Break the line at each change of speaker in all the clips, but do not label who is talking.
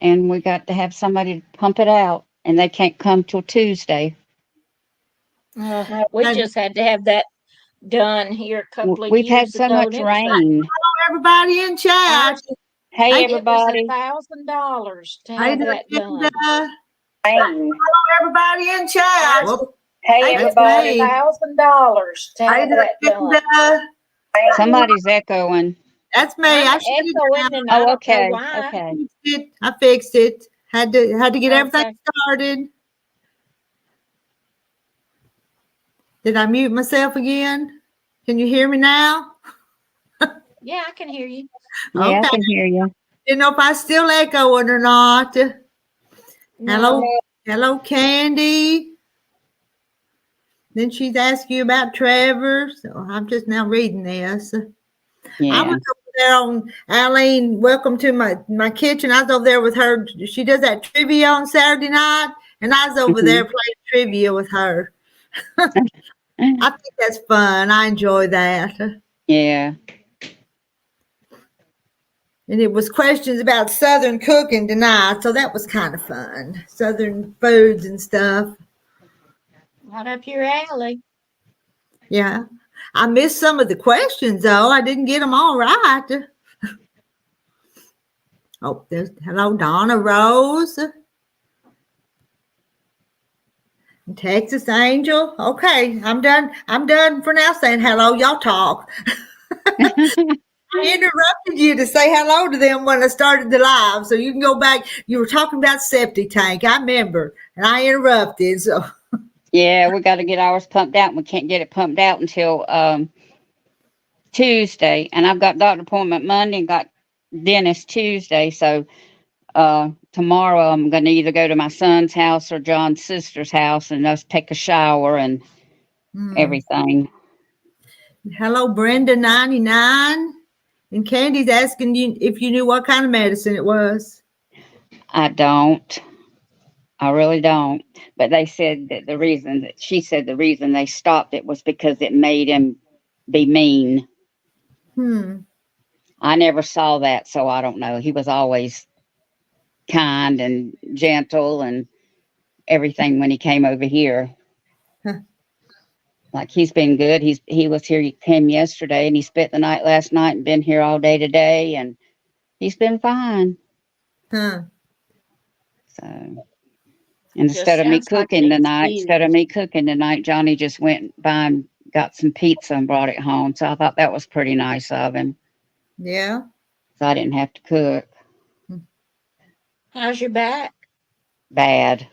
and we got to have somebody to pump it out, and they can't come till Tuesday.
We just had to have that done here a couple of
We've had
years
so
ago, and
much
it was like
rain.
Everybody in chat.
Hey,
it was
everybody.
$1,000 to
Hey,
have that done.
Rain.
Everybody in chat.
Hey, everybody.
$1,000 to have that done.
Somebody's echoing.
That's me.
I'm
I shut it
echoing,
down.
and I don't know
Okay.
why.
Okay.
I fixed it. Had to get everything
Okay.
started. Did I mute myself again? Can you hear me now?
Yeah, I can hear you.
Yeah,
Okay.
I can hear you.
Didn't know if I still echoing or not.
No.
Hello, Candy. Then she's asking you about Trevor. So I'm just now reading this.
Yeah.
I was over there on Eileen. Welcome to my kitchen. I was over there with her. She does that trivia on Saturday night, and I was over there playing trivia with her. I think that's fun. I enjoy that.
Yeah.
And it was questions about Southern cooking tonight, so that was kind of fun. Southern foods and stuff.
Right up your alley.
Yeah. I missed some of the questions, though. I didn't get them all right. Oh, there's hello, Donna Rose. Texas Angel. Okay, I'm done. I'm done for now saying hello. Y'all talk. I interrupted you to say hello to them when I started the live, so you can go back. You were talking about septic tank. I remember, and I interrupted. So
Yeah, we got to get ours pumped out. And we can't get it pumped out until Tuesday. And I've got doctor appointment Monday and got dentist Tuesday. So tomorrow I'm going to either go to my son's house or John's sister's house and just take a shower and everything.
hello, Brenda 99, and Candy's asking you if you knew what kind of medicine it was.
I don't. I really don't. But they said that she said the reason they stopped it was because it made him be mean. I never saw that, so I don't know. He was always kind and gentle and everything when he came over here. Like he's been good. He was here. He came yesterday and he spent the night last night and been here all day today, and he's been fine. So, and instead of me cooking tonight, Johnny just went by and got some pizza and brought it home. So I thought that was pretty nice of him.
Yeah.
So I didn't have to cook.
How's your back?
Bad.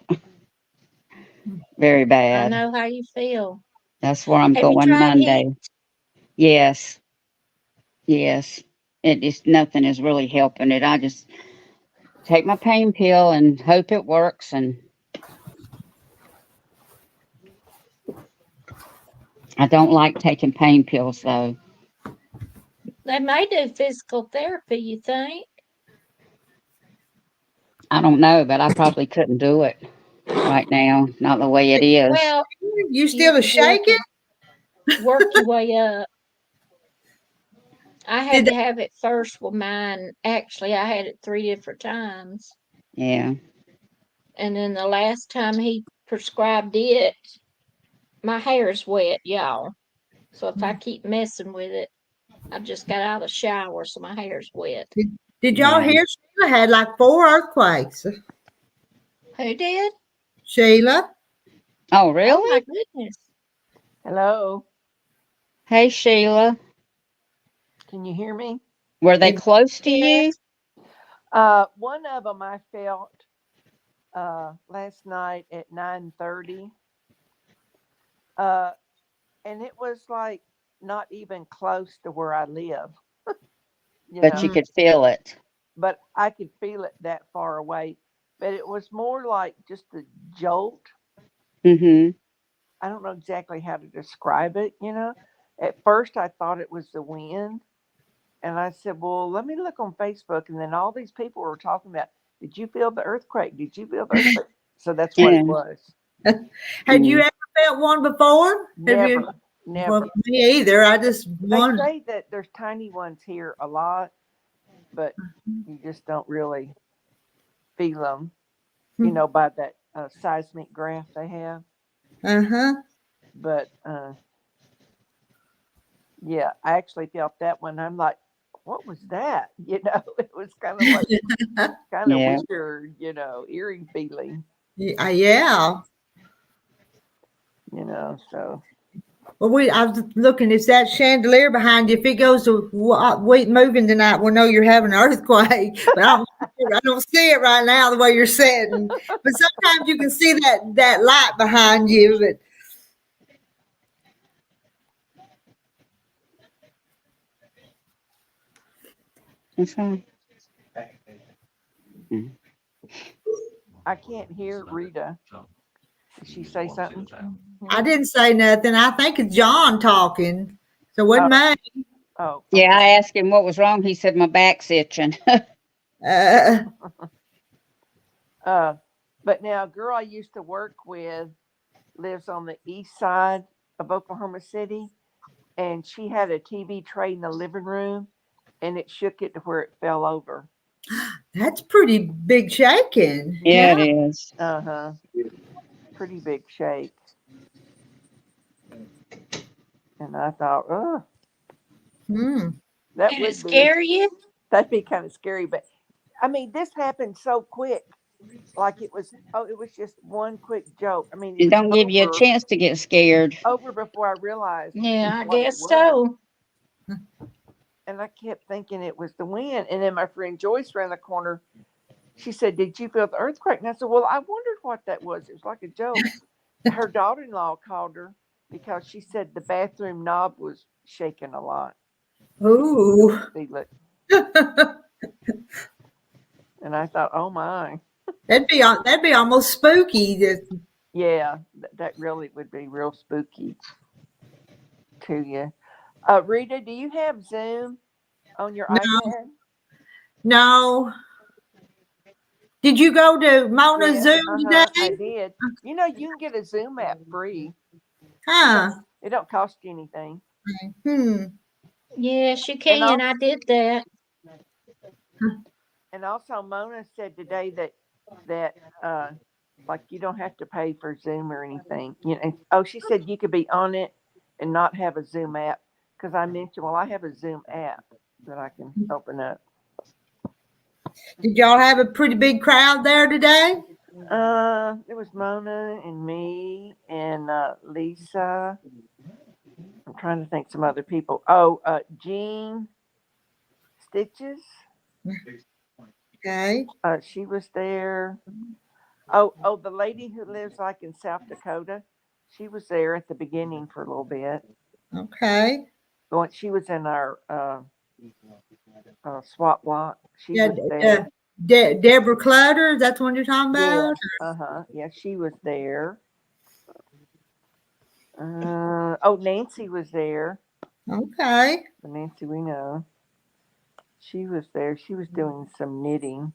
Very bad.
I know how you feel.
That's where I'm
Have you
going
tried
Monday.
heat?
Yes. Yes. It is nothing is really helping it. I just take my pain pill and hope it works. And I don't like taking pain pills though.
They may do physical therapy, you think?
I don't know, but I probably couldn't do it right now. Not the way it is.
Well,
you still a shaking?
Work your way up. I had to have it first with mine. Actually, I had it 3 different times.
Yeah.
And then the last time he prescribed it, my hair's wet, y'all. So if I keep messing with it, I just got out of the shower, so my hair's wet.
Did y'all hear Sheila had like 4 earthquakes?
Who did?
Sheila.
Oh, really?
Oh, my goodness.
Hello.
Hey, Sheila.
Can you hear me?
Were they close to you?
One of them I felt last night at 9:30. And it was like not even close to where I live.
But you could feel it.
But I could feel it that far away. But it was more like just a jolt.
Mm-hmm.
I don't know exactly how to describe it, At first I thought it was the wind. And I said, well, let me look on Facebook. And then all these people were talking about, did you feel the earthquake? Did you feel the earthquake? So that's what it was.
Had you ever felt one before?
Never.
Well, me either. I just
They say that there's tiny ones here a lot, but you just don't really feel them, you know, by that seismic graph they have.
Uh-huh.
But yeah, I actually felt that one. I'm like, what was that? You know, it was kind of like kind of
Yeah.
weird, you know, eerie feeling,
Yeah.
you know. So
Well, I was looking. It's that chandelier behind you. If it goes to moving tonight, we'll know you're having an earthquake. But I don't see it right now the way you're sitting. But sometimes you can see that light behind you. But
That's fine.
I can't hear Rita. Did she say something?
I didn't say nothing. I think it's John talking. So it wasn't me.
Oh,
Yeah,
okay.
I asked him what was wrong. He said my back's itching.
Uh,
But now, a girl I used to work with lives on the east side of Oklahoma City, and she had a TV tray in the living room, and it shook it to where it fell over.
that's pretty big shaking.
Yeah,
Yeah.
it is.
Uh huh. Pretty big shake. And I thought, oh,
Hmm.
that
Did it
would be
scare you?
that'd be kind of scary. But I mean, this happened so quick. Like it was just one quick joke. I mean, it
It
was
don't give you a chance to get scared.
over before I realized
Yeah, I
what it
guess
was.
so.
And I kept thinking it was the wind. And then my friend Joyce around the corner, she said, "Did you feel the earthquake?" And I said, "Well, I wondered what that was. It was like a joke." Her daughter-in-law called her because she said the bathroom knob was shaking a lot.
Ooh.
Feel it. And I thought, "Oh my,
That'd be almost spooky.
yeah, that really would be real spooky to you." Rita, do you have Zoom on your
No,
iPad?
no. Did you go to Mona's
Yes,
Zoom
I
today?
did. You know, you can get a Zoom app free.
Huh.
It don't cost you anything.
Hmm.
Yes, you
And
can. I did that.
also Mona said today that uh like you don't have to pay for Zoom or anything. You know, oh, she said you could be on it and not have a Zoom app because I mentioned, well, I have a Zoom app that I can open up.
Did y'all have a pretty big crowd there today?
It was Mona and me and Lisa. I'm trying to think some other people. Oh, Jean Stitches.
Okay.
She was there. Oh, the lady who lives like in South Dakota. She was there at the beginning for a little bit.
Okay.
When she was in our swap block, she
Yeah.
was there.
Deborah Clutter. That's the one you're talking
Yeah.
about.
Yeah, she was there. Oh, Nancy was there.
Okay.
The Nancy we know. She was there. She was doing some knitting.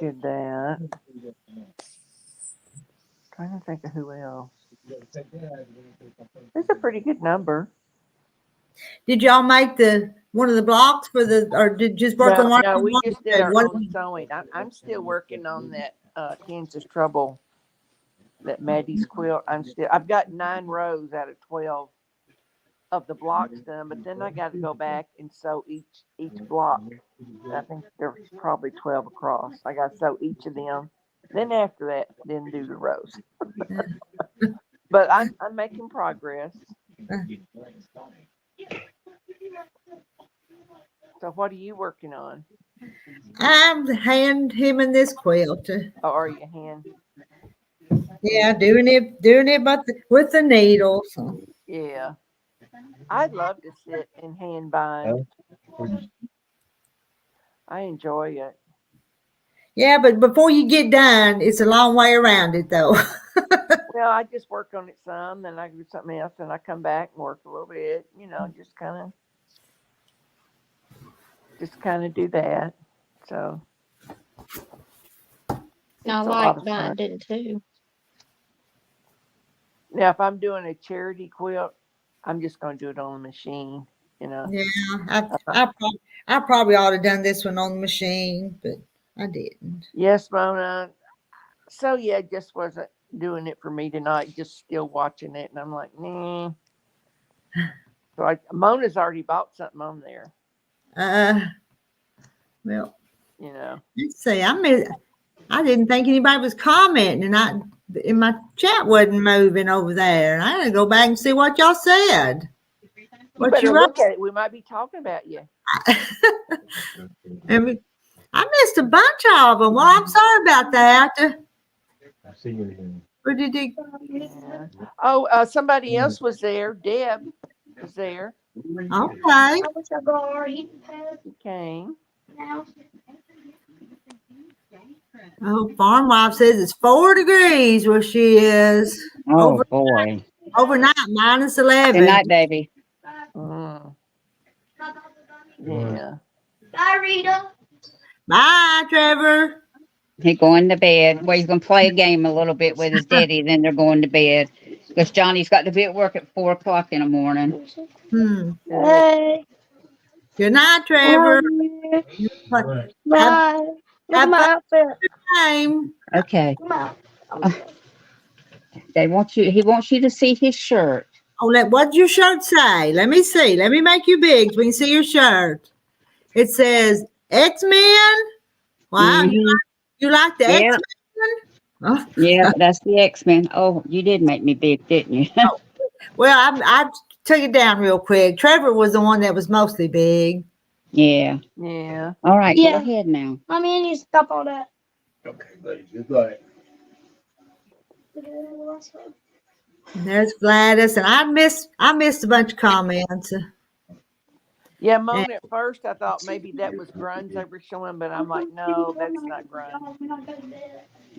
Did that. Trying to think of who else. It's a pretty good number.
Did y'all make one of the blocks for or did just work on
No,
one?
no, we just did our
One
own sewing. I'm still working on that Kansas Trouble, that Maddie's quilt. I've got 9 rows out of 12 of the blocks done, but then I got to go back and sew each block. I think there's probably 12 across. I got to sew each of them. Then after that, then do the rows. But I'm making progress. So what are you working on?
I'm hand hemming this quilt.
Or are you hand?
Yeah, doing it, but with the needles.
Yeah, I'd love to sit and hand bind. I enjoy it.
Yeah, but before you get done, it's a long way around it, though.
Well, I just work on it some, then I do something else, and I come back and work a little bit. You know, just kind of do that. So
I
it's a
like
lot of fun.
binding too.
Now, if I'm doing a charity quilt, I'm just going to do it on the machine you know.
Yeah, I probably ought to have done this one on the machine, but I didn't.
Yes, Mona. So yeah, it just wasn't doing it for me tonight. Just still watching it, and I'm like, nah. So Mona's already bought something on there.
Well,
You know.
let's see. I didn't think anybody was commenting, and my chat wasn't moving over there. And I had to go back and see what y'all said.
You better look at it. We might be talking about you.
And I missed a bunch of them. Well, I'm sorry about that.
I see you again.
Or did you?
Yeah. Oh, somebody else was there. Deb was there.
Okay.
She came.
Oh, farm wife says it's 4 degrees where she is.
Oh, boy.
Overnight, -11.
Good night, baby.
Mm. Yeah.
Bye, Rita.
Bye, Trevor.
He's going to bed. Well, he's going to play a game a little bit with his daddy, then they're going to bed. Because Johnny's got to be at work at 4 o'clock in the morning.
Hey.
Good night, Trevor.
Right.
Bye. Look at my outfit.
Time.
Okay.
Come out.
He wants you to see his shirt.
Oh, what'd your shirt say? Let me see. Let me make you big so we can see your shirt. It says X-Men. Wow.
Mhm.
You like the
Yeah.
X-Men? Oh,
Yeah, that's the X-Men. Oh, you did make me big, didn't you?
well, I took it down real quick. Trevor was the one that was mostly big.
Yeah.
Yeah.
All right,
Yeah.
go ahead now.
Mommy, I need to stop all that.
Okay, buddy. Goodbye.
And there's Gladys, and I missed a bunch of comments.
Yeah, Mona, at first I thought maybe that was grunge they were showing, but I'm like, no, that's not grunge.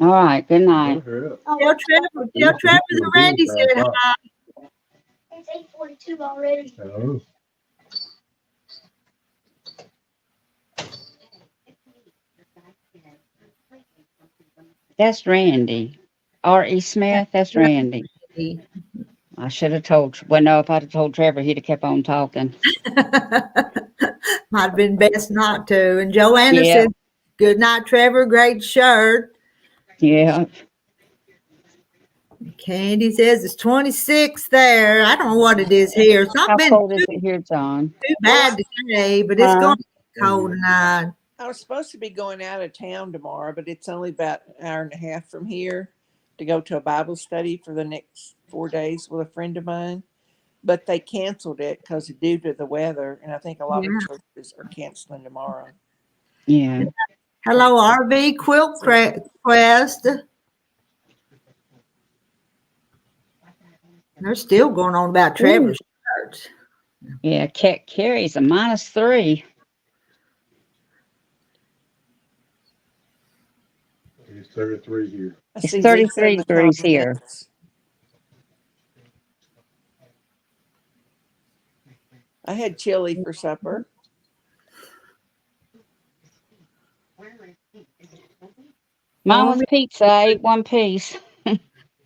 All right, good night.
Look her up.
Tell Trevor that Randy said hi.
It's 8:42 already.
Oh.
That's Randy. R.E. Smith, that's Randy. I should have told. Well, no, if I'd have told Trevor, he'd have kept on talking.
Might have been best not to. And Joanna
Yeah.
said, good night, Trevor. Great shirt.
Yeah.
Candy says it's 26 there. I don't know what it is here. It's
How
not been
cold is it here, John?
too bad today, but it's going to be cold tonight.
I was supposed to be going out of town tomorrow, but it's only about an hour and a half from here to go to a Bible study for the next 4 days with a friend of mine. But they canceled it because due to the weather, and I think a lot of churches are canceling tomorrow.
Yeah.
Hello, RV Quilt Quest. They're still going on about Trevor's shirt.
Yeah, Carrie's a -3.
It's 33 here.
I
It's
see
33
Lisa in the
degrees here.
comments. I had chili for supper.
Mama's pizza, I ate one piece.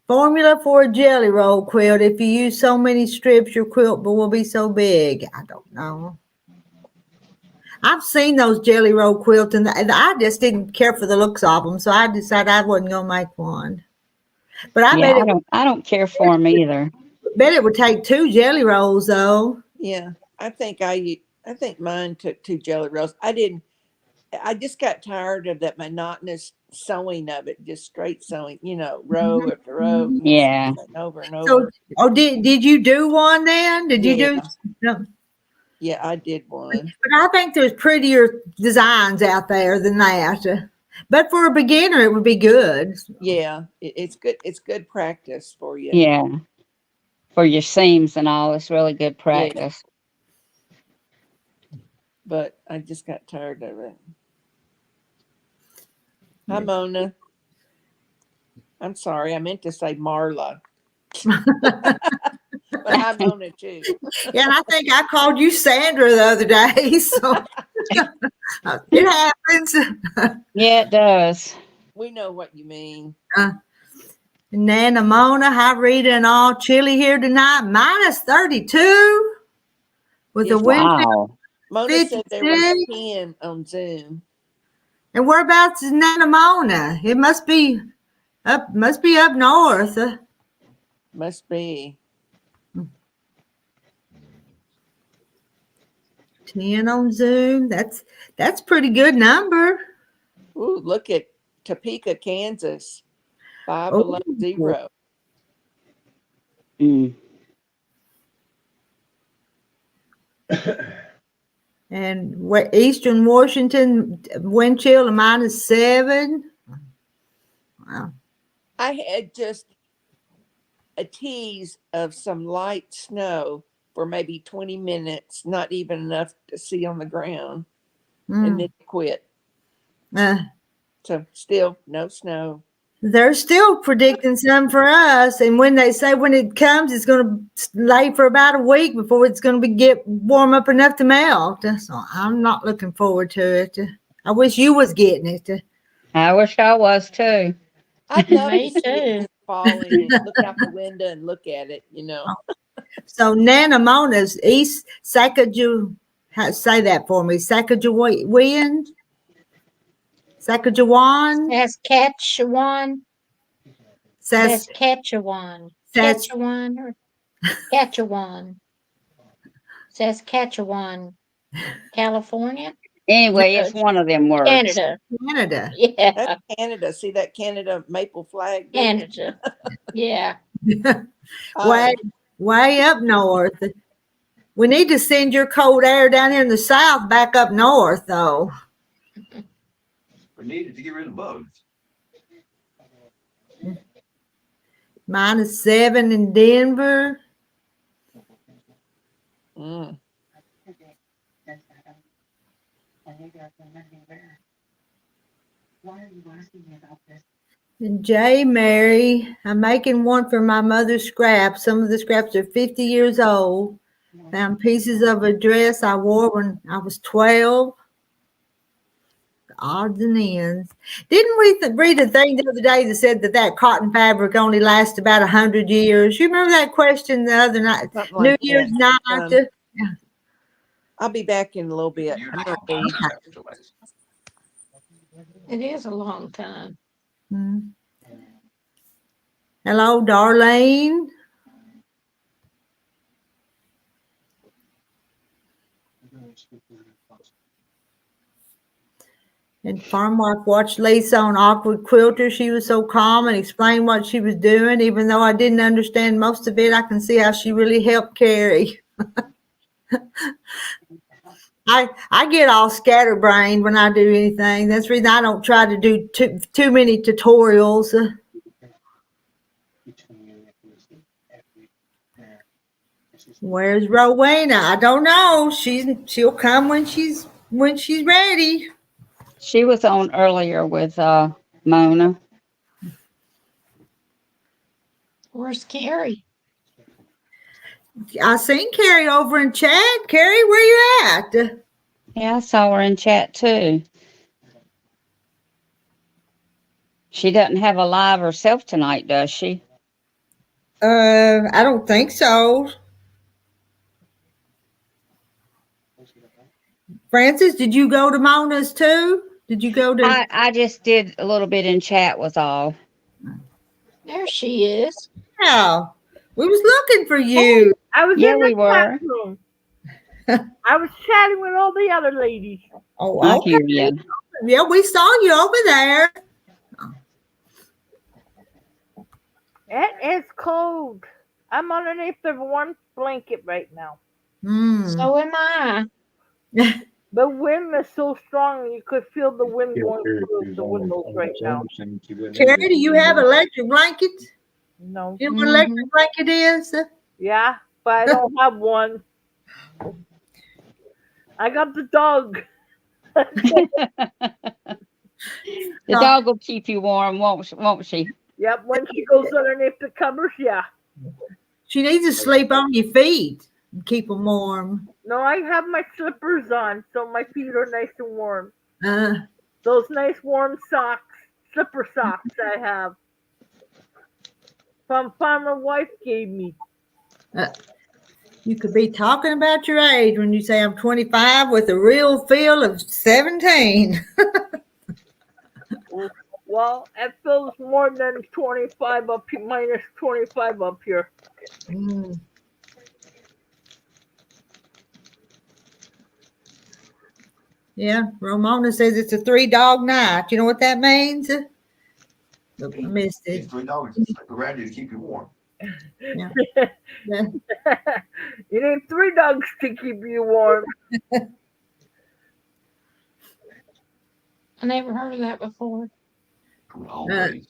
Formula for a jelly roll quilt. If you use so many strips, your quilt will be so big. I don't know. I've seen those jelly roll quilts, and I just didn't care for the looks of them, so I decided I wasn't going to make one. But
I don't care for them either.
bet it would take 2 jelly rolls, though.
Yeah, I think mine took 2 jelly rolls. I just got tired of that monotonous sewing of it, just straight sewing, row after row.
Yeah.
Over and over.
So, did you do one then? Did you do? No.
Yeah, I did one.
But I think there's prettier designs out there than that. But for a beginner, it would be good.
Yeah, it's good. It's good practice for you.
Yeah. For your seams and all, it's really good practice.
But I just got tired of it. Hi, Mona. I'm sorry. I meant to say Marla. But hi, Mona, too.
Yeah, and I think I called you Sandra the other day. So it happens.
Yeah, it does.
We know what you mean.
Nana, Mona, hi, Rita, and all. Chilly here tonight. -32. with a
It's
wind chill
Wow.
Mona said there was
56.
10 on Zoom.
And whereabouts is Nanamona? It must be up north.
Must be.
10 on Zoom. That's pretty good number.
Ooh, look at Topeka, Kansas. 5
Oh,
below 0.
Mm.
and Eastern Washington wind chill -7. Wow.
I had just a tease of some light snow for maybe 20 minutes, not even enough to see on the ground, and then it quit.
Uh,
So still no snow.
they're still predicting some for us, and when they say when it comes, it's going to lay for about a week before it's going to get warm up enough to melt. So I'm not looking forward to it. I wish you was getting it.
I wish I was too.
I'd love to
Me
see it
too.
just falling and look out the window and look at it, you know.
So Nanamona's East Sacagawea. Say that for me. Sacagawea. Saskatchewan,
Saskatchewan.
Sas,
Saskatchewan.
Sas,
Saskatchewan or Saskatchewan. Saskatchewan. California?
Anyway,
No,
it's one of them words.
Canada.
Canada.
Yeah,
That's Canada. See that Canada maple flag there?
Canada. Yeah.
way, way up north. We need to send your cold air down here in the south back up north, though.
We needed to get rid of bugs.
-7 in Denver.
Mm.
And J. Mary, I'm making one for my mother's scraps. Some of the scraps are 50 years old. Found pieces of a dress I wore when I was 12. Odds and ends. Didn't we read a thing the other day that said that cotton fabric only lasts about 100 years? You remember that question the other night,
Something
New
like
Year's
that.
night?
I'll be back in a little bit.
You
I'm
know,
gonna leave.
It is a long time.
Hmm. Hello, Darlene. And Farm Wife watched Lisa on Awkward Quilter. She was so calm and explained what she was doing. Even though I didn't understand most of it, I can see how she really helped Carrie. I get all scatterbrained when I do anything. That's the reason I don't try to do too many tutorials. Where's Rowena? I don't know. She'll come when she's ready.
She was on earlier with Mona.
Where's Carrie?
I seen Carrie over in chat. Carrie, where you at?
Yeah, I saw her in chat too. She doesn't have a live herself tonight, does she?
I don't think so. Francis, did you go to Mona's too? Did you go to?
I just did a little bit in chat was all.
There she is.
Yeah, we was looking for you.
I was
Yeah,
in
we
the
were.
chat room. I was chatting with all the other ladies.
Oh,
I
okay.
hear you.
Yeah, we saw you over there.
It is cold. I'm underneath the warm blanket right now.
So am I.
The wind is so strong you could feel the wind
Yeah,
going
Carrie
through
was
the
on
windows right now.
saying she wasn't
Carrie,
able
do you
to-
have electric blankets?
No.
You know what electric blanket is?
Yeah, but I don't have one. I got the dog.
The dog will keep you warm, won't she?
Yep, when she goes underneath the covers, yeah.
She needs to sleep on your feet and keep them warm.
No, I have my slippers on, so my feet are nice and warm.
Uh,
Those nice warm socks, slipper socks I have. From Farmer Wife gave me.
You could be talking about your age when you say I'm 25 with a real feel of 17.
Well, it feels more than 25 up here, minus 25 up here.
Mm. Yeah, Ramona says it's a 3-dog night. You know what that means? I missed
These
it.
3 dogs around you to keep you warm.
Yeah. Yeah.
You need 3 dogs to keep you warm.
I never heard of that before.
From the home
Uh,
base.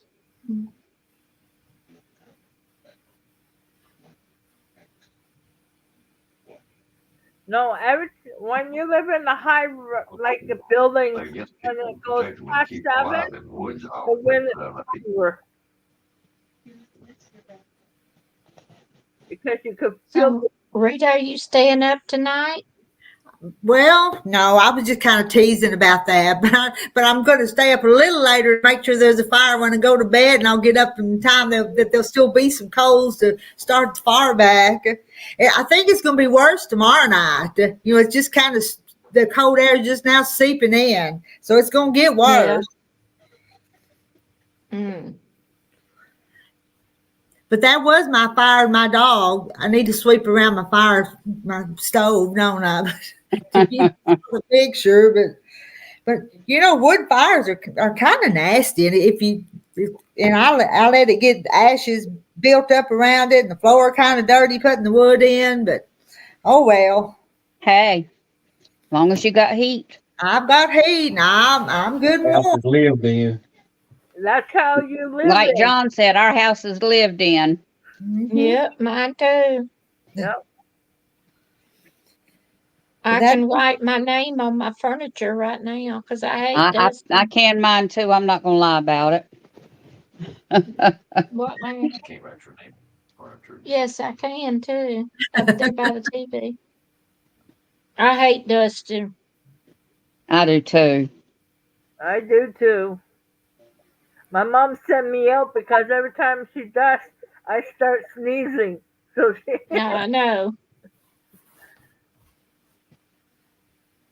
No, when you live in the like the buildings,
Like yes,
and
people
it goes
protect them and
past
keep them
7,
alive in the woods.
the
I'll
wind is
put it on my feet.
stronger because you could feel.
So, Rita, are you staying up tonight?
Well, no, I was just kind of teasing about that, but I'm going to stay up a little later and make sure there's a fire when I go to bed, and I'll get up in time that there'll still be some coals to start the fire back. I think it's going to be worse tomorrow night. You know, it's just kind of the cold air is just now seeping in, so it's going to get worse.
Yeah. Mm.
But that was my fire and my dog. I need to sweep around my stove, don't I? To get the picture, but you know, wood fires are kind of nasty, and and I let it get ashes built up around it, and the floor kind of dirty putting the wood in. But oh well,
Hey, as long as you got heat.
I've got heat, and I'm good
House
warm.
is lived in.
That's how you live
Like
in.
John said, our house is lived in.
Mhm.
Yep, mine too.
Yep.
I
That
can write my name on my furniture right now because I hate
I
dusting.
can mine too. I'm not gonna lie about it.
What, man?
I can't write your name. Furniture.
Yes, I can too. Up there by the TV. I hate dusting.
I do too.
I do too. My mom sent me out because every time she dusts, I start sneezing. So
Now I know.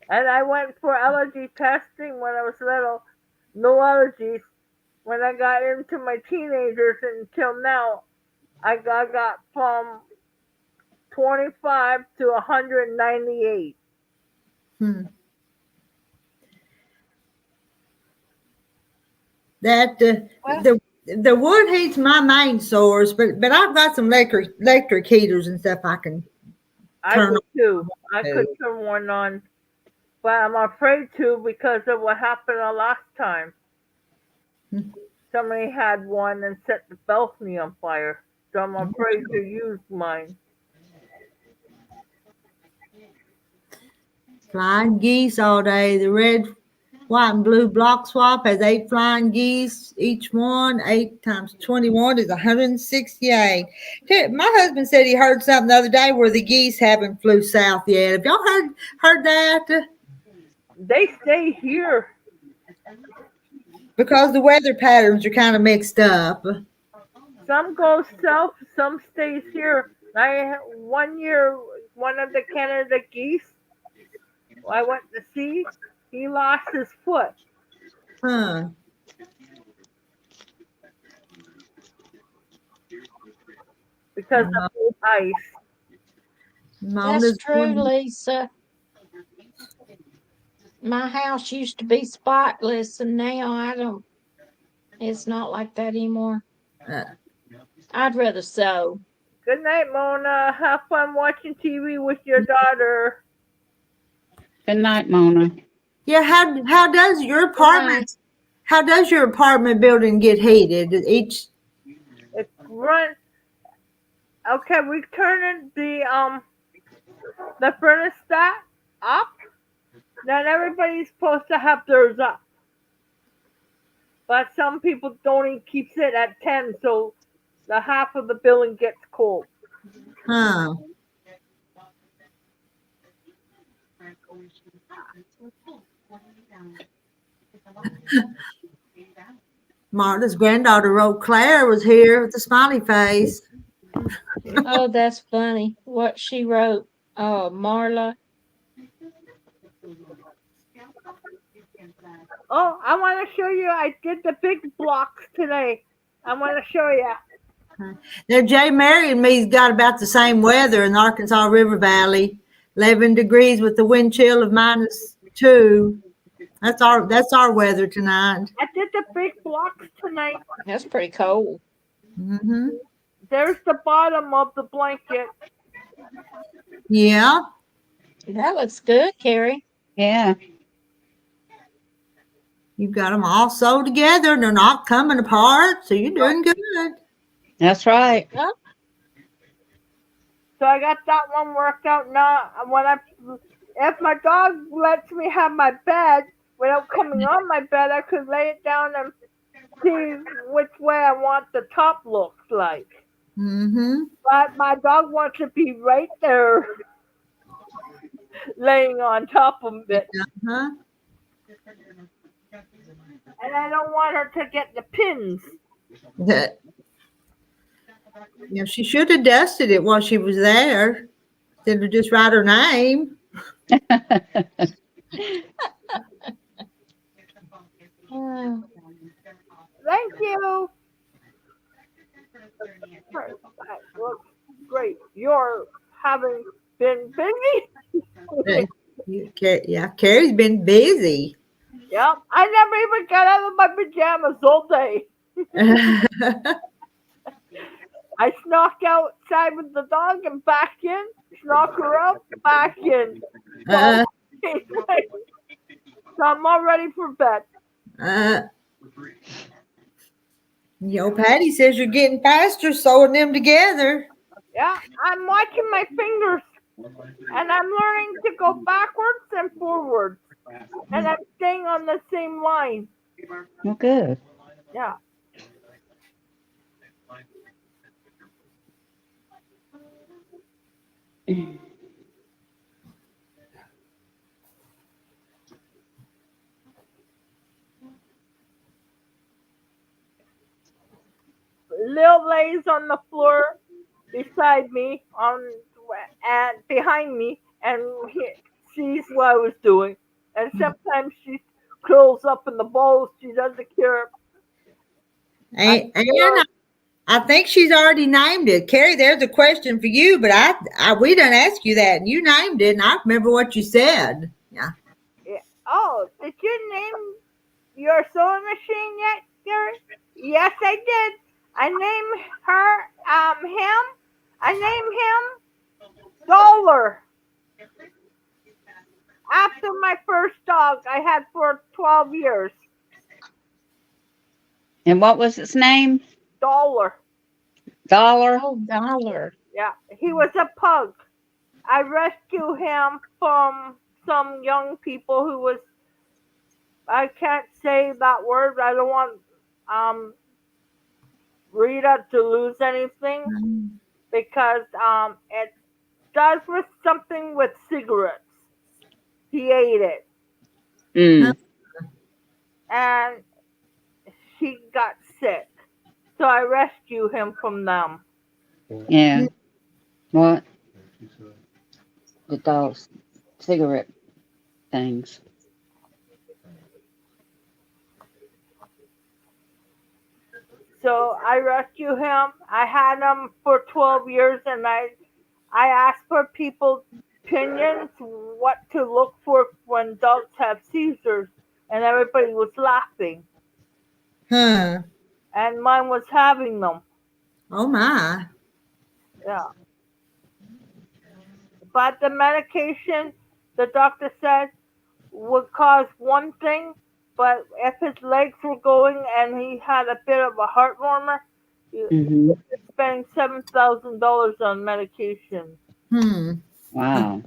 and I went for allergy testing when I was little. No allergies. When I got into my teenagers until now, I got from 25 to 198.
hmm. that
Well,
the wood heat's my main source, but I've got some electric heaters and stuff I can
I
turn
could too. I
on.
could turn one on, but I'm afraid to because of what happened the last time.
Hmm.
Somebody had one and set the balcony on fire, so I'm afraid to use mine.
Flying geese all day. The red, white, and blue block swap has 8 flying geese. Each one, 8 times 21 is 168. My husband said he heard something the other day where the geese haven't flew south yet. Have y'all heard that?
They stay here.
Because the weather patterns are kind of mixed up.
Some go south, some stays here. One year, one of the Canada geese I went to see, he lost his foot
Huh.
because of the ice.
that's
Mona's
true, Lisa. My house used to be spotless, and now I don't. It's not like that anymore.
uh,
I'd rather sew.
Good night, Mona. Have fun watching TV with your daughter.
Good night, Mona.
yeah. How does your apartment? How does your apartment building get heated? Each
It's run. Okay, we turn the thermostat up. Not everybody's supposed to have theirs up, but some people don't even keep it at 10, so the half of the building gets cold.
huh? Martha's granddaughter wrote Claire was here with a smiley face.
Oh, that's funny. what she wrote, Marla.
Oh, I want to show you. I did the big blocks today. I want to show you.
Now, Jay, Mary and me's got about the same weather in the Arkansas River Valley. 11 degrees with the wind chill of -2. That's our weather tonight.
I did the big blocks tonight.
That's pretty cold.
Mm-hmm.
There's the bottom of the blanket.
Yeah.
That looks good, Carrie.
Yeah.
You've got them all sewed together and they're not coming apart. So you're doing good.
That's right.
Huh?
So I got that one worked out now. If my dog lets me have my bed without coming on my bed, I could lay it down and see which way I want the top looks like.
Mm-hmm.
But my dog wants to be right there, laying on top of it,
Uh-huh.
and I don't want her to get the pins.
Yeah, she should have dusted it while she was there. Instead of just write her name.
Oh,
Thank you. That looks great. You're having been busy.
Yeah, Carrie's been busy.
Yep, I never even got out of my pajamas all day. I snuck outside with the dog and back in, snuck her out, back in.
Uh,
So I'm all ready for bed.
Patty says you're getting faster sewing them together.
Yeah, I'm watching my fingers, and I'm learning to go backwards and forwards, and I'm staying on the same line.
Well, good.
Yeah. Lil lays on the floor beside me, and behind me, and he sees what I was doing. And sometimes she curls up in the balls. She doesn't care.
And I think she's already named it. Carrie, there's a question for you, but we didn't ask you that, and you named it, and I remember what you said. Yeah.
Oh, did you name your sewing machine yet, Gary? Yes, I did. I named I named him Dollar. After my first dog I had for 12 years.
And what was its name?
Dollar.
Dollar?
oh, dollar.
Yeah, he was a pug. I rescued him from some young people who was, I can't say that word. I don't want Rita to lose anything because it does with something with cigarettes. He ate it. And he got sick. So I rescued him from them.
Yeah. What? The dog's cigarette things.
So I rescued him. I had him for 12 years, and I asked for people's opinions, what to look for when dogs have seizures, and everybody was laughing.
Huh.
And mine was having them.
Oh, my.
Yeah. But the medication, the doctor said, would cause one thing, but if his legs were going and he had a bit of a heart murmur,
Mm-hmm.
spending $7,000 on medication.
Wow.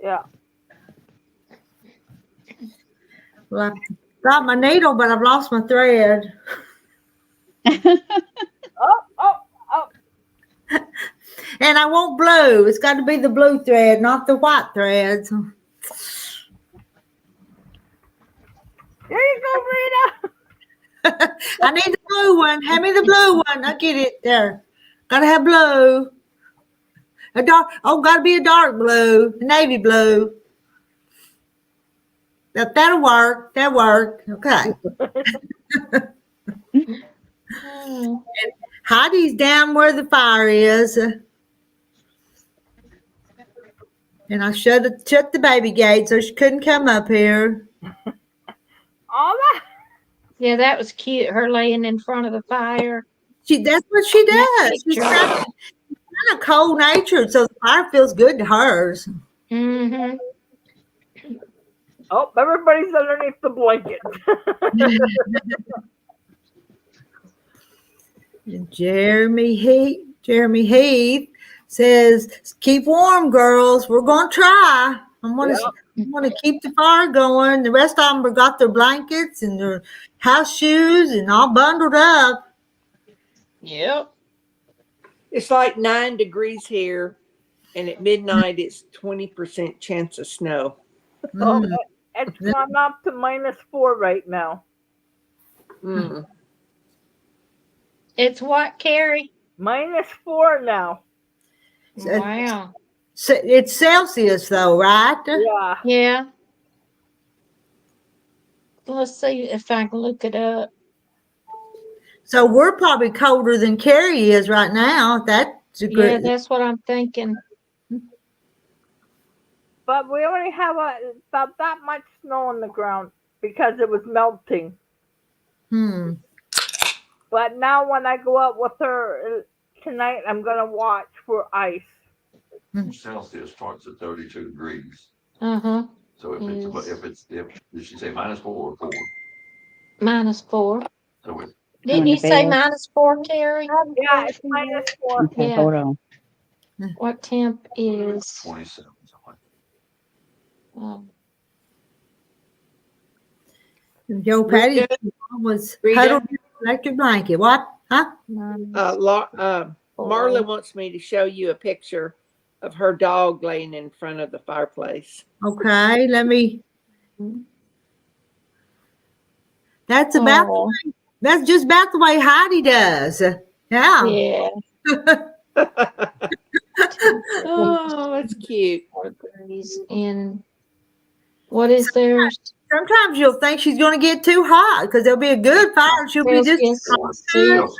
Yeah.
Well, I've got my needle, but I've lost my thread.
Oh.
And I won't blue. It's got to be the blue thread, not the white threads.
There you go, Rita.
I need the blue one. Hand me the blue one. I get it there. Gotta have blue. A dark, oh, gotta be a dark blue, navy blue. That'll work. That'll work. Okay.
Oh,
Heidi's down where the fire is. And I shut the baby gate so she couldn't come up here.
All that.
yeah, that was cute. Her laying in front of the fire.
That's what she
That
does. She's
picture.
kind of cold natured, so the fire feels good to hers.
Mm-hmm.
Oh, everybody's underneath the blanket.
Jeremy Heath says, "Keep warm, girls. We're gonna try. I'm gonna keep the fire going. The rest of them have got their blankets and their house shoes and all bundled up."
Yep.
It's like 9 degrees here, and at midnight it's 20% chance of snow.
Oh, it's gone up to -4 right now.
Mm.
It's what, Carrie?
-4 now.
Wow.
So it's Celsius though, right?
Yeah.
Yeah. Let's see if I can look it up.
So we're probably colder than Carrie is right now. That's a
Yeah,
great.
that's what I'm thinking.
But we only have about that much snow on the ground because it was melting. But now when I go out with her tonight, I'm going to watch for ice.
Celsius starts at 32 degrees.
Uh-huh.
So if did she say -4 or 4?
-4.
So it's
Didn't you say -4, Carrie?
Yeah, it's -4.
Okay,
Yeah.
hold on.
What temp is?
27. Something.
Um,
Joe Patty was
Rita?
huddled in an electric blanket. What? Huh?
-4.
Marla wants me to show you a picture of her dog laying in front of the fireplace.
Okay, let me. That's about the
Oh,
way, that's just about the way Heidi does. Yeah.
yeah.
Oh, that's cute.
Degrees in what is theirs?
Sometimes you'll think she's going to get too hot because there'll be a good fire and she'll be just.
Celsius.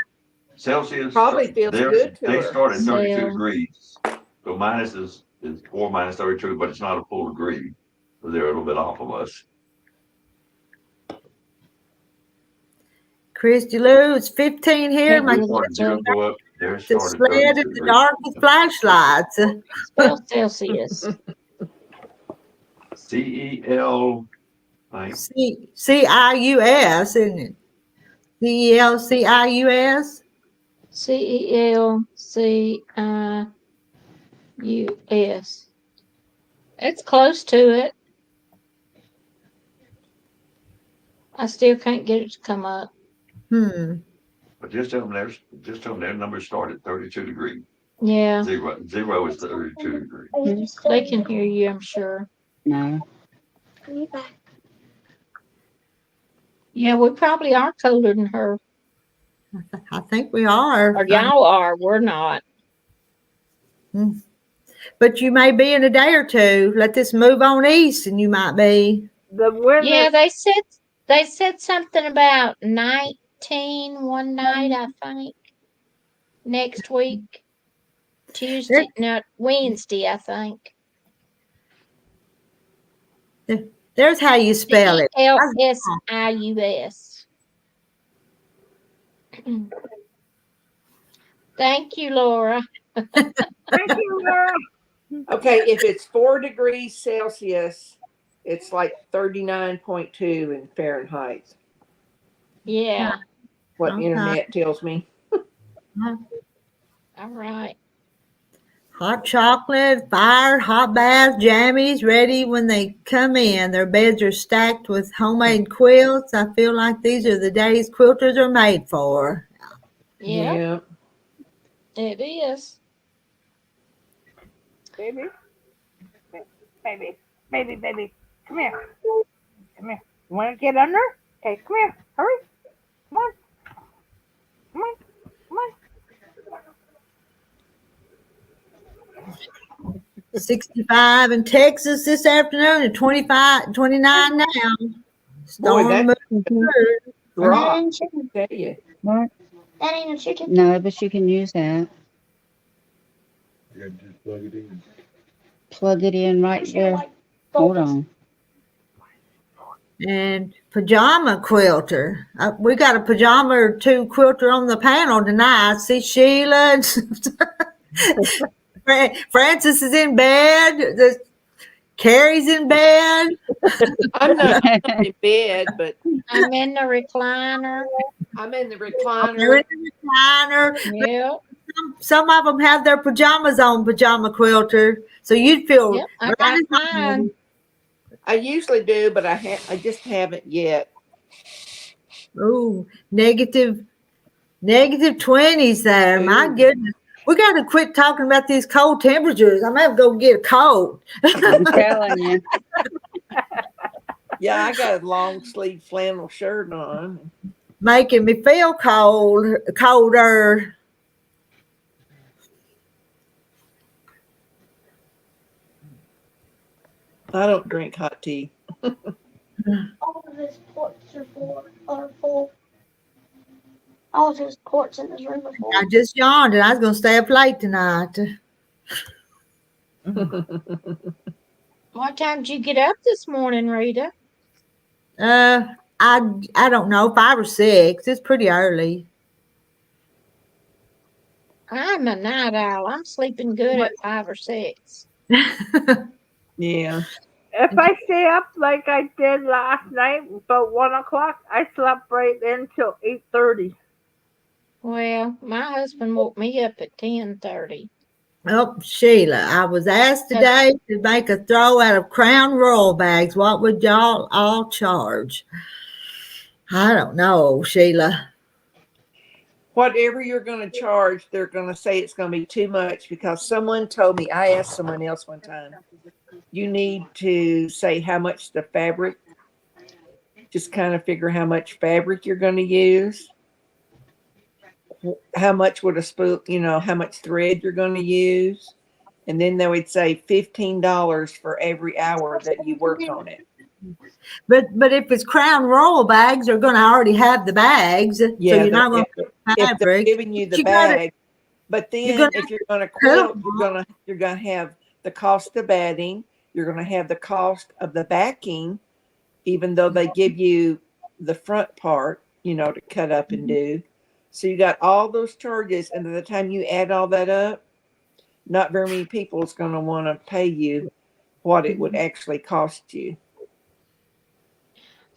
Celsius
Probably feels good to
they
her.
start at 32
Cel-
degrees. So minus is 4 minus 32, but it's not a full degree. So they're a little bit off of us.
Christy Lou, it's 15 here.
Maybe
My
it's
Starting to go up. They're
to
started
sled
32
in the
degrees.
dark with flashlights.
Spell Celsius.
CEL. Like,
CIUS, isn't it? CELCIUS.
CELCIUS. It's close to it. I still can't get it to come up.
but just tell them their numbers start at 32 degrees.
Yeah,
Zero is 32 degrees.
they can hear you, I'm sure.
No.
Yeah, we probably are colder than her.
I think we are.
Or y'all are. We're not.
But you may be in a day or two. Let this move on east and you might be.
The wind
Yeah,
is,
they said something about 19 one night, I think. Next week. Tuesday, no, Wednesday, I think.
There's how you spell it.
CELSIUS. Thank you, Laura.
thank you, Laura.
Okay, if it's 4 degrees Celsius, it's like 39.2 in Fahrenheit.
Yeah.
What the
Okay.
internet tells me.
All right.
Hot chocolate, fire, hot bath, jammies ready when they come in. Their beds are stacked with homemade quilts. I feel like these are the days quilters are made for.
Yeah, it is.
Baby. Baby. Come here. Come here. You want to get under? Okay, come here. Hurry. Come on.
65 in Texas this afternoon and 25, 29 now. Storm
that-
moving through.
Drop,
That ain't chicken.
I tell you.
What?
That ain't a chicken.
No, but you can use that.
You gotta just plug it in.
Plug it in right there. Hold on.
And pajama quilter. We got a pajama or two quilter on the panel tonight. I see Sheila and Francis is in bed. Carrie's in bed.
I'm not in bed, but
I'm in the recliner.
I'm in the
They're
recliner.
in the recliner.
Yep.
Some of them have their pajamas on, pajama quilter. So you'd feel
Yep. I
right
got
at home.
mine.
I usually do, but I just haven't yet.
Ooh, negative 20s there. My
Ooh.
goodness. We got to quit talking about these cold temperatures. I'm going to have to go get a coat.
I'm telling you.
Yeah, I got a long sleeve flannel shirt on.
Making me feel colder.
I don't drink hot tea.
All of his ports are full. All of his ports in his room are full.
I just yawned and I was going to stay up late tonight.
What time did you get up this morning, Rita?
I don't know, 5 or 6. It's pretty early.
I'm a night owl. I'm sleeping good at 5 or 6.
Yeah.
If I stay up like I did last night, about 1 o'clock, I slept right until 8:30.
Well, my husband woke me up at 10:30.
Oh, Sheila, I was asked today to make a throw out of Crown Royal bags. What would y'all all charge? I don't know, Sheila.
Whatever you're going to charge, they're going to say it's going to be too much because someone told me, I asked someone else one time, you need to say how much the fabric, just kind of figure how much fabric you're going to use. How much would a spool, how much thread you're going to use. And then they would say $15 for every hour that you worked on it.
But if it's Crown Royal bags, they're going to already have the bags.
Yeah,
so you're not going to
if they're
fabric.
giving you the
You gotta-
bag, but then
gonna
if you're going to
cut
quilt, you're going to have the cost of batting. You're going to have the cost of the backing, even though they give you the front part, to cut up and do. So you got all those charges, and by the time you add all that up, not very many people is going to want to pay you what it would actually cost you.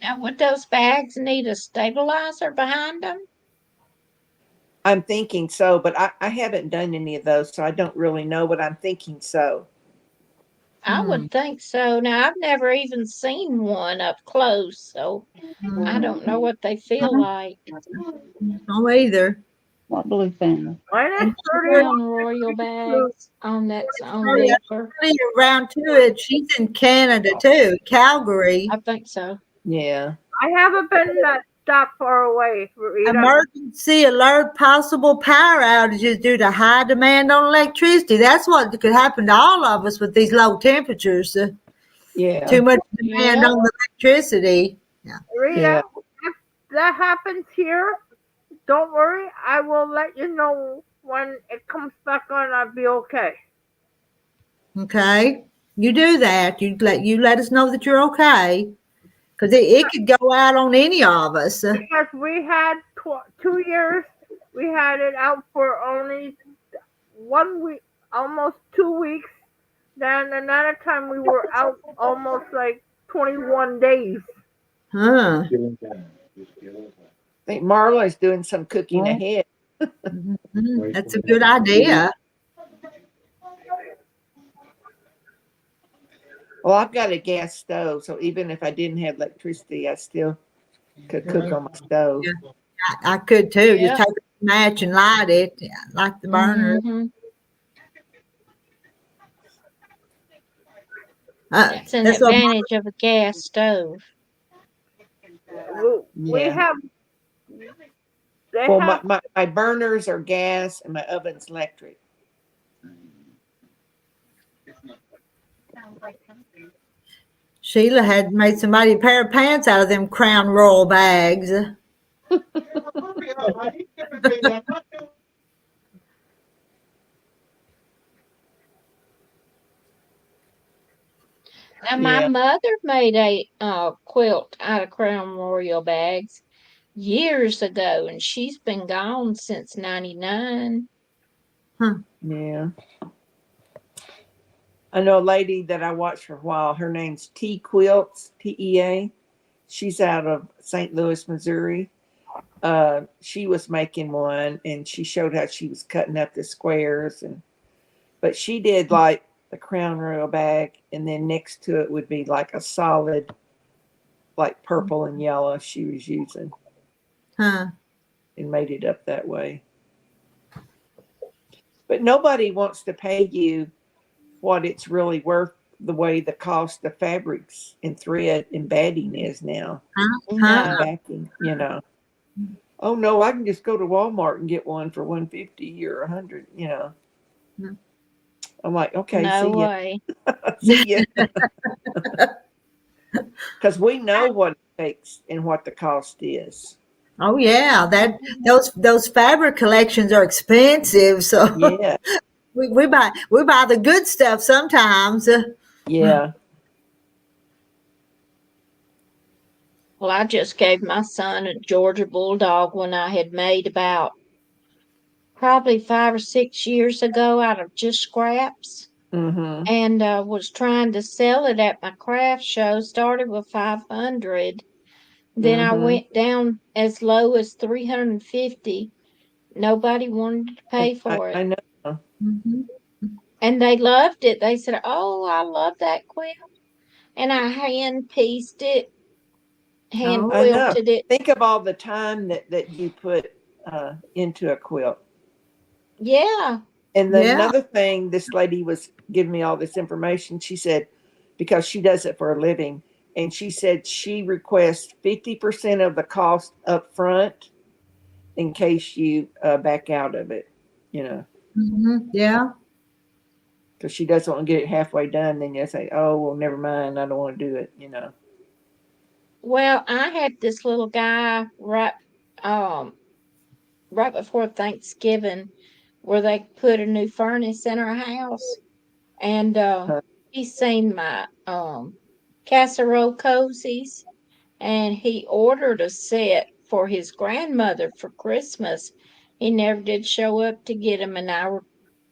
Now, would those bags need a stabilizer behind them?
I'm thinking so, but I haven't done any of those, so I don't really know, but I'm thinking so.
I would think so. Now, I've never even seen one up close, so I don't know what they feel like.
No, either.
What blue thing?
Mine is
Crown Royal bags on that's on Reaper.
Around to it. She's in Canada too, Calgary.
I think so.
Yeah.
I haven't been that far away.
Emergency alert, possible power outages due to high demand on electricity. That's what could happen to all of us with these low temperatures.
Yeah.
Too much demand
Yeah.
on the electricity.
Rita,
Yeah.
if that happens here, don't worry. I will let you know when it comes back on. I'll be okay.
Okay, you do that. You let us know that you're okay, because it could go out on any of us.
Because we had 2 years, we had it out for only 1 week, almost 2 weeks. Then another time we were out almost like 21 days.
Huh.
Killing time. Just killing time.
I think Marla's doing some cooking ahead.
Mhm. That's a good idea.
Well, I've got a gas stove, so even if I didn't have electricity, I still could cook on my stove.
Yeah. I could too.
Yeah.
Just take a match and light it, like the burner.
Mhm. That's an
That's what
advantage of a gas stove.
We
Yeah.
have. They
Well,
have.
my burners are gas and my oven's electric.
Sheila had made somebody a pair of pants out of them Crown Royal bags.
Now, my
Yeah.
mother made a quilt out of Crown Royal bags years ago, and she's been gone since '99.
Yeah. I know a lady that I watched for a while. Her name's T Quilts, TEA. She's out of St. Louis, Missouri. She was making one, and she showed how she was cutting up the squares, but she did like the Crown Royal bag, and then next to it would be like a solid, like purple and yellow she was using,
Huh.
and made it up that way. But nobody wants to pay you what it's really worth, the way the cost of fabrics and thread and batting is now.
Huh?
No,
Backing, Oh no, I can just go to Walmart and get one for $150 or $100.
No.
I'm like, okay,
no
see ya,
way.
see ya, because we know what it takes and what the cost is.
Oh yeah, those fabric collections are expensive. So
Yeah,
we buy the good stuff sometimes.
yeah.
Well, I just gave my son a Georgia Bulldog when I had made about probably 5 or 6 years ago out of just scraps,
Mm-hmm.
and was trying to sell it at my craft show. Started with 500, then I
Mm-hmm.
went down as low as 350. Nobody wanted to pay for it,
I know.
Mhm.
and they loved it. They said, "Oh, I love that quilt," and I hand pieced it, hand
Oh
I know.
quilted it.
Think of all the time that you put into a quilt.
Yeah,
And then
yeah.
another thing, this lady was giving me all this information. She said, because she does it for a living, and she said she requests 50% of the cost up front in case you back out of it,
Yeah.
because she doesn't want to get it halfway done. Then you say, oh, well, never mind. I don't want to do it.
well, I had this little guy um right before Thanksgiving where they put a new furnace in our house, and
Uh,
he seen my casserole cozies, and he ordered a set for his grandmother for Christmas. He never did show up to get him, and I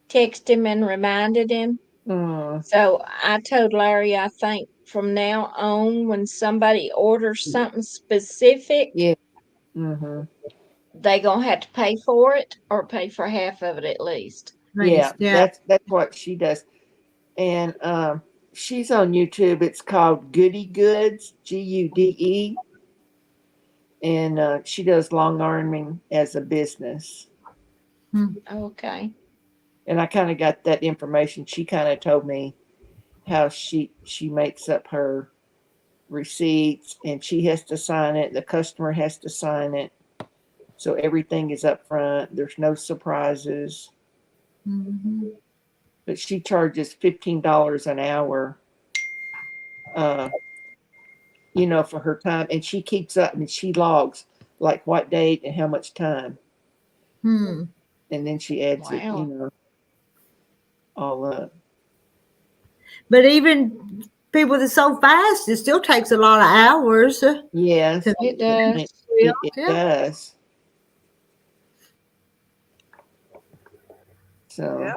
texted him and reminded him.
mm,
So I told Larry, I think from now on, when somebody orders something specific,
yeah. Mm-hmm.
they gonna have to pay for it or pay for half of it at least.
Yeah,
Nice. Yeah.
that's what she does. And she's on YouTube. It's called Goody Goods, Gude, and she does long arming as a business.
Okay.
And I kind of got that information. She kind of told me how she makes up her receipts, and she has to sign it. The customer has to sign it, so everything is up front. There's no surprises.
Mm-hmm.
But she charges $15 an hour. Uh, for her time, and she keeps up and she logs like what date and how much time,
Hmm.
and then she adds it,
Wow.
all up.
But even people that's so fast, it still takes a lot of hours.
Yes,
To
It
it,
does.
it
yeah.
does. So
Yeah.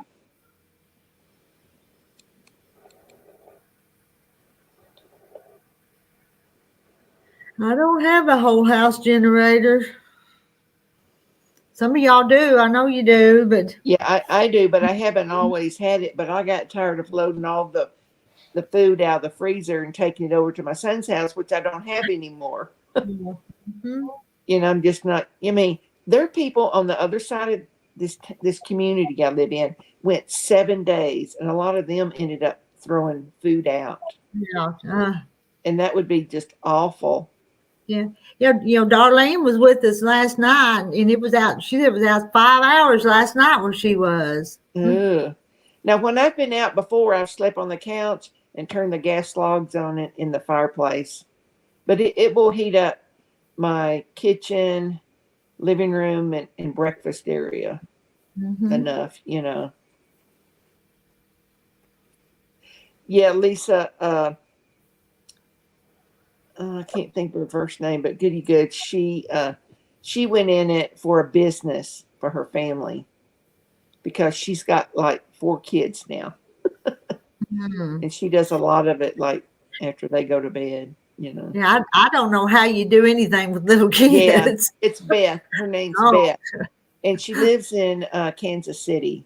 I don't have a whole house generator. Some of y'all do. I know you do, but
yeah, I do, but I haven't always had it. But I got tired of loading all the food out of the freezer and taking it over to my son's house, which I don't have anymore.
Mhm.
I'm just not. I mean, there are people on the other side of this community I live in went 7 days, and a lot of them ended up throwing food out,
Yeah.
and that would be just awful.
Yeah. Yeah. Darlene was with us last night, and it was out. She said it was out 5 hours last night where she was.
Ugh. Now, when I've been out before, I've slept on the couch, and turn the gas logs on it in the fireplace. But it will heat up my kitchen, living room, and breakfast area enough, you know. Yeah, Lisa, I can't think of her first name, but Goody Good, she went in it for a business for her family because she's got like 4 kids now. And she does a lot of it like after they go to bed, you know.
Yeah, I don't know how you do anything with little
Yeah,
kids.
it's Beth. Her name's
Oh.
Beth. And she lives in Kansas City.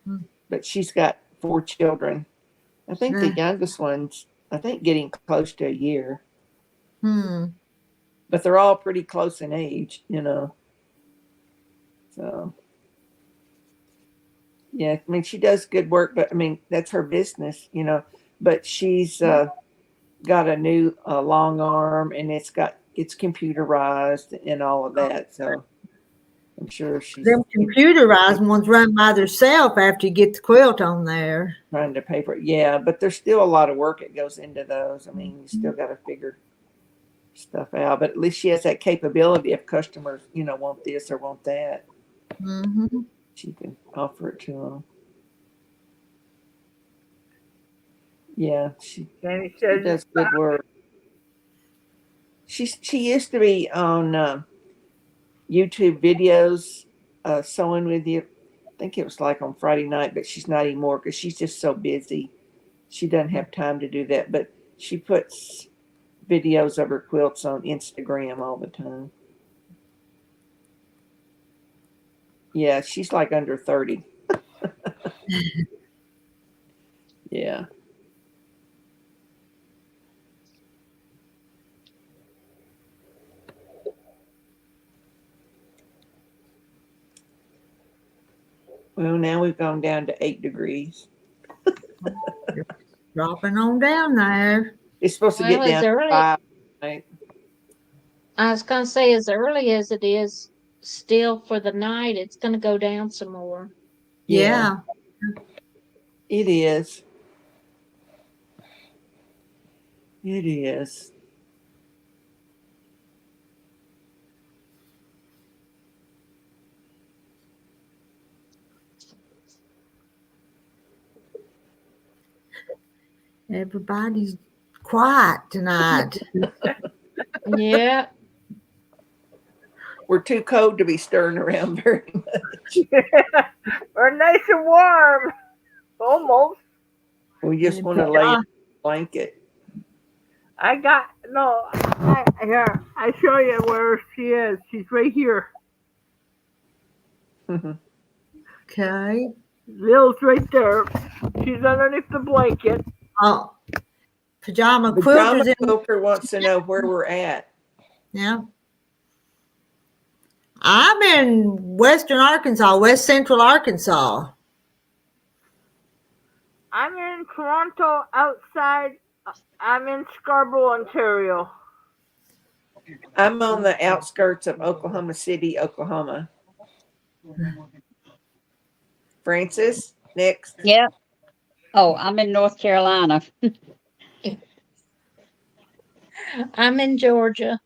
Hmm.
But she's got 4 children. I think the
Yeah.
youngest one's, I think, getting close to a year.
But
they're all pretty close in age, you know. So, yeah, I mean, she does good work, but I mean, that's her business, you know. But she's got a new long arm, and it's computerized and all of that. So, I'm sure she's
them computerized ones run by themselves after you get the quilt on there.
trying to pay for it. Yeah, but there's still a lot of work that goes into those. I mean, you still got to figure stuff out, but at least she has that capability if customers, you know, want this or want that. She can offer it to them. Yeah, she does good work. She used to be on YouTube videos, sewing with you. I think it was like on Friday night, but she's not anymore because she's just so busy. She doesn't have time to do that, but she puts videos of her quilts on Instagram all the time. Yeah, she's like under 30. Yeah. Well, now we've gone down to 8 degrees.
Dropping on down there.
It's supposed to
Well,
get down
as
to
early,
5. Right?
I was gonna say as early as it is still for the night, it's gonna go down some more.
Yeah.
It is. It is.
Everybody's quiet tonight.
Yeah.
We're too cold to be stirring around very much.
We're nice and warm. Almost.
We just want to lay in a blanket.
Here, I show you where she is. She's right here.
Okay.
Lil's right there. She's underneath the blanket.
Oh, pajama
Pajama
quilters.
quilter wants to know where we're at.
Yeah. I'm in Western Arkansas, West Central Arkansas.
I'm in Toronto outside. I'm in Scarborough, Ontario.
I'm on the outskirts of Oklahoma City, Oklahoma. Francis, next.
Yep. Oh, I'm in North Carolina.
I'm in Georgia.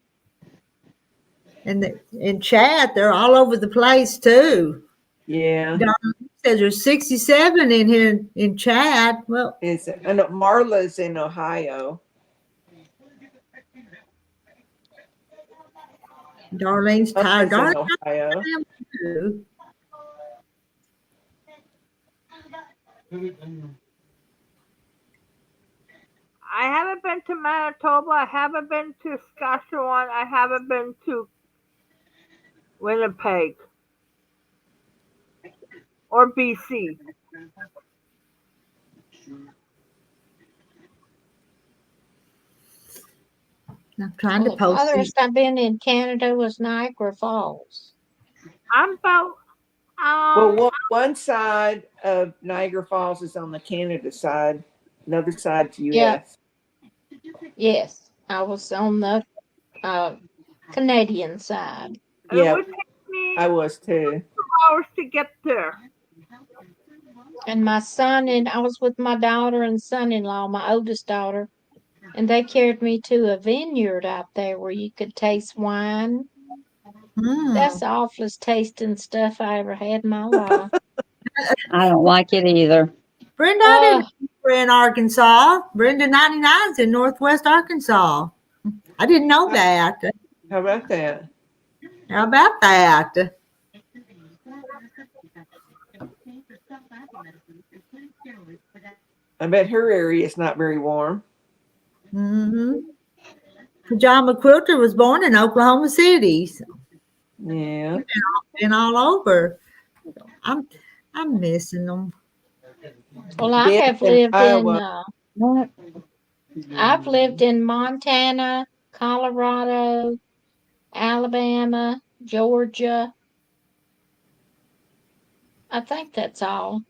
And in chat, they're all over the place too.
Yeah.
Darlene says there's 67 in here in chat. Well,
I know Marla's in Ohio.
Darlene's tired.
Marla's
Darlene,
in Ohio.
I haven't been to Manitoba. I haven't been to Saskatchewan. I haven't been to Winnipeg or BC.
I'm trying to
The
post these.
farthest I've been in Canada was Niagara Falls.
I'm about
Well, one side of Niagara Falls is on the Canada side, another side's U.S.
Yeah. Yes, I was on the Canadian side.
It
Yeah,
would take me
I was too.
2 hours to get there.
And I was with my daughter and son-in-law, my oldest daughter, and they carried me to a vineyard out there where you could taste wine. That's the awfulest tasting stuff I ever had in my life.
I don't like it either.
Brenda, I didn't know we're in Arkansas. Brenda 99's in Northwest Arkansas. I didn't know that.
How about that?
How about that?
I bet her area is not very warm.
Pajama Quilter was born in Oklahoma City. So
Yeah.
been all over. I'm missing them.
Well, I
Deb
have
in
lived
Iowa.
I've lived in Montana, Colorado, Alabama, Georgia. I think that's all.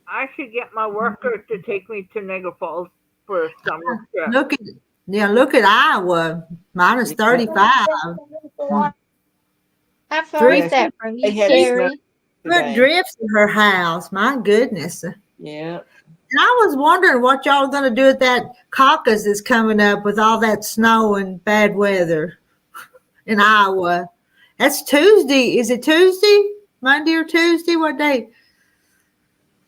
I should get my worker to take me to Niagara Falls for a summer trip.
Look at Iowa, minus 35.
I've heard that from you, Terry.
What drifts in her house? My goodness.
Yeah.
And I was wondering what y'all are going to do at that caucus that's coming up with all that snow and bad weather in Iowa. That's Tuesday. Is it Tuesday? Monday or Tuesday? What day?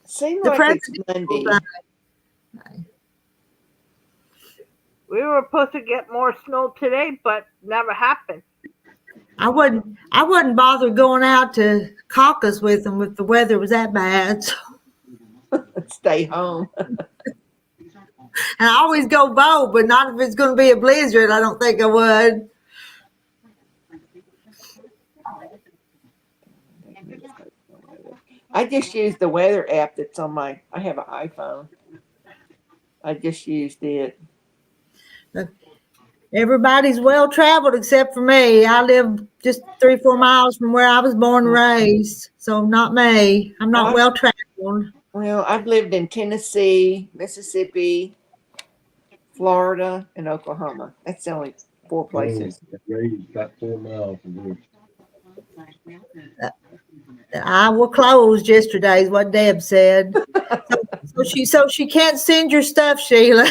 Seems like it's Monday.
We were supposed to get more snow today, but never happened.
I wouldn't bother going out to caucus with them if the weather was that bad. So.
Stay home.
And I always go vote, but not if it's going to be a blizzard. I don't think I would.
I just used the weather app that's on I have an iPhone. I just used it.
Everybody's well traveled except for me. I live just 3-4 miles from where I was born and raised. So not me. I'm not well traveled.
Well, I've lived in Tennessee, Mississippi, Florida, and Oklahoma. That's the only 4 places.
About 4 miles from here.
Iowa closed yesterday is what Deb said. so she can't send your stuff, Sheila.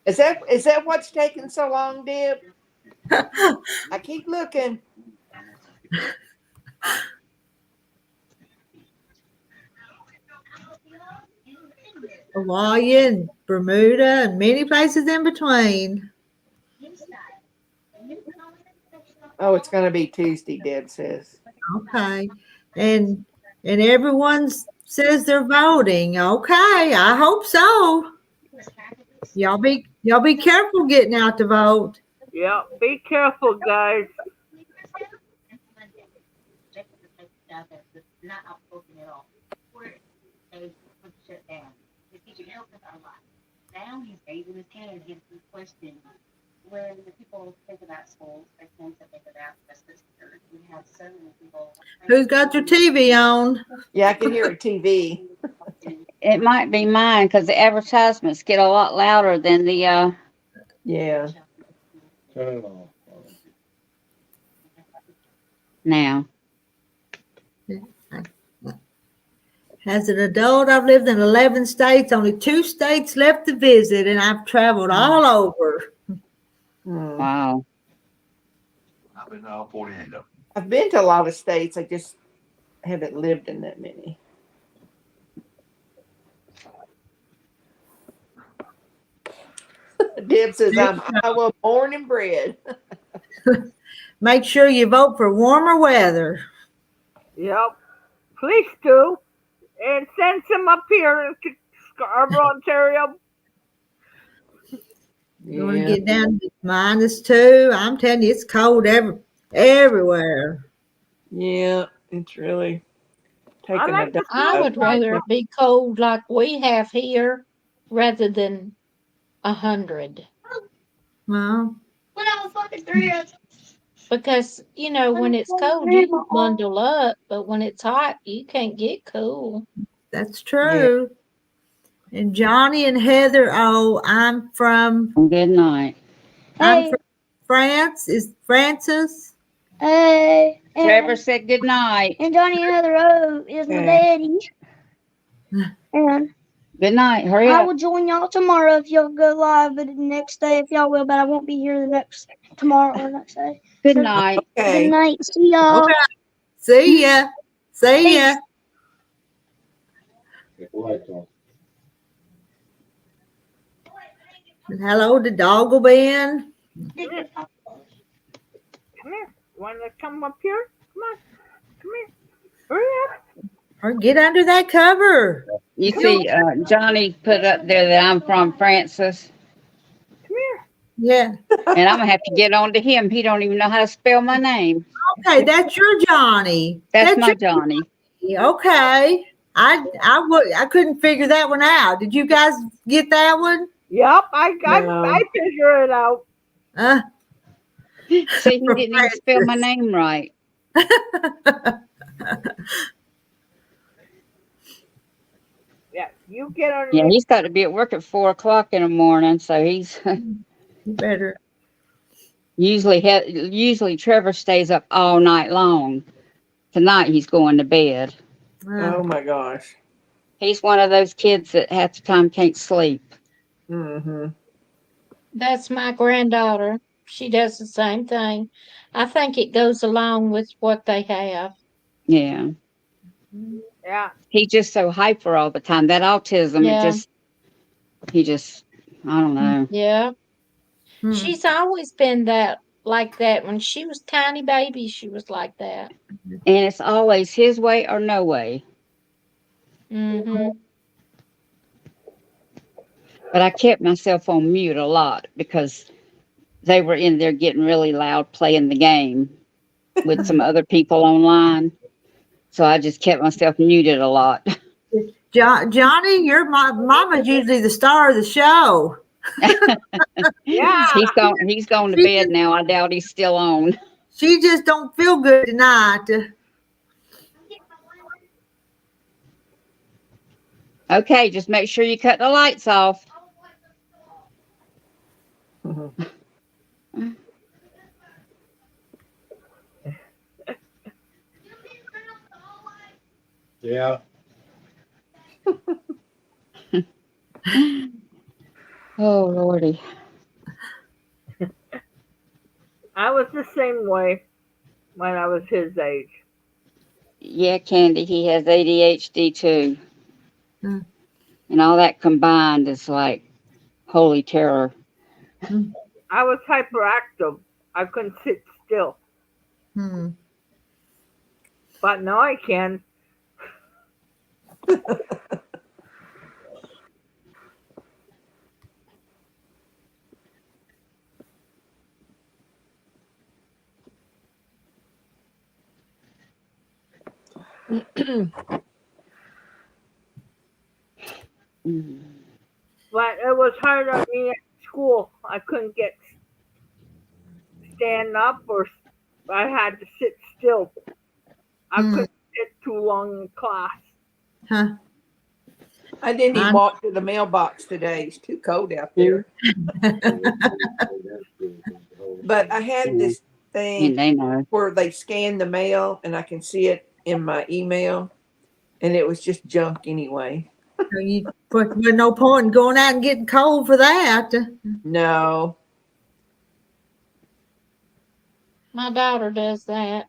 Is that what's taking so long, Deb? I keep looking.
Hawaii and Bermuda and many places in between.
Oh, it's going to be Tuesday, Deb says.
Okay. And everyone says they're voting. Okay, I hope so. Y'all be careful getting out to vote.
Yeah, be careful, guys.
Now he's raising his hand and gives the question. When the people think about schools, they tend to think about the sister. We have so many people.
Who's got your TV on?
Yeah, I can hear a TV.
It might be mine because the advertisements get a lot louder than the
Yeah.
Turn it off.
now.
As an adult, I've lived in 11 states, only 2 states left to visit, and I've traveled all over.
Wow.
I've been all 48 of them.
I've been to a lot of states. I just haven't lived in that many. Deb says I'm Iowa born and bred.
Make sure you vote for warmer weather.
Yep. Please do. And send some up here to Scarborough, Ontario.
You want to get down to -2? I'm telling you, it's cold everywhere.
Yeah, it's really taking
like
a
I would rather it be cold like we have here rather than 100.
Well,
Because, when it's cold, you can bundle up, but when it's hot, you can't get cool.
that's true. Yeah. And Johnny and Heather, I'm from.
Good night.
I'm from France. Is Francis?
Hey.
Trevor said good night.
And Johnny Another O is my daddy. And
Good night. Hurry
I
up.
will join y'all tomorrow if y'all go live, but the next day if y'all will, but I won't be here the next tomorrow or next day.
Good night.
Good
Okay.
night. See y'all.
Okay. See ya. See ya.
Get the lights on.
And hello to Doggle Ben.
Come here. Want to come up here? Come on. Come here. Hurry up.
Or get under that cover.
You see, Johnny put up there that I'm from Francis,
Come here.
Yeah.
and I'm gonna have to get on to him. He don't even know how to spell my name.
Okay, that's your Johnny.
That's my Johnny.
Okay. I couldn't figure that one out. Did you guys get that one?
Yep, I
No.
figure it out.
See, he didn't even spell my name right.
Yeah, you get on.
Yeah, he's got to be at work at 4 o'clock in the morning, so he's
You better.
usually Trevor stays up all night long. Tonight he's going to bed.
Oh my gosh.
He's one of those kids that half the time can't sleep.
Mm-hmm.
That's my granddaughter. She does the same thing. I think it goes along with what they have.
Yeah.
Yeah.
He's just so hyper all the time. That autism,
Yeah.
I don't know.
Yeah.
Hmm.
She's always been like that. When she was tiny baby, she was like that.
And it's always his way or no way.
Mm-hmm.
But I kept myself on mute a lot because they were in there getting really loud playing the game with some other people online. So I just kept myself muted a lot.
Johnny, your mama's usually the star of the show.
Yeah.
He's gone to bed now. I doubt he's still on.
She just don't feel good tonight.
Okay, just make sure you cut the lights off.
Yeah.
Oh, Lordy.
I was the same way when I was his age.
Yeah, Candy, he has ADHD too.
Hmm.
And all that combined is like holy terror.
I was hyperactive. I couldn't sit still.
Hmm.
But now I can. But it was hard on me at school. I couldn't stand up, or I had to sit still. I couldn't sit too long in class.
Huh.
I didn't even walk to the mailbox today. It's too cold out there. But I had this
And
thing
they know.
where they scan the mail and I can see it in my email, and it was just junk anyway.
But no point in going out and getting cold for that.
No.
My daughter does that.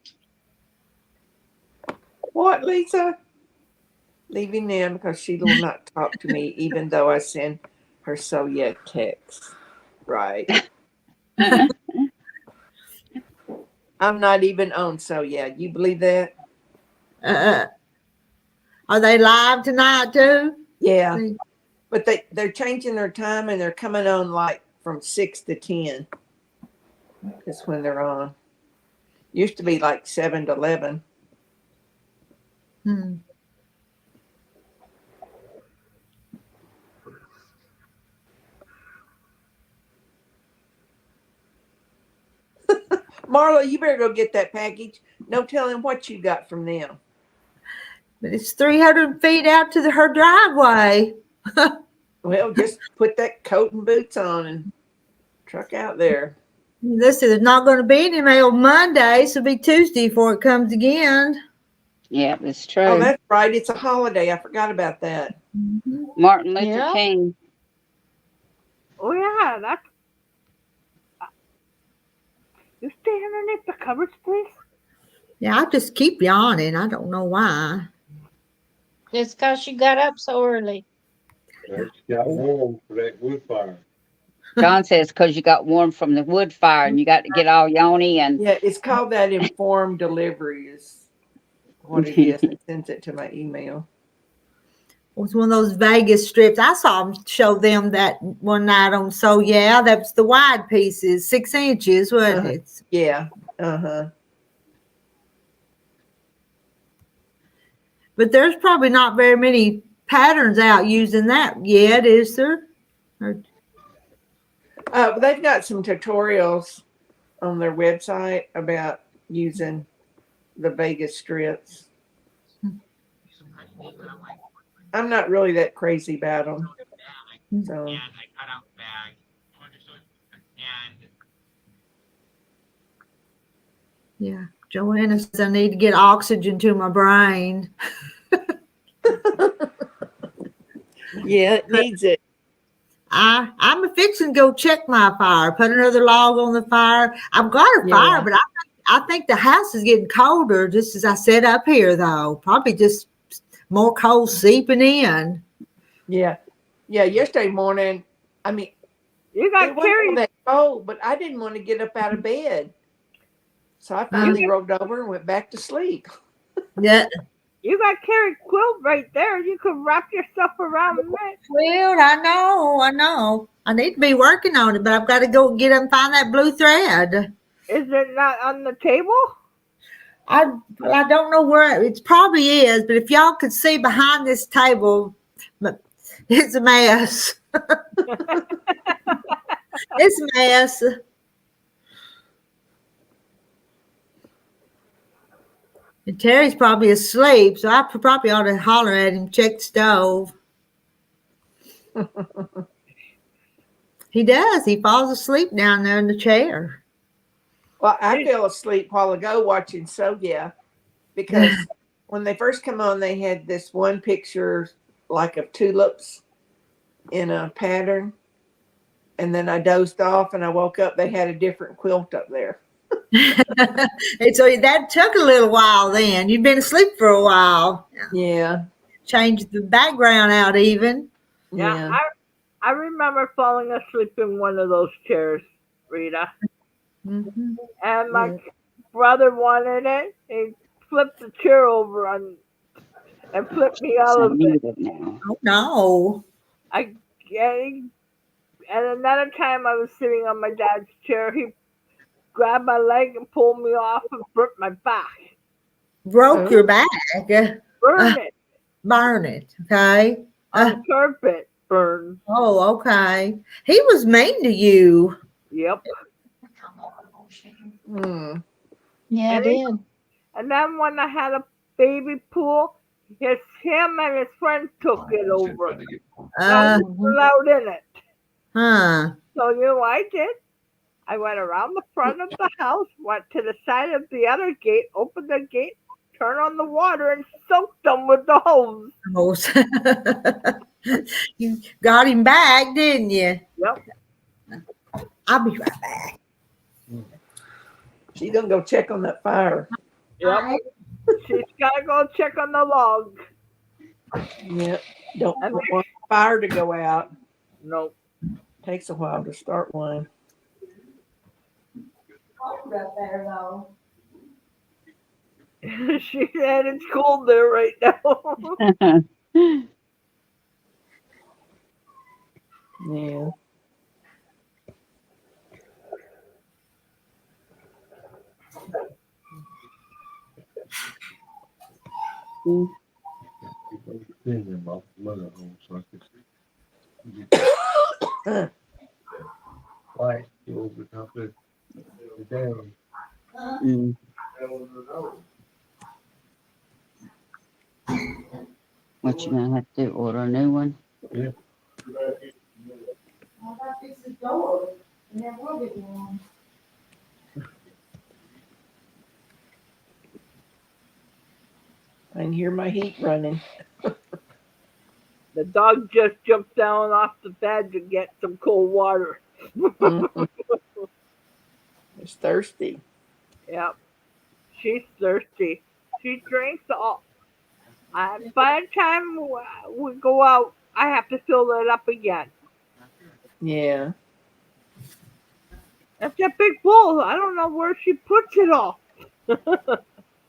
What, Lisa? Leaving them because she will not talk to me even though I send her so yeah text. Right. I'm not even on so yeah. You believe that?
Are they live tonight too?
Yeah. But they're changing their time and they're coming on like from 6 to 10. That's when they're on. Used to be like 7 to 11.
Hmm.
Marla, you better go get that package. No telling what you got from them.
But it's 300 feet out to her driveway.
Well, just put that coat and boots on and truck out there.
Listen, there's not going to be any mail Monday, so it'll be Tuesday before it comes again.
Yeah, it's
Oh,
true.
that's right. It's a holiday. I forgot about that.
Martin Luther
Yeah.
King.
Oh yeah, that's. You stay underneath the covers, please.
Yeah, I just keep yawning. I don't know why.
It's because you got up so early.
It's got warm for that wood fire.
John says because you got warm from the wood fire and you got to get all yawny and
Yeah, it's called that informed delivery is what it is. I sent it to my email.
It was one of those Vegas strips. I saw them show them that one night on. So yeah, that's the wide pieces, 6 inches, wasn't it?
Yeah. Uh-huh.
But there's probably not very many patterns out using that yet, is there?
They've got some tutorials on their website about using the Vegas strips. I'm not really that crazy about them. So
Yeah. Joanna says I need to get oxygen to my brain.
yeah, it needs it.
I'm fixing to go check my fire, put another log on the fire. I've got a fire,
Yeah.
but I think the house is getting colder just as I sit up here, though. Probably just more cold seeping in.
Yeah. Yeah. Yesterday morning, I mean,
You
it
got
wasn't all
carried.
that cold, but I didn't want to get up out of bed. So I finally rolled over and went back to sleep.
Yeah.
You got carried quilt right there. You could wrap yourself around it.
Well, I know. I need to be working on it, but I've got to go get and find that blue thread.
Is it not on the table?
I don't know where it probably is, but if y'all could see behind this table, it's a mess. It's a mess. And Terry's probably asleep, so I probably ought to holler at him, check the stove. He does. He falls asleep down there in the chair.
Well, I fell asleep a while ago watching So Yeah, because when they first come on, they had this one picture like of tulips in a pattern. And then I dozed off and I woke up. They had a different quilt up there.
And so that took a little while then. You've been asleep for a while.
Yeah.
Changed the background out even.
Yeah. I remember falling asleep in one of those chairs, Rita.
Mm-hmm.
And my brother wanted it. He flipped the chair over and flipped me out of it.
Oh no.
And another time I was sitting on my dad's chair, he grabbed my leg and pulled me off and burnt my back.
Broke your back.
Burn it.
Burn it. Okay.
On carpet. Burn.
Oh, okay. He was mean to you.
Yep.
Yeah, I did.
And then when I had a baby pool, him and his friend took it over. I was allowed in it.
Huh.
So you know what I did? I went around the front of the house, went to the side of the other gate, opened the gate, turned on the water, and soaked them with the hose.
You got him back, didn't you?
Yep.
I'll be right back.
She's going to go check on that fire.
Yep. She's got to go check on the log.
Yep. Don't want the fire to go out.
Nope.
Takes a while to start one.
Right there, though.
She said it's cold there right now.
Yeah.
Send them off the mother home so I could get white over the top of the dam.
What you gonna have to do? Order a new one?
Yeah.
I can hear my heat running.
The dog just jumped down off the bed to get some cold water.
Mhm. It's thirsty.
Yep, she's thirsty. She drinks all. By the time we go out, I have to fill it up again.
Yeah.
That's a big bowl. I don't know where she puts it all.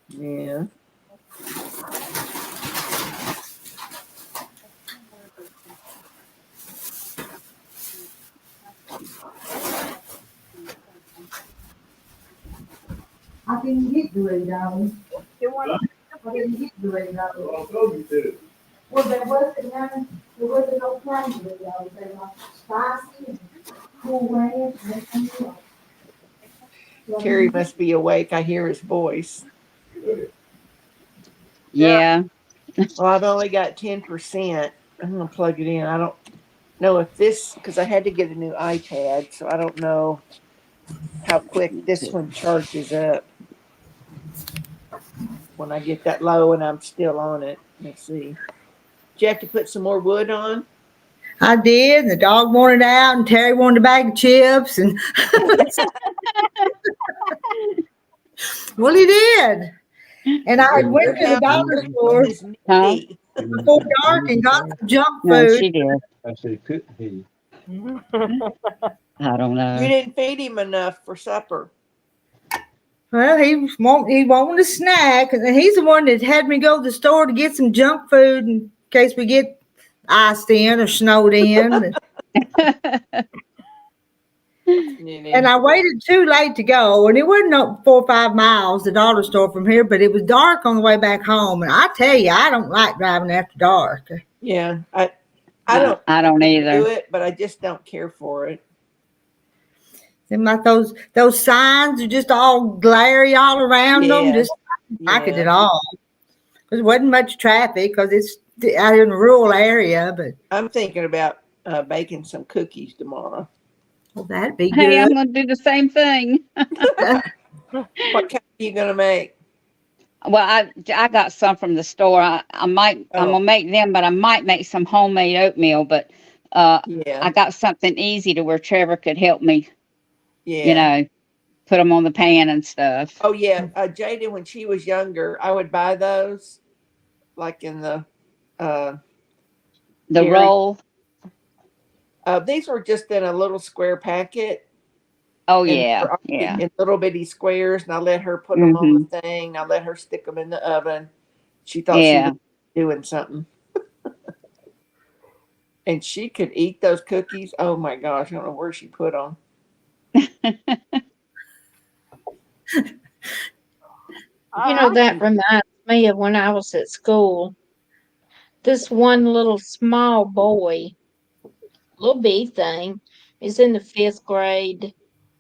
Yeah.
I didn't get Doritos.
You want
I didn't get Doritos.
Well, I told you to.
Well, there wasn't no plain Doritos. They were spicy and cool ranch and everything else. So I
Terry
didn't get-
must be awake. I hear his voice.
Yeah.
Well, I've only got 10%. I'm gonna plug it in. I don't know if this because I had to get a new iPad, so I don't know how quick this one charges up when I get that low and I'm still on it. Let's see. Did you have to put some more wood on?
I did. And the dog wanted out, and Terry wanted a bag of chips, and well, he did. And I went to the dollar store
Is
Huh?
me.
before dark and got some junk
No,
food.
she did.
I said, couldn't he?
I don't
You
know.
didn't feed him enough for supper.
Well, he wanted a snack, and he's the one that had me go to the store to get some junk food in case we get iced in or snowed in. And I waited too late to go, and it wasn't no 4 or 5 miles, the dollar store from here, but it was dark on the way back home. And I tell you, I don't like driving after dark.
Yeah, I
No, I don't
do
either.
it, but I just don't care for it.
Seemed like those signs are just all glary all around them.
Yeah.
Just like it
Yeah.
at all. There wasn't much traffic because it's out in a rural area, but
I'm thinking about baking some cookies tomorrow.
well, that'd be
Hey, I'm
good.
gonna do the same thing.
What kind are you gonna make?
Well, I got some from the store. I'm gonna make them, but I might make some homemade oatmeal. But
Yeah.
I got something easy to where Trevor could help me.
Yeah.
You know, put them on the pan and stuff.
Oh yeah, Jada, when she was younger, I would buy those, like in the.
The
Dairy.
roll.
These were just in a little square packet,
Oh
and they
yeah,
were
yeah.
in little bitty squares. And I let her put them on
Mhm.
the thing. I let her stick them in the oven. She thought she
Yeah.
was doing something, and she could eat those cookies. Oh my gosh, I don't know where she put them.
You know, that reminds me of when I was at school. This one little small boy, little bee thing, is in the 5th grade.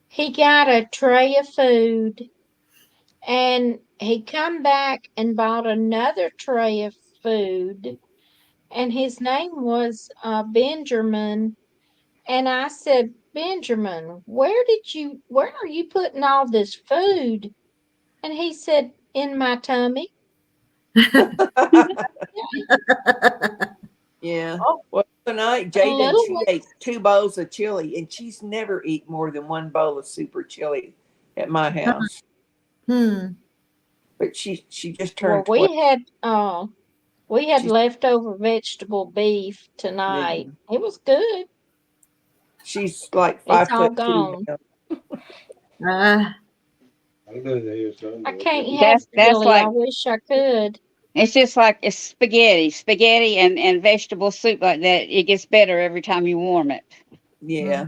He got a tray of food and he come back and bought another tray of food, and his name was Benjamin. And I said, Benjamin, where are you putting all this food? And he said, in my tummy.
Yeah.
Oh.
Well, tonight
The
Jaden
little
she
one,
ate 2 bowls of chili, and she's never eat more than 1 bowl of super chili at my house. But she just
well,
turned 12.
we had
She's
leftover vegetable beef tonight. It was good.
She's like
It's
5'2"
all gone.
now.
I know they is something.
I can't have
That's
chili. I
like
wish I could.
it's just like it's spaghetti and vegetable soup like that. It gets better every time you warm it.
Yeah.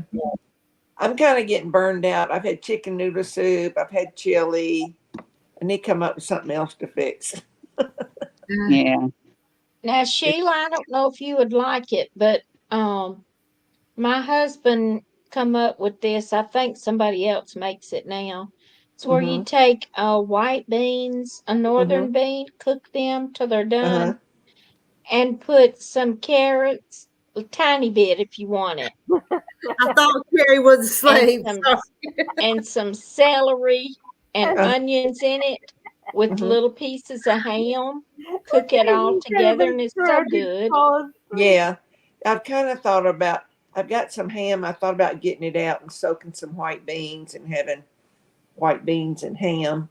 I'm kind of getting burned out. I've had chicken noodle soup. I've had chili. I need to come up with something else to fix.
Yeah.
Now, Sheila, I don't know if you would like it, but my husband come up with this. I think somebody else makes it now. It's where you take white beans, a northern bean, cook them till they're done, and put some carrots, a tiny bit if you want it,
I thought Terry was asleep.
and some celery and onions in it. with
Mhm.
little pieces of ham. Cook it all together and it's so good.
Yeah, I've kind of thought about. I've got some ham. I thought about getting it out and soaking some white beans and having white beans and ham.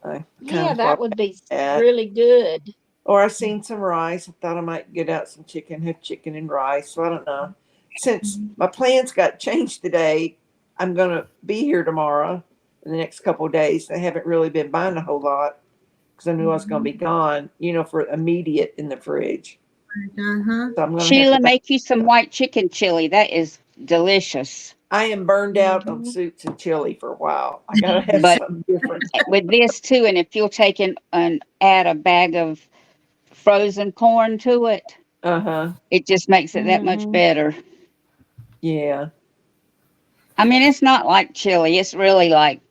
I kind
Yeah,
of
that
thought
would be
that.
really good.
Or I seen some rice. I thought I might get out some chicken, have chicken and rice. So I don't know. Since my plans got changed today, I'm gonna be here tomorrow in the next couple of days. I haven't really been buying a whole lot because I knew I was gonna be gone. For immediate in the fridge.
Uh-huh.
So I'm gonna have
Sheila,
to.
make you some white chicken chili. That is delicious.
I am burned out on
Mhm.
soups and chili for a while. I gotta have
But
something different.
with this too, and if you'll take and add a bag of frozen corn to it,
Uh-huh.
it just makes it that much
Mhm.
better.
Yeah.
I mean, it's not like chili. It's really like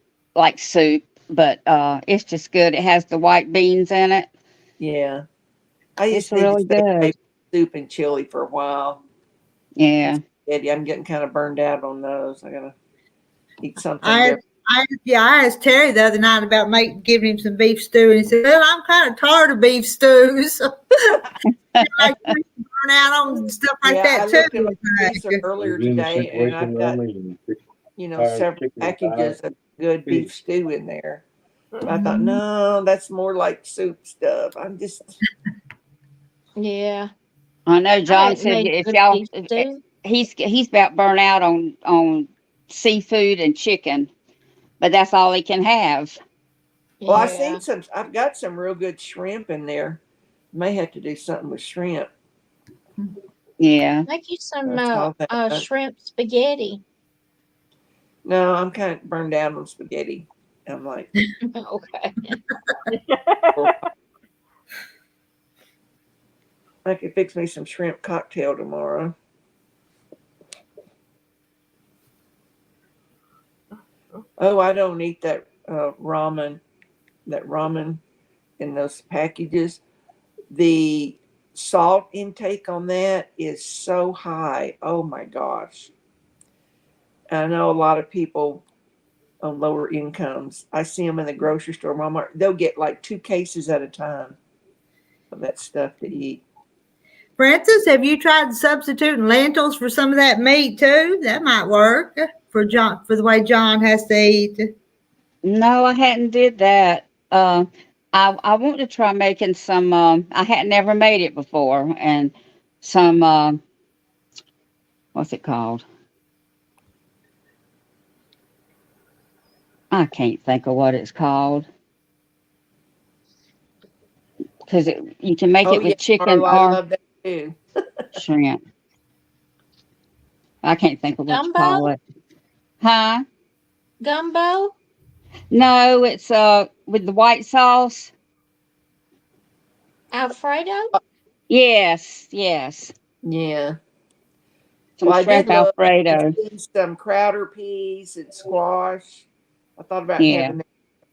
soup, but it's just good. It has the white beans in it.
Yeah. I
It's
just need to
really
stay away
good.
from soup and chili for a while.
Yeah.
Eddie, I'm getting kind of burned out on those. I gotta eat something
I
different.
I asked Terry the other night about giving him some beef stew, and he said, "Well, I'm kind of tired of beef stews." Like burn out on stuff like
Yeah, I
that
looked in my
too.
freezer
We've
earlier
been in a
today and I've
situation
got,
around me and tired of
several
chicken and tired
packages of good
pig.
beef stew in there. But I thought, no, that's more like soup stuff. I'm just
Yeah.
I know
I
John
hadn't
said
made
if
good
y'all
beef stew.
he's about burnt out on seafood and chicken, but that's all he can have.
well,
Yeah.
I've got some real good shrimp in there. May have to do something with shrimp.
Yeah.
Make you some
That's all that.
shrimp spaghetti.
No, I'm kind of burned down on spaghetti. I'm like,
Okay.
I could fix me some shrimp cocktail tomorrow. Oh, I don't eat that ramen. That ramen in those packages. The salt intake on that is so high. Oh my gosh. I know a lot of people on lower incomes. I see them in the grocery store, Walmart. They'll get like 2 cases at a time of that stuff to eat.
Francis, have you tried substituting lentils for some of that meat too? That might work for the way John has to eat.
No, I hadn't did that. I want to try making some. I had never made it before, and some. What's it called? I can't think of what it's called because you can make
Oh
it
yeah,
with chicken
Marla, I
or
love that too.
shrimp. I can't think of what you
Gumbo?
call it. Huh?
Gumbo?
No, it's with the white sauce.
Alfredo?
Yes, yes.
Yeah.
Some
Well, I did
shrimp
love to
Alfredo.
see some crowder peas and squash. I thought about
Yeah,
having that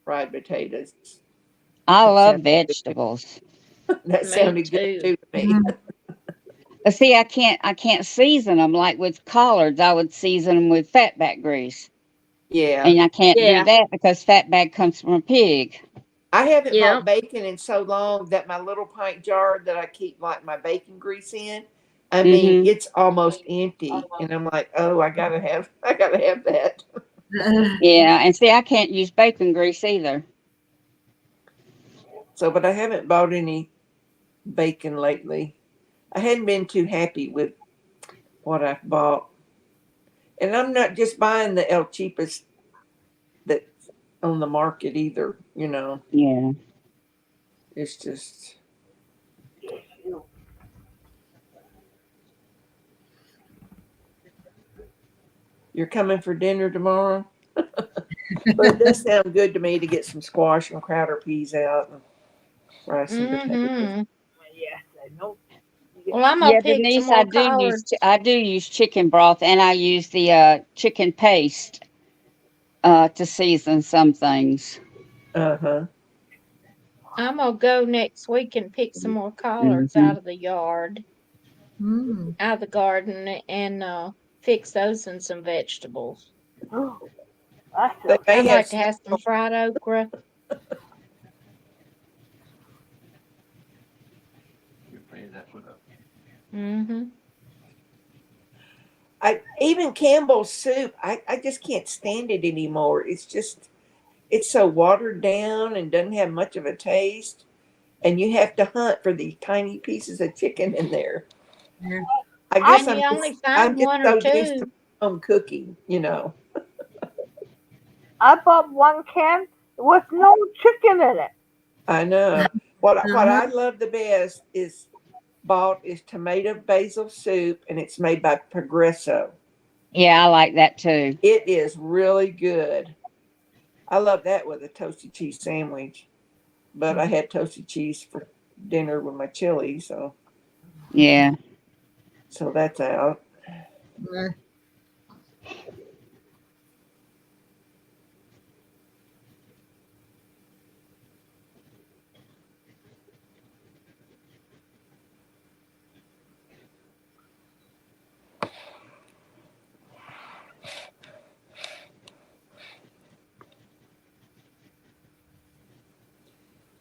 fried potatoes.
I
That
love
sounded
vegetables.
that
Me
sounded good
too.
too to me.
But see, I can't season them like with collards. I would season them with fatback grease,
Yeah.
and I can't do
Yeah.
that because fatback comes from a pig.
I haven't
Yep.
bought bacon in so long that my little pint jar that I keep like my bacon grease in, I mean,
Hmm.
it's almost empty. And I'm like, oh, I gotta have that.
Yeah, and see, I can't use bacon grease either.
So, but I haven't bought any bacon lately. I hadn't been too happy with what I've bought. And I'm not just buying the El cheapest that's on the market either.
Yeah.
It's just, you're coming for dinner tomorrow? But it does sound good to me to get some squash and crowder peas out and fry some potatoes.
Mm-hmm.
Yes, I know.
Well, I'm gonna
Yeah,
pick some
Denise,
more collards.
I do use chicken broth, and I use the chicken paste to season some things.
Uh huh.
I'm gonna go next week and pick some more collards
Hmm.
out of the yard,
Mm.
out of the garden, and fix those and some vegetables.
Oh, that
They
sounds
may
I'd
have
like to
some.
have some fried okra. Mm-hmm.
Even Campbell's soup, I just can't stand it anymore. It's so watered down and doesn't have much of a taste. And you have to hunt for these tiny pieces of chicken in there.
Yeah.
I guess
And you only
I'm
find
just
one
so
or
used to
two.
home cooking, you know.
I bought one can with no chicken in it.
I know. What
Uh-huh.
I love the best is tomato basil soup, and it's made by Progresso.
Yeah, I like that too.
It is really good. I love that with a toasted cheese sandwich. But I had toasted cheese for dinner with my chili,
Yeah.
so that's out.
Uh,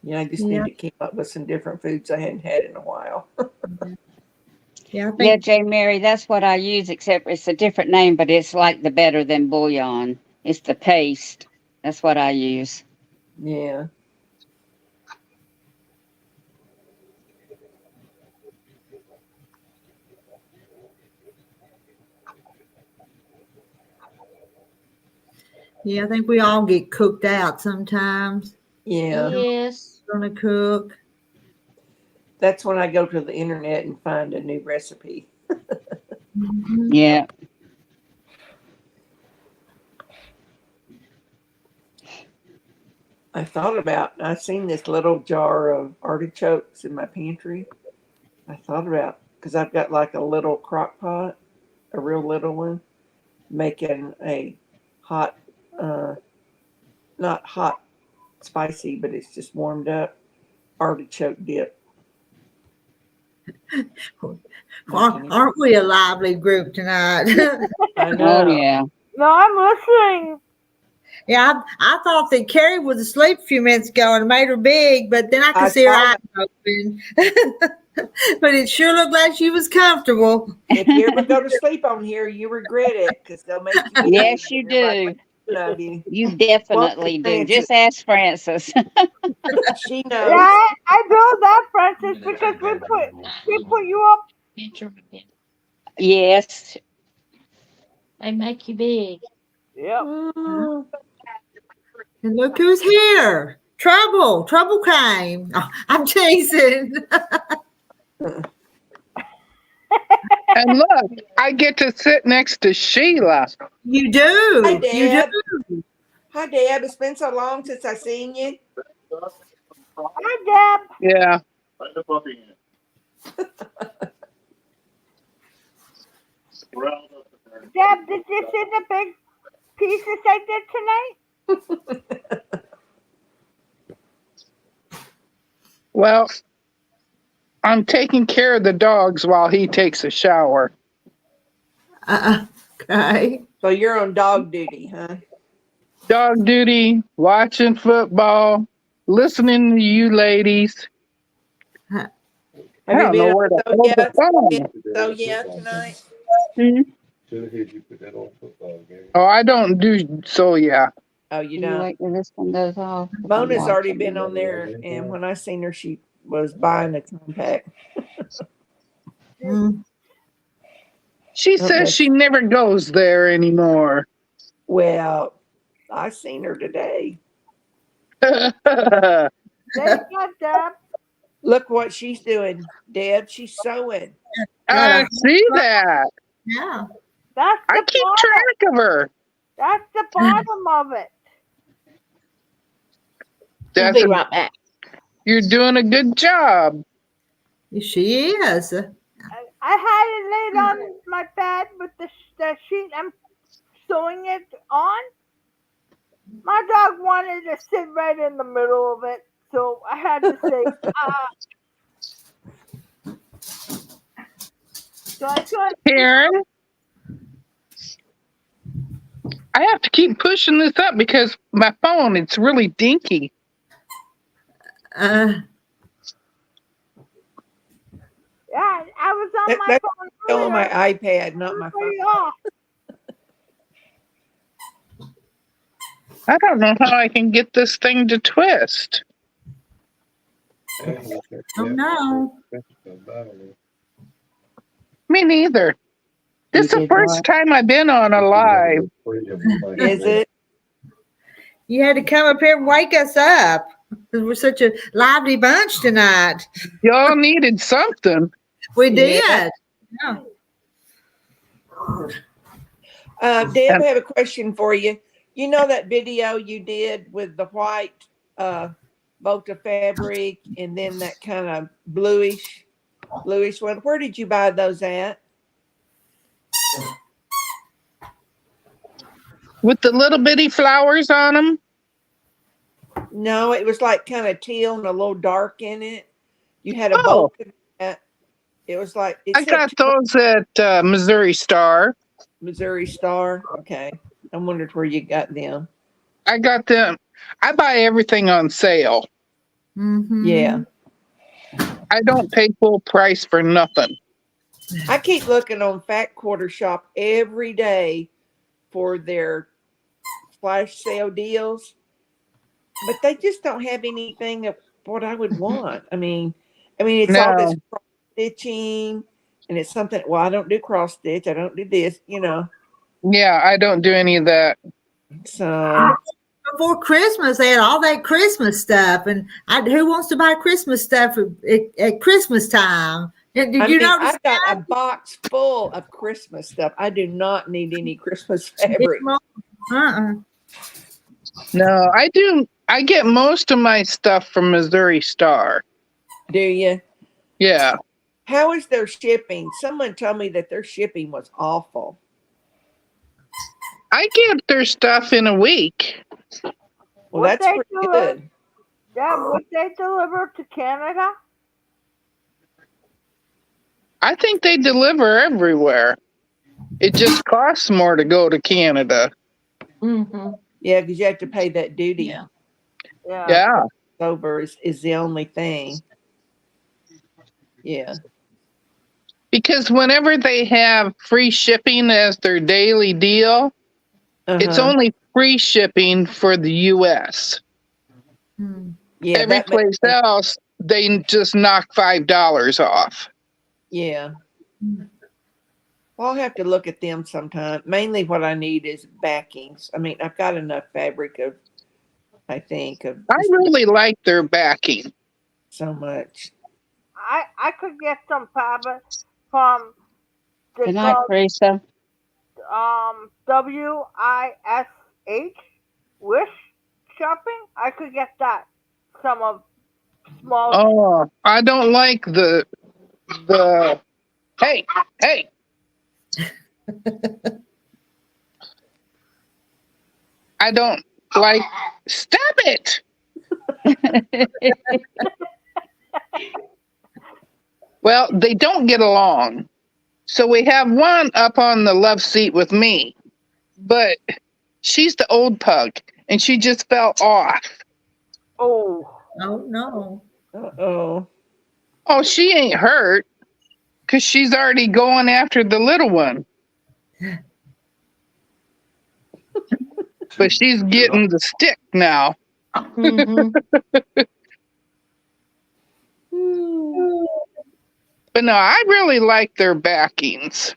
Yeah, I just
Yeah.
need to keep up with some different foods I hadn't had in a while.
Yeah. I
Yeah,
think.
J. Mary, that's what I use, except it's a different name, but it's like the better than bouillon. It's the paste. That's what I use.
Yeah.
Yeah. I think we all get cooked out sometimes.
Yeah.
Yes.
Gonna cook.
That's when I go to the internet and find a new recipe.
Mhm.
Yeah.
I've seen this little jar of artichokes in my pantry. I thought about, because I've got like a little crock pot, a real little one, making a hot, uh, not hot spicy, but it's just warmed up artichoke dip.
Aren't we a lively group tonight?
I
Oh,
know.
yeah.
No, I'm listening.
Yeah, I thought that Carrie was asleep a few minutes ago and made her big, but then I
I
could see her
saw
eyes
that.
open. But it sure looked like she was comfortable.
If you ever go to sleep on here, you regret it because they'll make you big
Yes,
and
you
everybody
do.
makes fun of you.
You
Well, to
definitely do.
Francis,
Just ask Francis.
she
Yeah,
knows.
I know that, Francis, because we put you up.
Yes.
They make you big.
Yep.
Mm,
And look who's here. Trouble came. Oh, I'm teasing.
And look, I get to sit next to Sheila.
You
Hi,
do. You do.
Deb. Hi, Deb. It's been so long since I seen you.
Hi, Deb.
Yeah.
Deb, did you see the big pieces I did tonight?
Well, I'm taking care of the dogs while he takes a shower.
Okay.
So you're on dog duty, huh?
Dog duty, watching football, listening to you ladies.
Have
I
you
don't know
been
where to
on
hold the phone.
tonight?
Hmm? Oh, I don't do so, yeah.
Oh, you
Can you
don't.
wait till this one goes off? I'm
Mona's already
watching.
been on there, and when I seen her, she was buying a compact.
Mm.
She says she never goes there anymore.
Well, I seen her today.
There you go, Deb.
Look what she's doing, Deb. She's sewing.
I see that.
Yeah.
That's
I
the
keep
bottom.
track of her.
That's the bottom of it.
We'll
That's
be right back.
You're doing a good job.
She is.
I had it laid on my bed with the sheet I'm sewing it on. My dog wanted to sit right in the middle of it, so I had to say, So I could.
Karen, I have to keep pushing this up because my phone, it's really dinky.
Yeah, Yeah, I was on my
That's
phone
on my
earlier.
iPad, not my phone.
Everybody off.
I don't know how I can get this thing to twist.
Oh no.
Me neither. This is the
did
first
what?
time I've been on a live.
Is it?
You had to come up here and wake us up. We're such a lively bunch tonight.
Y'all needed something.
We did.
Yeah.
Yeah.
Deb, I have a question for you. You know that video you did with the white Volta fabric and then that kind of bluish one? Where did you buy those at?
With the little bitty flowers on them.
No, it was like kind of teal and a little dark in it. You had a
Oh.
bolt of that. It was like it
I
said
got those at Missouri Star.
Missouri Star. Okay, I wondered where you got them.
I got them. I buy everything on sale.
Mm-hmm.
Yeah,
I don't pay full price for nothing.
I keep looking on Fat Quarter Shop every day for their flash sale deals, but they just don't have anything of what I would want. I mean, it's all this
No.
cross stitching, and it's something. Well, I don't do cross stitch. I don't do this.
Yeah, I don't do any of that.
So
Before Christmas, they had all that Christmas stuff, and who wants to buy Christmas stuff at Christmas time? Did you notice
I got a box full of Christmas stuff. I do not need any Christmas fabric.
No, I do. I get most of my stuff from Missouri Star.
Do you?
Yeah.
How is their shipping? Someone told me that their shipping was awful.
I get their stuff in a week.
Well, that's pretty good.
Yeah, would they deliver to Canada?
I think they deliver everywhere. It just costs more to go to Canada.
Mm-hmm.
Yeah, because you have to pay that duty.
Yeah.
Yeah.
Over is the only thing. Yeah.
Because whenever they have free shipping as their daily deal, it's only free shipping for the U.S.
Yeah.
Every place else, they just knock $5 off.
Yeah. Well, I'll have to look at them sometime. Mainly what I need is backings. I mean, I've got enough fabric I
really like their backing.
So much.
I could get some fabric from
Good night, Teresa.
WISH Wish Shopping. I could get that. Some of small.
Oh, I don't like the hey. I don't like, stop it. Well, they don't get along. So we have one up on the love seat with me, but she's the old pug and she just fell off.
Oh
no.
Uh-oh.
Oh, she ain't hurt because she's already going after the little one. But she's getting the stick now.
Mm-hmm.
But no, I really like their backings.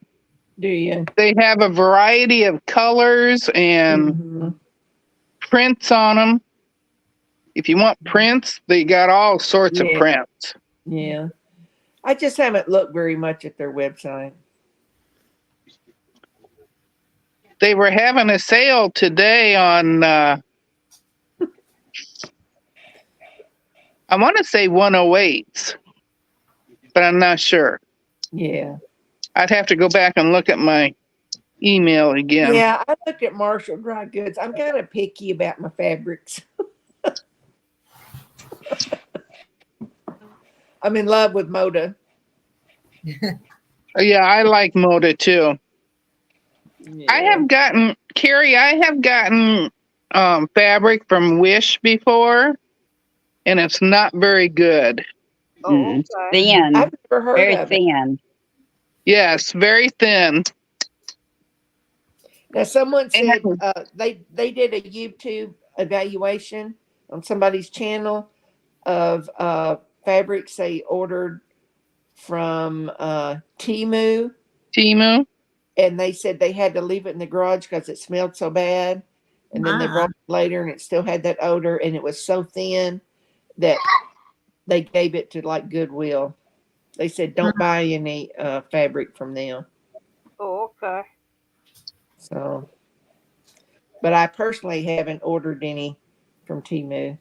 Do you?
They have a variety of colors and prints on them. If you want prints, they got all sorts of prints.
Yeah. I just haven't looked very much at their website.
They were having a sale today on, I want to say 108s, but I'm not sure.
Yeah.
I'd have to go back and look at my email again.
Yeah, I looked at Marshall Dry Goods. I'm kind of picky about my fabrics. I'm in love with Moda.
Yeah, I like Moda too.
Yeah.
I have gotten fabric from Wish before, and it's not very good.
Oh, okay.
Thin,
I've never heard
very
of it.
thin.
Yes, very thin.
Now, someone said
And
they did a YouTube evaluation on somebody's channel of fabrics they ordered from Timu,
Timu.
and they said they had to leave it in the garage because it smelled so bad. And then they
My.
brought it later, and it still had that odor, and it was so thin that they gave it to like Goodwill. They said don't buy any fabric from them.
Oh, okay.
So, but I personally haven't ordered any from Timu.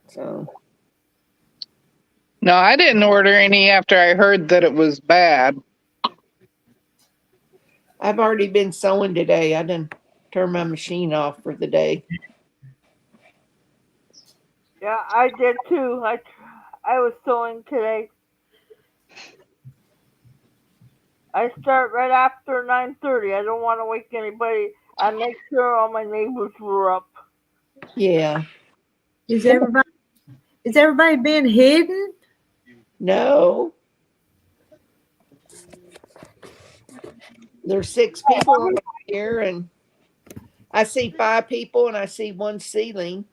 So
No, I didn't order any after I heard that it was bad.
I've already been sewing today. I didn't turn my machine off for the day.
Yeah, I did too. I was sewing today. I start right after 9:30. I don't want to wake anybody. I make sure all my neighbors were up.
Yeah.
Is everybody being hidden?
No. There's 6 people on here, and I see 5 people, and I see 1 ceiling.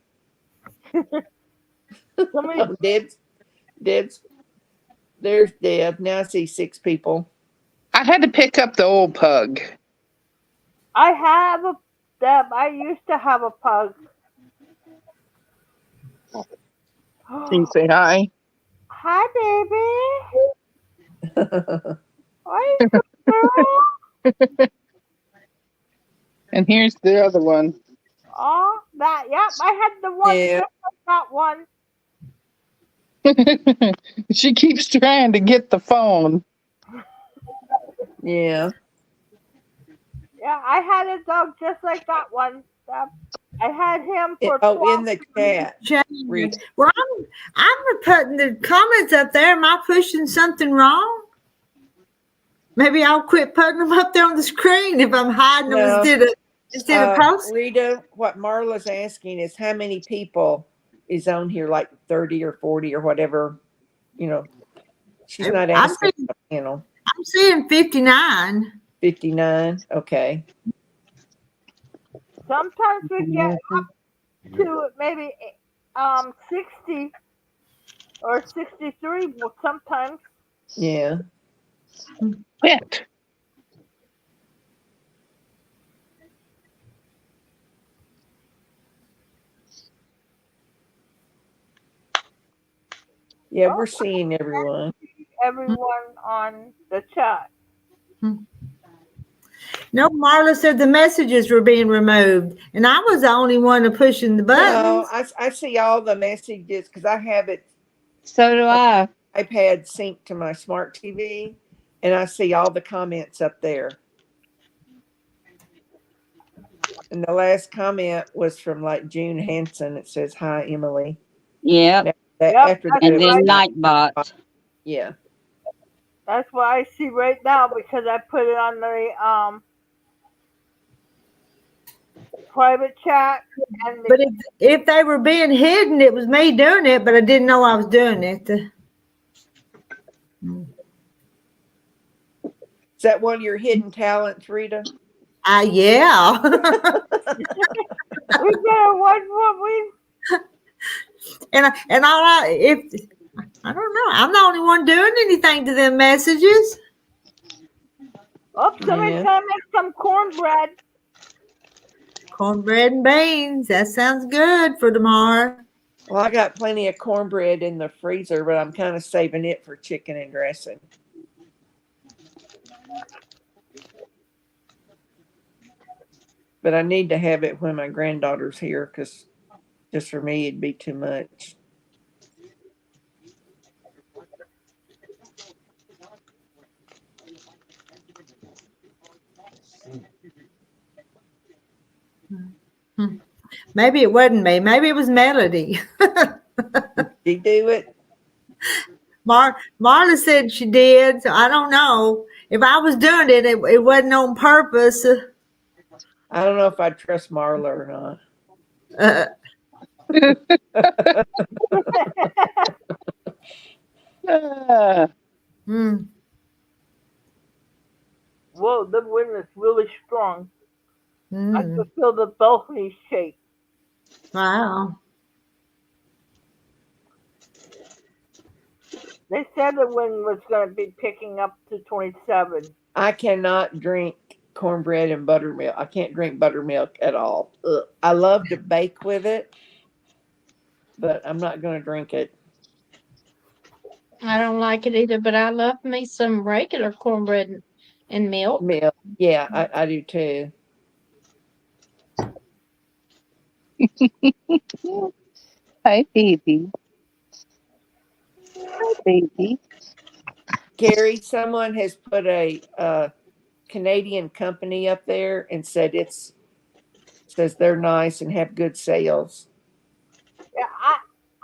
Somebody,
Oh, Deb's. There's Deb. Now I see 6 people.
I had to pick up the old pug.
I have a Deb. I used to have a pug.
Can you say hi?
Hi, baby. Hi, girl.
And here's the other one.
Oh, that. Yep, I had the one.
Yeah.
Just like that one.
She keeps trying to get the phone.
Yeah.
Yeah, I had a dog just like that one. Deb. I had him for
In the chat. Read.
Well, I'm putting the comments up there. Am I pushing something wrong? Maybe I'll quit putting them up there on the screen if I'm hiding
No.
them instead of posting.
Rita, what Marla's asking is how many people is on here, like 30 or 40 or whatever, you know. She's not asking,
I'm seeing 59.
59. Okay.
Sometimes we get up to maybe 60 or 63. Well, sometimes.
Yeah.
Quit.
Yeah, we're seeing everyone.
Everyone on the chat.
No, Marla said the messages were being removed, and I was the only one pushing the buttons.
No, I see all the messages because I have it.
So do I.
iPad synced to my smart TV, and I see all the comments up there. And the last comment was from like June Hanson. It says, "Hi, Emily."
Yep.
After that,
And then
right.
Nightbot.
Yeah. That's what I see right now because I put it on the private chat.
But if they were being hidden, it was me doing it, but I didn't know I was doing it.
Is that one of your hidden talents, Rita?
Yeah.
We better watch what we.
And I don't know. I'm the only one doing anything to them messages.
Oh, somebody's trying to make some cornbread.
Cornbread and beans. That sounds good for tomorrow.
Well, I got plenty of cornbread in the freezer, but I'm kind of saving it for chicken and dressing. But I need to have it when my granddaughter's here because just for me, it'd be too much.
Maybe it wasn't me. Maybe it was Melody.
Did you do it?
Marla said she did, so I don't know. If I was doing it, it wasn't on purpose.
I don't know if I trust Marla or not.
Ah,
Mm.
Whoa, the wind is really strong. I can
Mm.
feel the balcony shake.
Wow.
They said the wind was going to be picking up to 27.
I cannot drink cornbread and buttermilk. I can't drink buttermilk at all. Ugh. I love to bake with it, but I'm not going to drink it.
I don't like it either, but I love me some regular cornbread and milk.
Milk. Yeah, I do too.
hi, baby. Hi, baby.
Gary, someone has put a Canadian company up there and says they're nice and have good sales.
Yeah,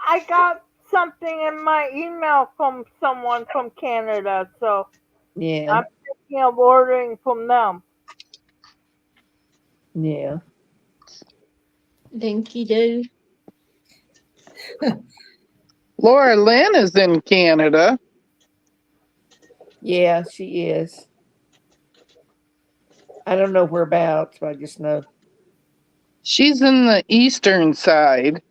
I got something in my email from someone from Canada, so
Yeah,
I'm thinking of ordering from them.
yeah,
Dinky do.
Laura Lynn is in Canada.
yeah. She is. I don't know whereabouts, but I just know.
She's in the eastern side.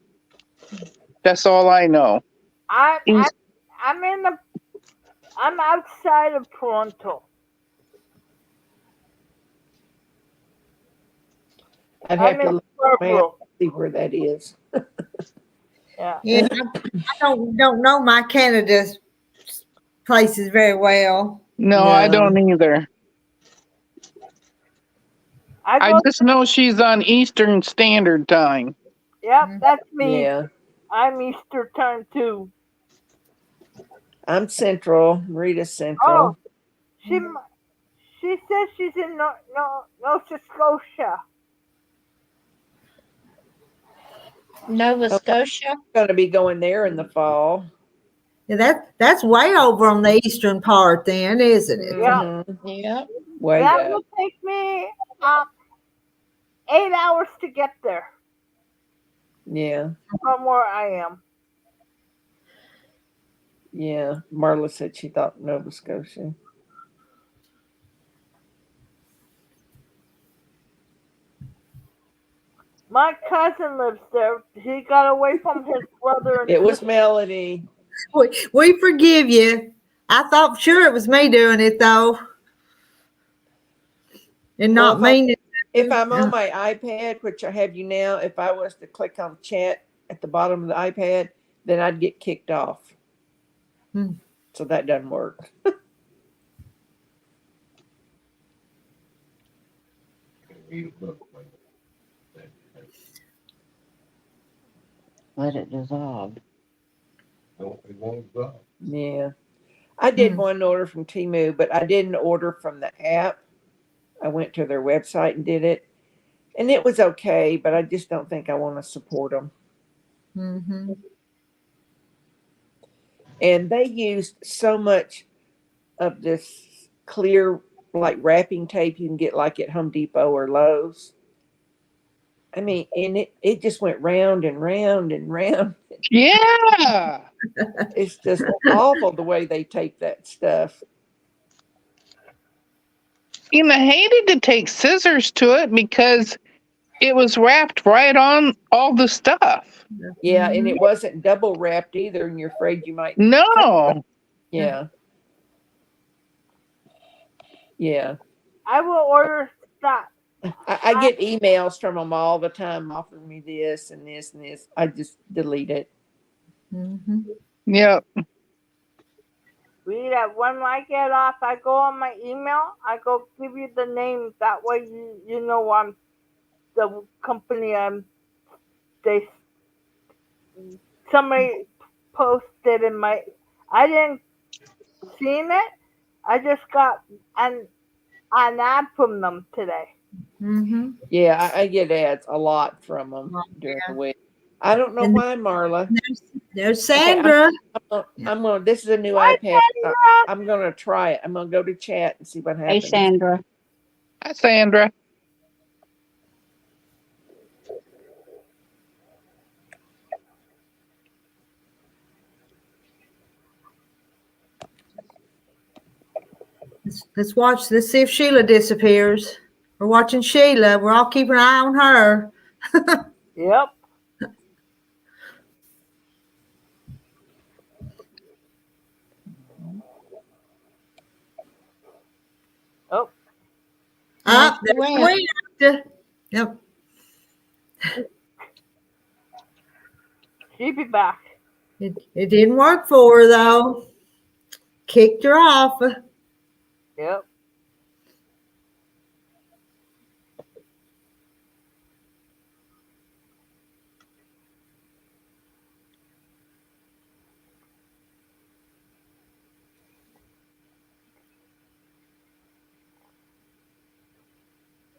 That's all I know.
I
East.
I'm in the I'm outside of Toronto.
I'd have
I'm
to
in
look at the map
Scarborough.
to see where that is.
Yeah.
Yeah, I don't know my Canada's places very well.
No, I don't either.
I
I
go.
just know she's on Eastern Standard Time.
Yep, that's me.
Yeah,
I'm Easter time too.
I'm Central. Rita's
Oh,
Central.
she says she's in Nova Scotia.
Nova
Oh,
Scotia.
I'm going to be going there in the fall.
Yeah, that's way over on the eastern part, then, isn't it?
Yeah,
Mm-hmm.
Yep.
Way
that
up.
will take me 8 hours to get there
Yeah,
from where I am.
yeah. Marla said she thought Nova Scotia.
My cousin lives there. He got away from his brother and
It was
sister.
Melody.
We forgive you. I thought sure it was me doing it though, and
Well,
not meaning.
if I'm on my iPad, which I have you now, if I was to click on chat at the bottom of the iPad, then I'd get kicked off.
Hmm.
So that doesn't work.
Let it dissolve.
It won't go.
Yeah. I did
Hmm.
one order from Temu, but I didn't order from the app. I went to their website and did it. And it was okay, but I just don't think I want to support them.
Mm-hmm.
And they used so much of this clear, like wrapping tape you can get like at Home Depot or Lowe's. I mean, and it just went round and round and round.
Yeah.
It's just awful the way they tape that stuff.
And I hated to take scissors to it because it was wrapped right on all the stuff.
Yeah, and it wasn't double wrapped either, and you're afraid you might.
No.
Yeah. Yeah.
I will order that.
I get emails from them all the time offering me this and this and this. I just delete it.
Mm-hmm.
Yep.
Rita, when I get off, I go on my email. I go give you the name. That way you know I'm the company they somebody posted in my. I didn't seen it. I just got an ad from them today.
Mm-hmm.
Yeah, I get ads a lot from them during the week. I don't know why, Marla.
There's Sandra.
Okay, I'm gonna. This is a new
Hi,
iPad.
Sandra.
I'm gonna try it. I'm gonna go to chat and see what
Hey,
happens.
Sandra.
Hi, Sandra.
Let's watch. Let's see if Sheila disappears. We're watching Sheila. We're all keeping an eye on her.
Yep. Oh,
Up
There
there
she
she
went.
went. Yep.
she'll be back.
It didn't work for her though. Kicked her off.
Yep.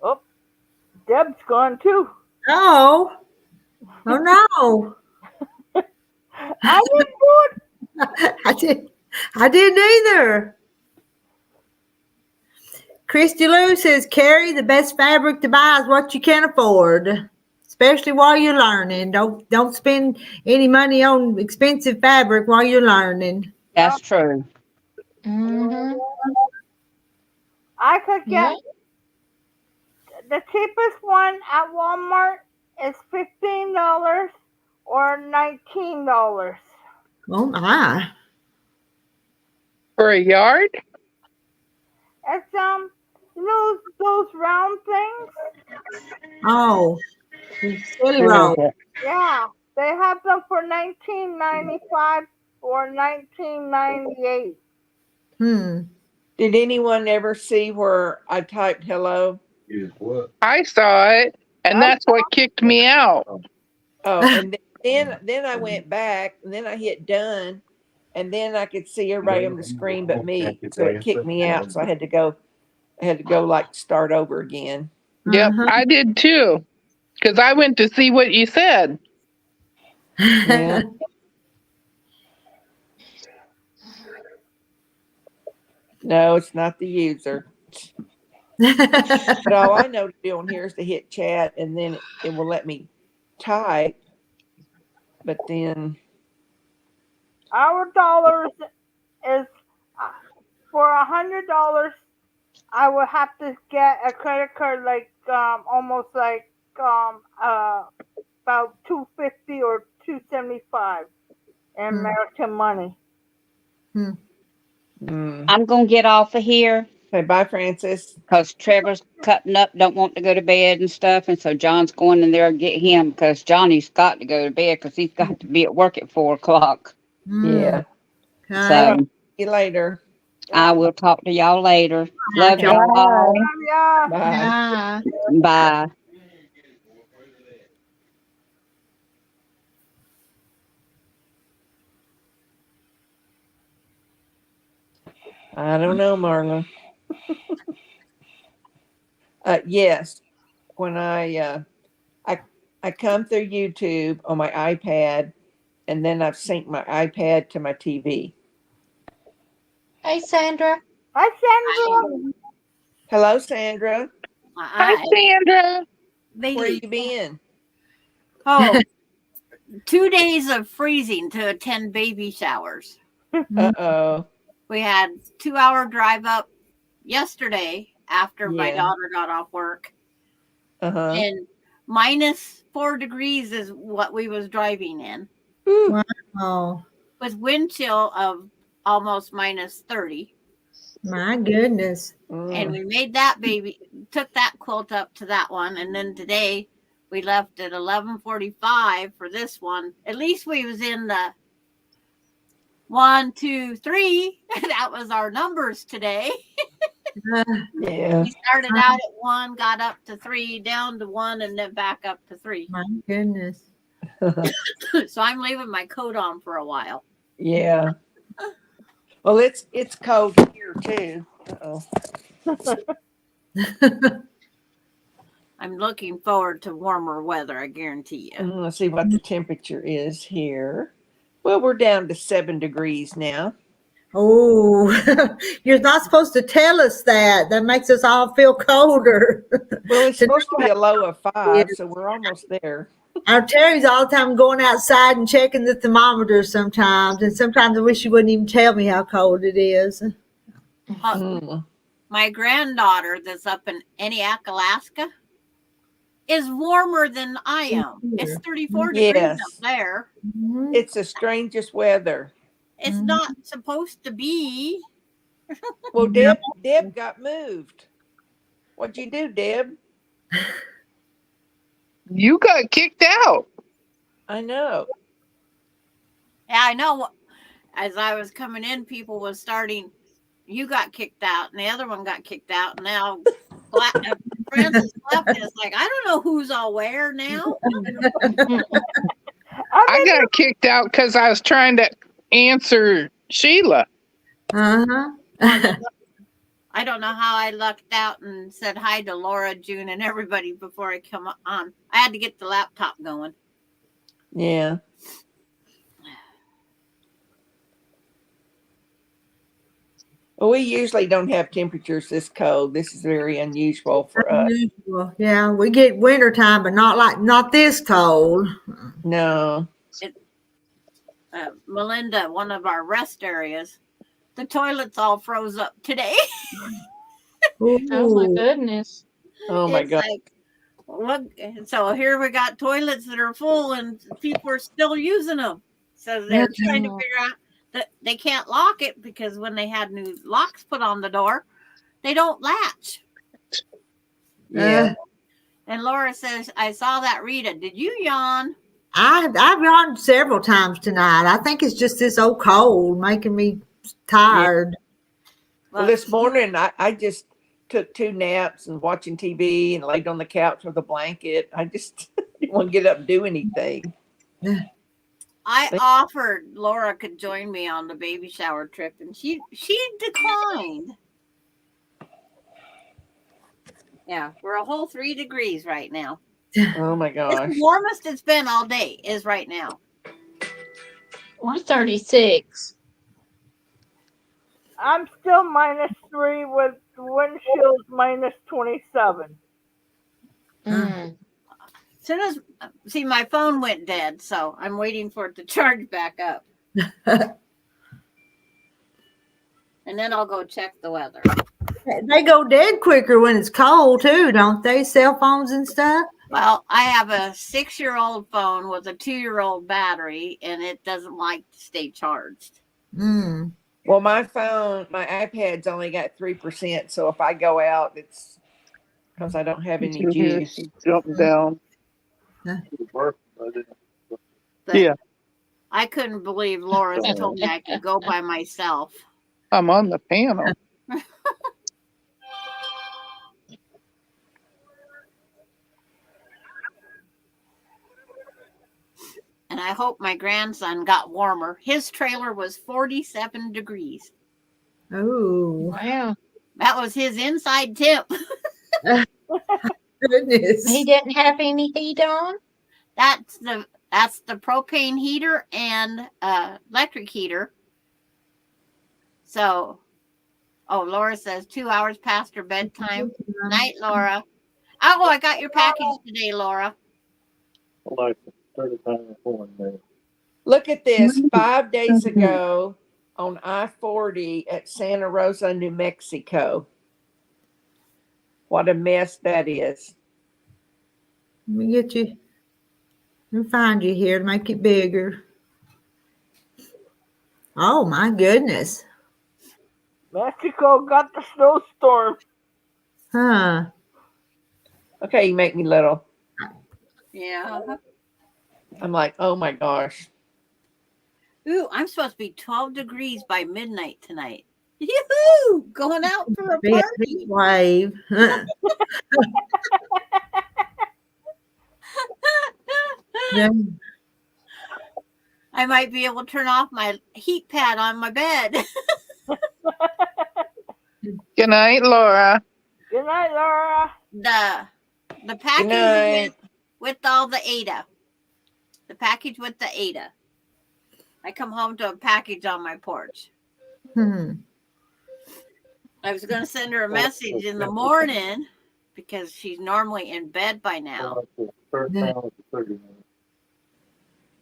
Oh, Deb's gone too.
Oh. Oh no.
I didn't do it.
I didn't either. Christy Lou says, Carrie, the best fabric to buy is what you can afford, especially while you're learning. Don't spend any money on expensive fabric while you're learning.
That's true.
Mm-hmm.
I could get
Yeah.
the cheapest one at Walmart is $15 or $19.
Oh my.
For a yard?
It's you know those round things?
Oh. Silly
Who is
roll.
it?
Yeah, they have them for $19.95 or $19.98.
Did anyone ever see where I typed hello?
Is what?
I saw it, and that's what kicked me out.
Oh, and then I went back and then I hit done, and then I could see everybody on the screen but me. So it kicked me out. So I had to go like start over again.
Yep,
Uh-huh.
I did too, because I went to see what you said.
Yeah. No, it's not the user. But all I know to do on here is to hit chat, and then it will let me type. But then
Our dollars is for $100. I would have to get a credit card like almost like about $250 or $275 in American money.
I'm going to get off of here
say bye, Francis.
because Trevor's cutting up, don't want to go to bed and stuff. And so John's going in there and get him because Johnny's got to go to bed because he's got to be at work at 4 o'clock.
Yeah.
Okay.
So
See you later.
I will talk to y'all later. Love
y'all.
y'all.
Yeah.
Bye.
Bye.
I don't know, Marla. Yes, when I come through YouTube on my iPad, and then I've synced my iPad to my TV.
Hey, Sandra.
Hi, Sandra.
Hello, Sandra.
Hi, Sandra.
Where you been?
Oh, 2 days of freezing to attend baby showers.
Uh-oh.
We had 2-hour drive up yesterday after my
Yeah.
daughter got off work,
Uh-huh.
and -4 degrees is what we was driving in,
Oh,
with wind chill of almost -30.
my goodness.
And we made that baby, took that quilt up to that one, and then today we left at 11:45 for this one. At least we was in the 1, 2, 3. That was our numbers today.
Yeah.
We started out at 1, got up to 3, down to 1, and then back up to 3.
My goodness.
So I'm leaving my coat on for a while.
Yeah. Well, it's cold here too. Uh-oh.
I'm looking forward to warmer weather, I guarantee you.
Let's see what the temperature is here. Well, we're down to 7 degrees now.
Oh, you're not supposed to tell us that. That makes us all feel colder.
Well, it's supposed to be a low of 5, so we're almost there.
Our Terry's all the time going outside and checking the thermometer sometimes. And sometimes I wish you wouldn't even tell me how cold it is.
my granddaughter that's up in Eniac, Alaska, is warmer than I am. It's 34 degrees up
Yes.
there.
Mhm.
It's the strangest weather.
It's not supposed to be.
Well, Deb got moved. What'd you do, Deb?
You got kicked out.
I know.
Yeah, I know. As I was coming in, people was starting. You got kicked out, and the other one got kicked out. And now Francis left, and it's like I don't know who's all where now.
I got kicked out because I was trying to answer Sheila.
Uh-huh.
I don't know how I lucked out and said hi to Laura, June, and everybody before I come on. I had to get the laptop going.
Yeah. Well, we usually don't have temperatures this cold. This is very unusual for us.
Unusual. Yeah, we get wintertime, but not this cold.
No.
Melinda, one of our rest areas, the toilets all froze up today.
Oh my
Ooh.
goodness.
Oh my
It's
God.
like, look, so here we got toilets that are full and people are still using them. So they're trying to figure out that they can't lock it because when they had new locks put on the door, they don't latch.
Yeah.
And Laura says, I saw that. Rita, did you yawn?
I've yawned several times tonight. I think it's just this old cold making me tired.
Well, this morning I just took 2 naps and watching TV and laid on the couch with a blanket. I just didn't want to get up and do anything.
I offered Laura could join me on the baby shower trip, and she declined. Yeah, we're a whole 3 degrees right now.
Oh my gosh.
It's the warmest it's been all day is right now.
We're 36.
I'm still -3 with wind chills -27.
Mm.
Soon as see my phone went dead, so I'm waiting for it to charge back up. And then I'll go check the weather.
They go dead quicker when it's cold too, don't they? Cell phones and stuff.
Well, I have a 6-year-old phone with a 2-year-old battery, and it doesn't like to stay charged.
Mm.
Well, my iPad's only got 3%. So if I go out, it's because I don't have any juice.
Jumping down.
But
Yeah.
I couldn't believe Laura told me I could go by myself.
I'm on the panel.
And I hope my grandson got warmer. His trailer was 47 degrees.
Oh,
Wow.
That was his inside temp.
goodness.
He didn't have any heat on?
That's the propane heater and electric heater. So, Laura says 2 hours past her bedtime. Night, Laura. Oh, I got your package today, Laura.
Like 35 or 40
Look at this. 5 days ago on I-40 at Santa Rosa, New Mexico. What a mess that is.
Let me get you. Let me find you here to make it bigger. Oh my goodness.
Mexico got the snowstorm.
Huh.
Okay, you make me little.
Yeah.
I'm like, oh my gosh.
Ooh, I'm supposed to be 12 degrees by midnight tonight. Yoo-hoo! Going out for a party.
Wave.
I might be able to turn off my heat pad on my bed.
Good night, Laura.
Good night, Laura.
The package with all the Ada. The package with the Ada. I come home to a package on my porch.
Hmm.
I was going to send her a message in the morning because she's normally in bed by now.
First hour to 30 minutes.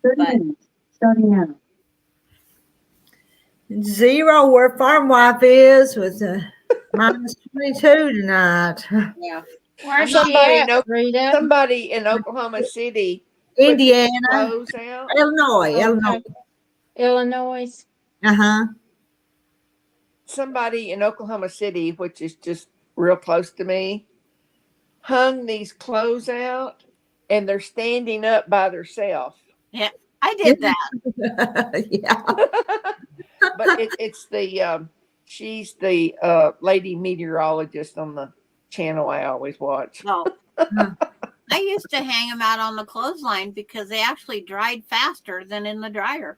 30 minutes
starting now. 0 where Farm Wife is with Minus 22 tonight.
Yeah.
Where's she
Somebody
at, Rita?
somebody in Oklahoma City put
Indiana,
clothes out.
Illinois.
Okay. Illinois.
Uh-huh.
Somebody in Oklahoma City, which is just real close to me, hung these clothes out, and they're standing up by themselves.
Yeah. I did that.
Yeah.
But it's the she's the lady meteorologist on the channel I always watch.
No. I used to hang them out on the clothesline because they actually dried faster than in the dryer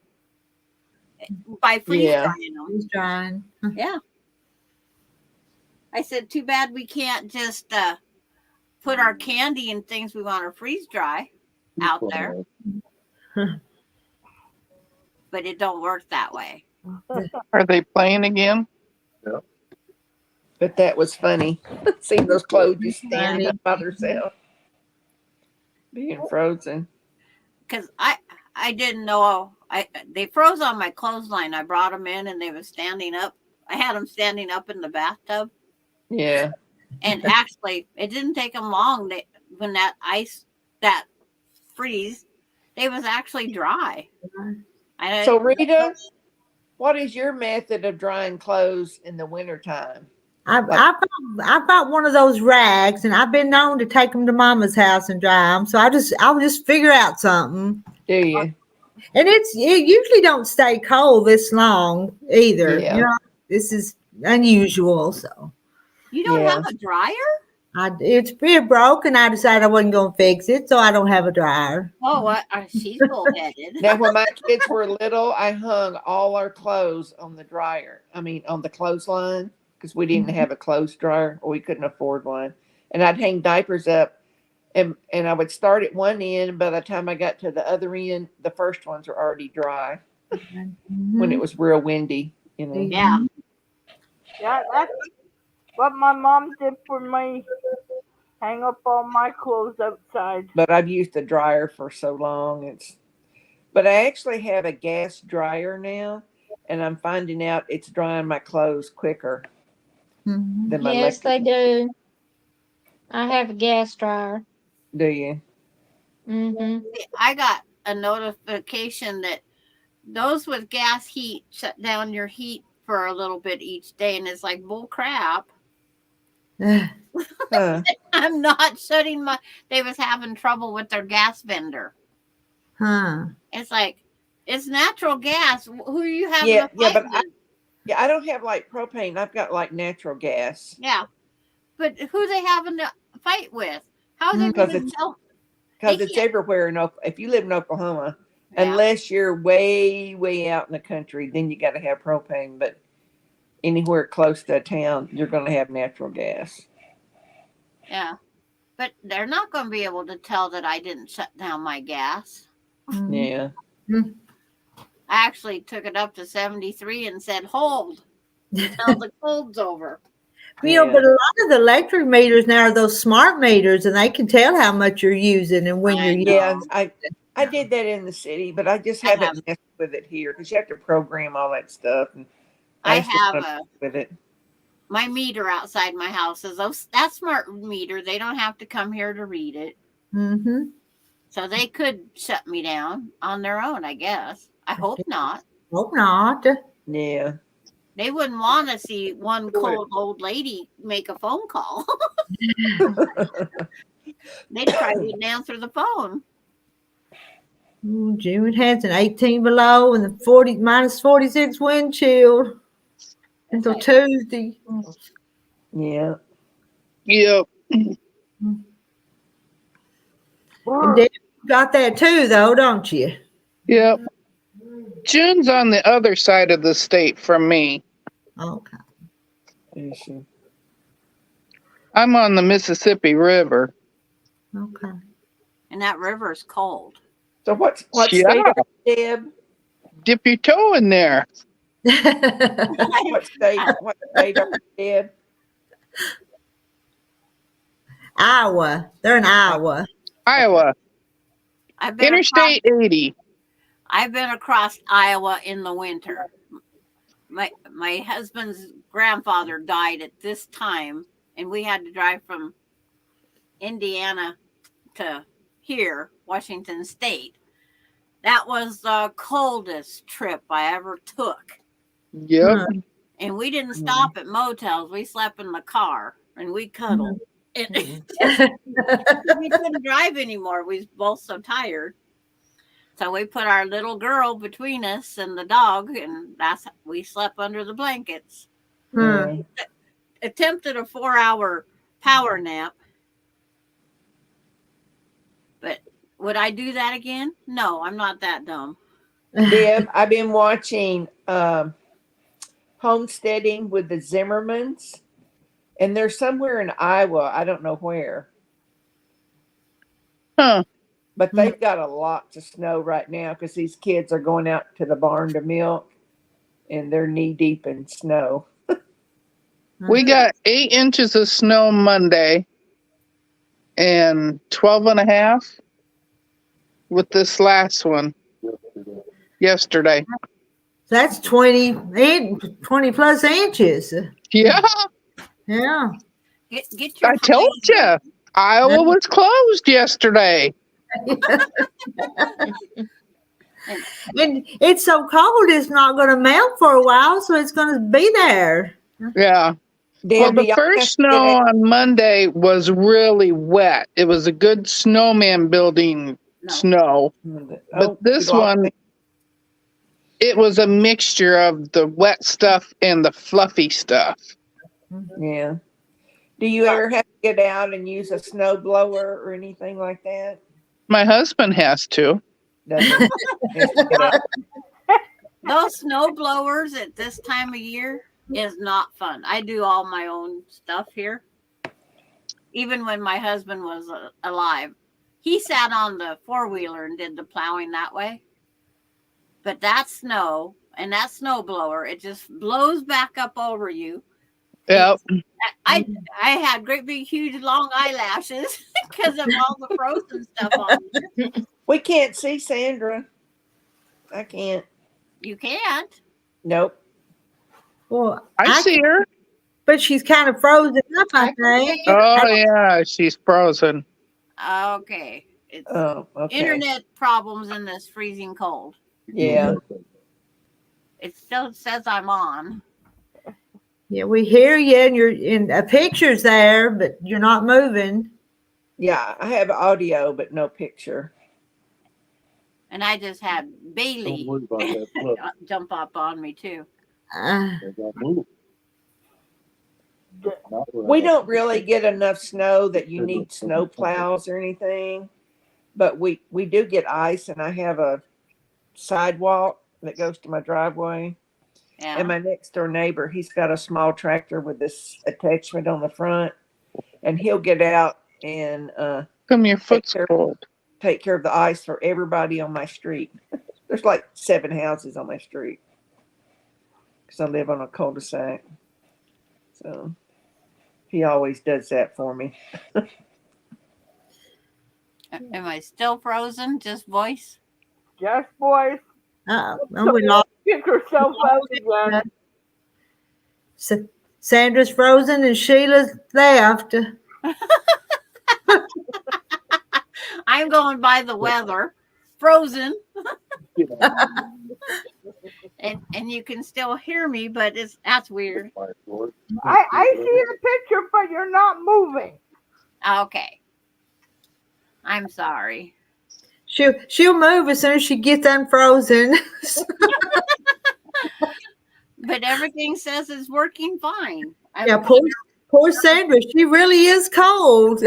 by freeze drying them.
He's drying.
Yeah. I said, too bad we can't just put our candy and things we want to freeze dry out there. But it don't work that way.
Are they playing again?
But that was funny. Seeing those clothes just standing up by themselves, being frozen.
Because I didn't know they froze on my clothesline. I brought them in and they were standing up. I had them standing up in the bathtub.
Yeah.
And actually, it didn't take them long. When that freeze, they was actually dry.
So Rita, what is your method of drying clothes in the wintertime?
I bought one of those rags, and I've been known to take them to Mama's house and dry them. So I'll just figure out something.
Do you?
And it usually don't stay cold this long either.
Yeah.
You know, this is unusual. So
you don't have a dryer?
It's pretty broken. I decided I wasn't going to fix it, so I don't have a dryer.
Oh, what? She's bullheaded.
Now, when my kids were little, I hung all our clothes on the dryer. I mean, on the clothesline, because we didn't have a clothes dryer, or we couldn't afford one. And I'd hang diapers up, and I would start at one end, and by the time I got to the other end, the first ones were already dry when it was real windy, you know.
Yeah.
Yeah, that's what my mom did for me. Hang up all my clothes outside.
But I've used the dryer for so long. But I actually have a gas dryer now, and I'm finding out it's drying my clothes quicker than my
Yes,
electric.
they do. I have a gas dryer.
Do you?
Mm-hmm.
I got a notification that those with gas heat shut down your heat for a little bit each day, and it's like bull crap.
Huh.
I'm not shutting they was having trouble with their gas vendor. It's like, it's natural gas. Who are you having a fight with?
I don't have like propane. I've got like natural gas.
Yeah. But who they having to fight with? How are they going to tell?
Because it's everywhere. If you live in Oklahoma, unless you're way, way out in the country, then you got to have propane. But anywhere close to a town, you're going to have natural gas.
Yeah. But they're not going to be able to tell that I didn't shut down my gas.
Yeah.
I actually took it up to 73 and said, hold until the cold's over.
You know, but a lot of the electric meters now are those smart meters, and they can tell how much you're using and when you're using.
Yeah, I did that in the city, but I just haven't messed with it here because you have to program all that stuff. And
I have
with it.
My meter outside my house is that smart meter. They don't have to come here to read it.
Mm-hmm.
So they could shut me down on their own, I guess. I hope not.
Hope not.
Yeah.
They wouldn't want to see one cold old lady make a phone call. They'd probably didn't answer the phone.
June has an 18 below and the minus 46 wind chill until Tuesday.
Yeah.
Yep.
And Deb, you got that too, though, don't you?
Yep. June's on the other side of the state from me.
Okay.
I'm on the Mississippi River.
Okay.
And that river is cold.
So what state are you, Deb?
Dip your toe in there.
What state are you, Deb?
Iowa. They're in Iowa.
Iowa.
Interstate
80.
I've been across Iowa in the winter. my husband's grandfather died at this time, and we had to drive from Indiana to here, Washington State. That was the coldest trip I ever took.
Yep.
And we didn't stop at motels. We slept in the car and we cuddled. We couldn't drive anymore. We was both so tired. So we put our little girl between us and the dog, and we slept under the blankets. Attempted a 4-hour power nap. But would I do that again? No, I'm not that dumb.
Deb, I've been watching Homesteading with the Zimmermans, and they're somewhere in Iowa. I don't know where.
Huh.
But they've got a lot of snow right now because these kids are going out to the barn to milk, and they're knee deep in snow.
We got 8 inches of snow Monday and 12 and a half with this last one yesterday.
That's 20 plus inches.
Yeah.
Yeah.
Get your
I told you. Iowa was closed yesterday.
And it's so cold, it's not going to melt for a while, so it's going to be there.
Yeah. Well, the first snow on Monday was really wet. It was a good snowman building snow. But this one, it was a mixture of the wet stuff and the fluffy stuff.
Yeah. Do you ever have to get out and use a snow blower or anything like that?
My husband has to.
Those snow blowers at this time of year is not fun. I do all my own stuff here. Even when my husband was alive, he sat on the 4-wheeler and did the plowing that way. But that snow and that snow blower, it just blows back up over you.
Yep.
I had great big huge long eyelashes because of all the frozen stuff on me.
We can't see Sandra. I can't.
You can't.
Nope.
Well,
I see her.
But she's kind of frozen up, I think.
Oh, yeah, she's frozen.
Okay. It's
okay.
Internet problems in this freezing cold.
Yeah.
It still says I'm on.
Yeah, we hear you, and you're in a picture's there, but you're not moving.
Yeah, I have audio, but no picture.
And I just had Bailey jump up on me too.
We don't really get enough snow that you need snow plows or anything, but we do get ice, and I have a sidewalk that goes to my driveway.
Yeah.
And my next door neighbor, he's got a small tractor with this attachment on the front, and he'll get out and
Come your foot's cold.
Take care of the ice for everybody on my street. There's like 7 houses on my street because I live on a cul-de-sac. So he always does that for me.
Am I still frozen? Just voice?
Just voice.
We lost.
Get yourself out again.
Sandra's frozen and Sheila's left.
I'm going by the weather. Frozen. and you can still hear me, but that's weird.
I see the picture, but you're not moving.
Okay. I'm sorry.
She'll move as soon as she gets unfrozen.
But everything says it's working fine.
Yeah, poor Sandra. She really is cold.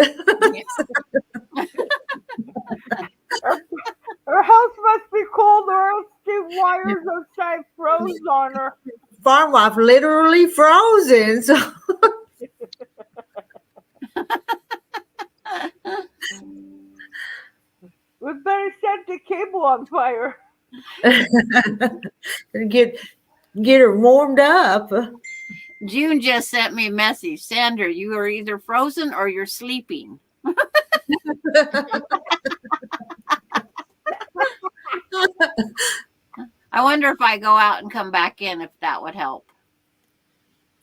Her house must be cold, or else the wires outside froze on her.
Farm wife literally frozen. So.
We better set the cable on fire.
Get her warmed up.
June just sent me a message. Sandra, you are either frozen or you're sleeping. I wonder if I go out and come back in, if that would help.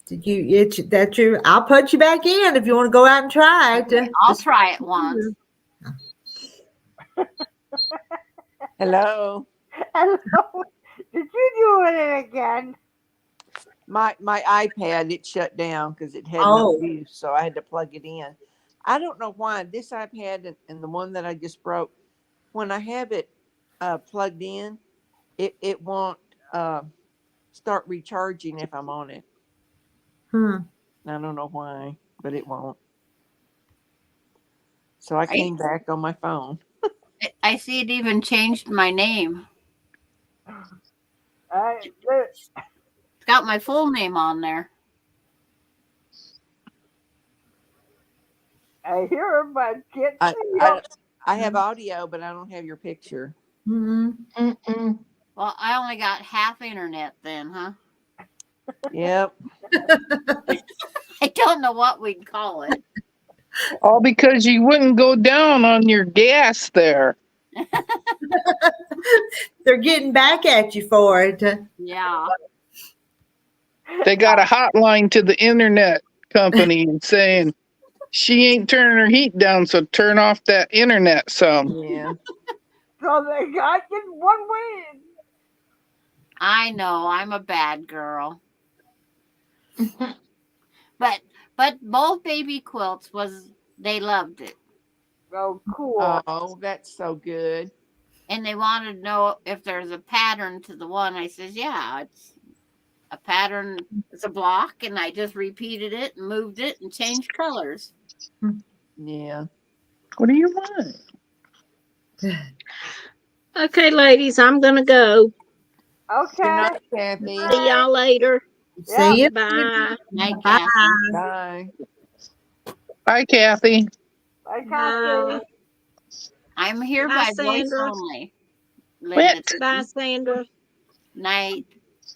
I'll put you back in if you want to go out and try it.
Okay, I'll try it once.
Hello.
Hello. Did you do it again?
My iPad, it shut down because it had
Oh.
no use, so I had to plug it in. I don't know why this iPad and the one that I just broke, when I have it plugged in, it won't start recharging if I'm on it. I don't know why, but it won't. So I came back on my phone.
I see it even changed my name. It's got my full name on there.
I hear it, but can't see you.
I have audio, but I don't have your picture.
Well, I only got half internet then, huh?
Yep.
I don't know what we'd call it.
All because you wouldn't go down on your gas there.
They're getting back at you for it.
Yeah.
They got a hotline to the internet company and saying she ain't turning her heat down, so turn off that internet some.
Yeah.
So they got get one win.
I know, I'm a bad girl. but both baby quilts they loved it.
Oh, cool.
Oh, that's so good.
And they wanted to know if there's a pattern to the one. I says, yeah, it's a pattern. It's a block, and I just repeated it and moved it and changed colors.
Yeah.
What do you want?
Okay, ladies, I'm gonna go.
Okay.
Good night, Kathy.
See y'all later.
See you.
Bye.
Night,
Bye.
Kathy.
Bye.
Bye, Kathy.
Bye, Kathy.
I'm here
Bye,
by voice
Sandra.
only.
Quit.
Bye, Sandra.
Night.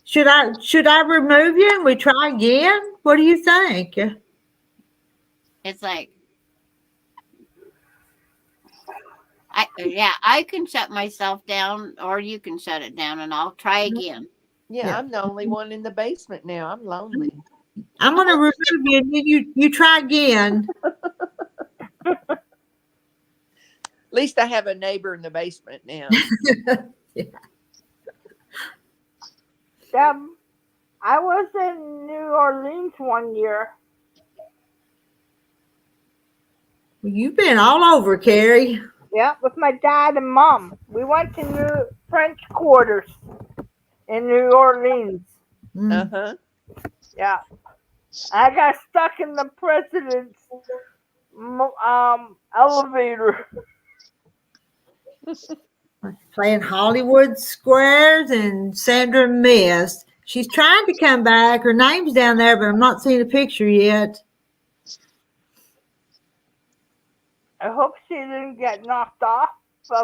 Should I remove you and we try again? What do you think?
It's like, I can shut myself down, or you can shut it down, and I'll try again.
Yeah, I'm the only one in the basement now. I'm lonely.
I'm going to remove you and you try again.
At least I have a neighbor in the basement now.
I was in New Orleans one year.
You've been all over, Carrie.
Yeah, with my dad and mom. We went to New French Quarters in New Orleans.
Uh-huh.
Yeah. I got stuck in the president's elevator.
Playing Hollywood Squares and Sandra missed. She's trying to come back. Her name's down there, but I'm not seeing a picture yet.
I hope she didn't get knocked off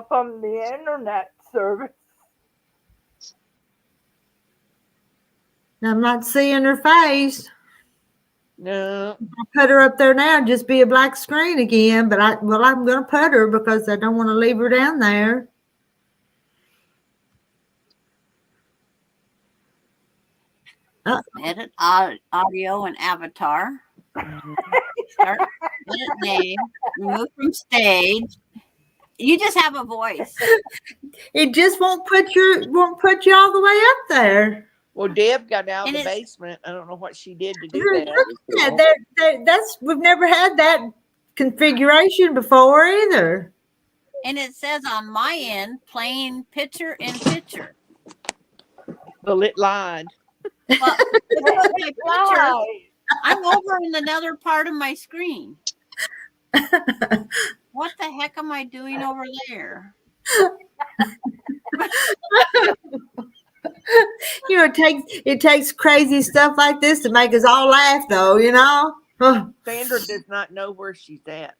from the internet service.
I'm not seeing her face.
No.
I'll put her up there now and just be a black screen again, but I'm going to put her because I don't want to leave her down there.
Edit audio and avatar. Start edit name. Remove from stage. You just have a voice.
It just won't put you all the way up there.
Well, Deb got out of the basement. I don't know what she did to do that.
We've never had that configuration before either.
And it says on my end, playing picture in picture.
Well, it lied.
Well, my picture, I'm over in another part of my screen. What the heck am I doing over there?
You know, it takes crazy stuff like this to make us all laugh, though. You know.
Sandra does not know where she's at.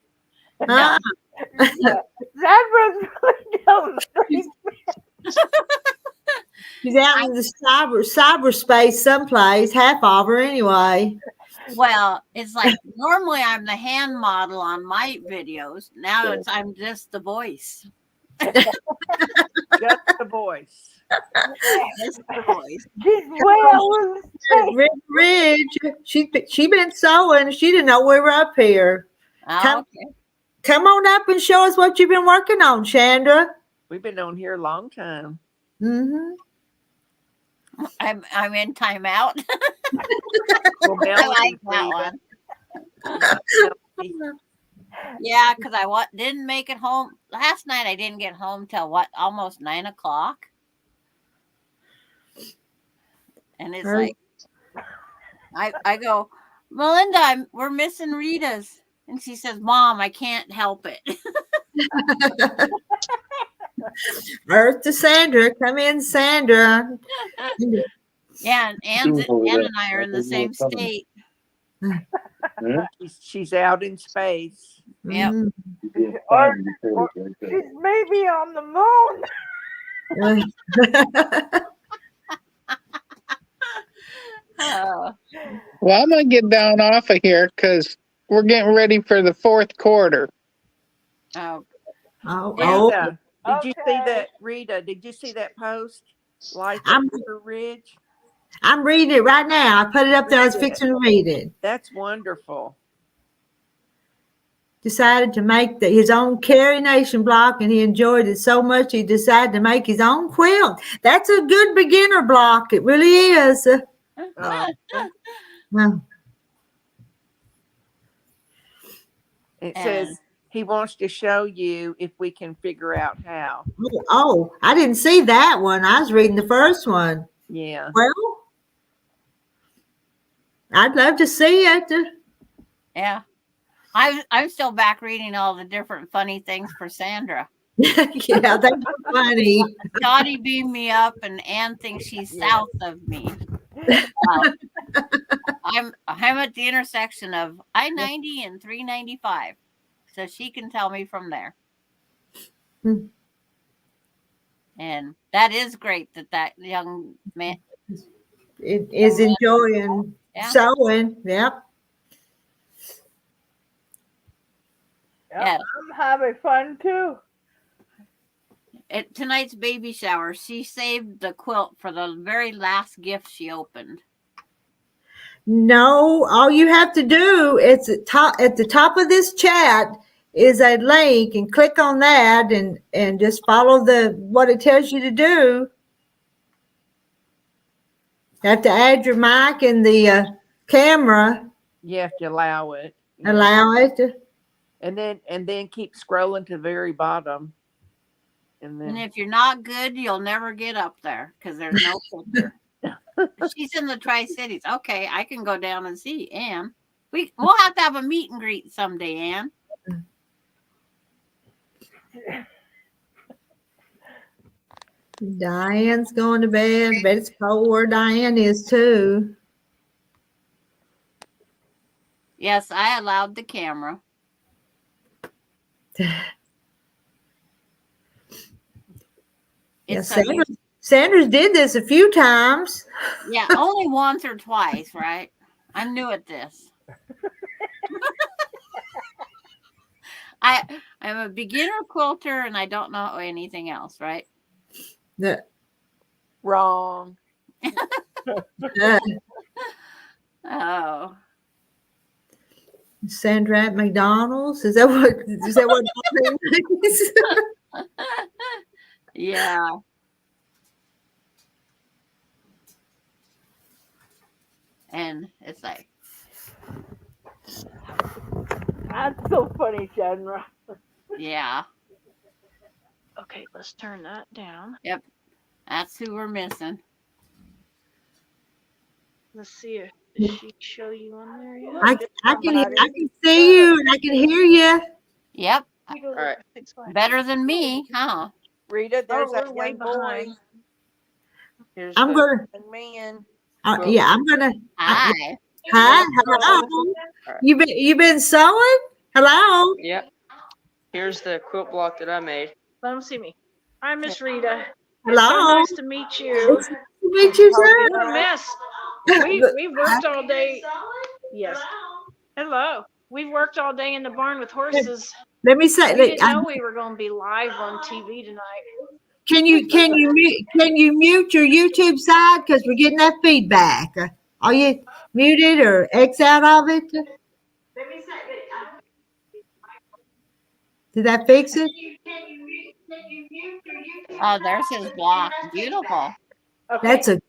No.
Sandra's really down the street.
She's out in the cyberspace someplace, half of her anyway.
Well, it's like normally I'm the hand model on my videos. Now I'm just the voice.
Just the voice.
Just the voice.
Getting well in space.
Ridge, she been sewing. She didn't know we were up here.
Oh, okay.
Come on up and show us what you've been working on, Chandra.
We've been on here a long time.
Mm-hmm.
I'm in timeout.
Well,
I like that one. Yeah, because I didn't make it home last night. I didn't get home till almost 9 o'clock, and it's like I go, Melinda, we're missing Rita's, and she says, Mom, I can't help it.
Earth to Sandra, come in, Sandra.
Yeah, and Ann and I are in the same state.
She's out in space.
Yep.
Or she's maybe on the moon.
Well, I'm going to get down off of here because we're getting ready for the fourth quarter.
Oh.
Rita, did you see that? Rita, did you see that post? Life after Ridge?
I'm reading it right now. I put it up there. I was fixing to read it.
That's wonderful.
Decided to make his own Carrie Nation block, and he enjoyed it so much he decided to make his own quilt. That's a good beginner block. It really is.
It says he wants to show you if we can figure out how.
Oh, I didn't see that one. I was reading the first one.
Yeah.
Well, I'd love to see it.
Yeah. I'm still back reading all the different funny things for Sandra.
Yeah, that's funny.
Dottie beamed me up, and Ann thinks she's south of me. I'm at the intersection of I-90 and 395, so she can tell me from there. And that is great that young man
is enjoying sewing. Yep.
Yeah.
I'm having fun too.
At tonight's baby shower, she saved the quilt for the very last gift she opened.
No, all you have to do is at the top of this chat is a link, and click on that and just follow what it tells you to do. You have to add your mic and the camera.
You have to allow it.
Allow it.
And then keep scrolling to the very bottom.
And if you're not good, you'll never get up there because there's no picture. She's in the Tri-Cities. Okay, I can go down and see Ann. We'll have to have a meet and greet someday, Ann.
Diane's going to bed. I bet it's cold where Diane is too.
Yes, I allowed the camera.
Yeah, Sanders did this a few times.
Yeah, only once or twice, right? I'm new at this. I'm a beginner quilter and I don't know anything else, right?
Wrong.
Oh.
Sandra at McDonald's? Is that what
Yeah. And it's like,
that's so funny, Sandra.
Yeah.
Okay, let's turn that down.
Yep. That's who we're missing.
Let's see if she show you on there yet.
I can see you and I can hear you.
Yep.
All right.
Better than me, huh?
Rita, there's that
way
young boy.
Here's
I'm gonna.
Man.
Yeah, I'm gonna.
Hi.
Hi. Hello. You been sewing? Hello.
Yep. Here's the quilt block that I made.
Let them see me. Hi, Miss Rita.
Hello.
It's so nice to meet you.
Nice to meet you, sir.
What a mess. We've worked all day. Yes. Hello. We've worked all day in the barn with horses.
Let me say.
We didn't know we were going to be live on TV tonight.
Can you mute your YouTube side because we're getting that feedback? Are you muted or X out of it? Did that fix it?
Oh, there's his block. Beautiful.
Okay.
That's a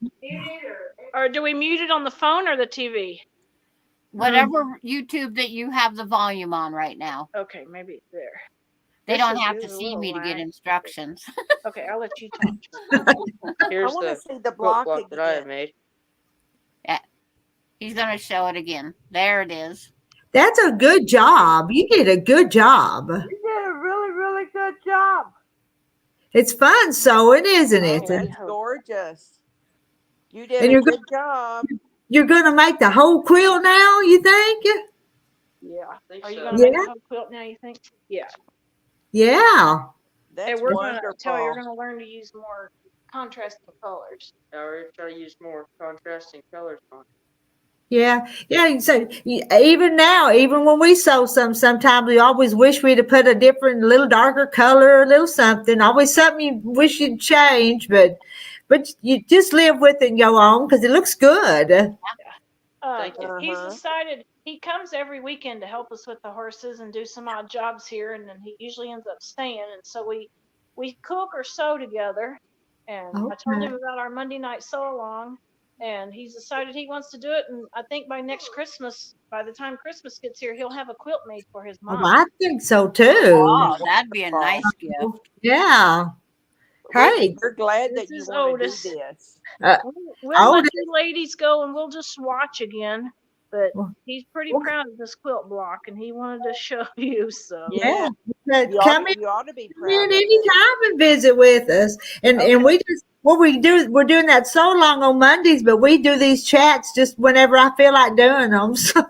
Or do we mute it on the phone or the TV?
Whatever YouTube that you have the volume on right now.
Okay, maybe it's there.
They
This
don't
is-
have
this
to
is a
see
little
me to get
lag.
instructions.
Okay, I'll let you talk.
Here's
I want
the
to see the
quilt
block
block that I have
again.
made.
He's going to show it again. There it is.
That's a good job. You did a good job.
You did a really, really good job.
It's fun sewing, isn't it?
Oh, it's gorgeous. You did
And
a good job.
You're going to make the whole quilt now, you think?
Yeah. Are you
so.
going to make a whole quilt now, you think? Yeah.
Yeah.
That's
And we're going
wonderful.
to tell you, you're going to learn to use more contrasting colors.
Now we're trying to use more contrasting colors on it.
Yeah. Yeah. So even now, even when we sew sometimes we always wish we'd have put a different, little darker color, a little something, always something you wish you'd change, but you just live with it and go on because it looks good.
Thank you.
He's decided he comes every weekend to help us with the horses and do some odd jobs here, and then he usually ends up staying. And so we cook or sew together. And I told him about our Monday night sew along, and he's decided he wants to do it. And I think by next Christmas, by the time Christmas gets here, he'll have a quilt made for his mom.
Oh, I think so too.
Oh, that'd be a nice gift.
Yeah. Hey,
we're glad
This
that you
is
want to do
Otis.
this.
We'll let you ladies go and we'll just watch again. But
Well,
he's pretty proud of this quilt block, and he wanted to show you. So
Yeah.
You
Come
you ought to be
in
proud of it.
anytime and visit with us. And we just what we do, we're doing that so long on Mondays, but we do these chats just whenever I feel like doing them. So.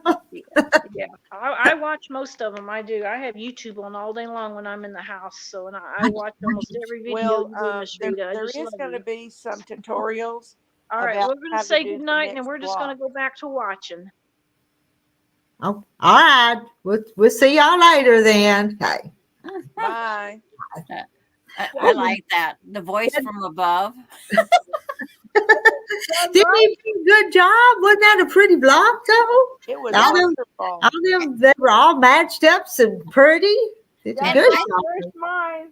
yeah, I watch most of them. I do. I have YouTube on all day long when I'm in the house. So and I watch almost every video
Well,
you do, Miss Rita. I
there
just
is
love
going to
you.
be some tutorials.
All right,
about
we're going
how
to say
do the
goodnight, and
next
we're just going to
block.
go back to watching.
Oh, all right. We'll see y'all later then. Okay.
Bye.
I like that. The voice from above.
Didn't he do a good job? Wasn't that a pretty block though?
It was
All them, they were all matched up and pretty. It's a
And
good
I-
job.
Mine.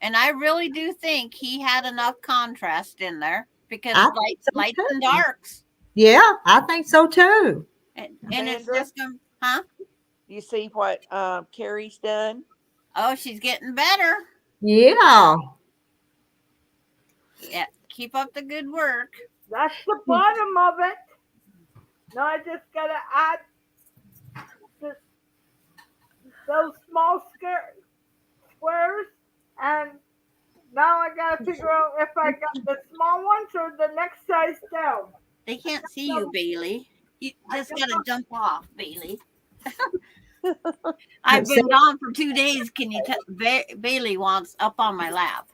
And I really do think he had enough contrast in there because
I think so,
lights
too.
and darks.
Yeah, I think so too.
And it's
Sandra?
just, huh?
You see what Carrie's done?
Oh, she's getting better.
Yeah.
Yeah. Keep up the good work.
That's the bottom of it. Now I just gotta add those small squares, and now I gotta figure out if I got the small ones or the next size down.
They can't see you, Bailey. You just gotta jump off, Bailey. I've been gone for 2 days. Can you tell? Bailey wants up on my lap.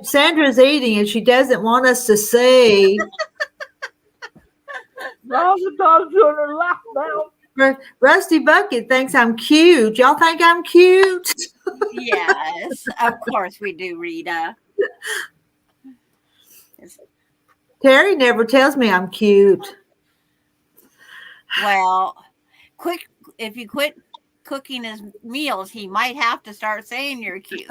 Sandra's eating and she doesn't want us to see.
Now the dog's on her lap now.
Rusty Bucket thinks I'm cute. Y'all think I'm cute?
Yes, of course we do, Rita.
Terry never tells me I'm cute.
Well, if you quit cooking his meals, he might have to start saying you're cute.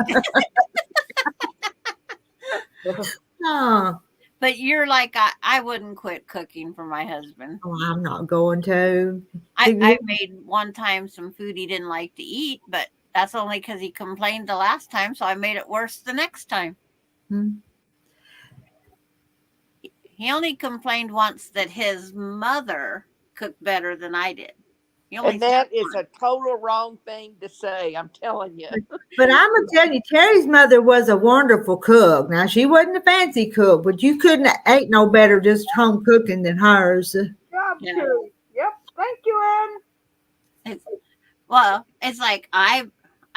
Oh,
But you're like, I wouldn't quit cooking for my husband.
I'm not going to.
I made one time some food he didn't like to eat, but that's only because he complained the last time, so I made it worse the next time. He only complained once that his mother cooked better than I did.
And that is a total wrong thing to say. I'm telling you.
But I'm going to tell you, Terry's mother was a wonderful cook. Now, she wasn't a fancy cook, but you couldn't have ate no better just home cooking than hers.
Job too. Yep. Thank you, Ann.
Well, it's like I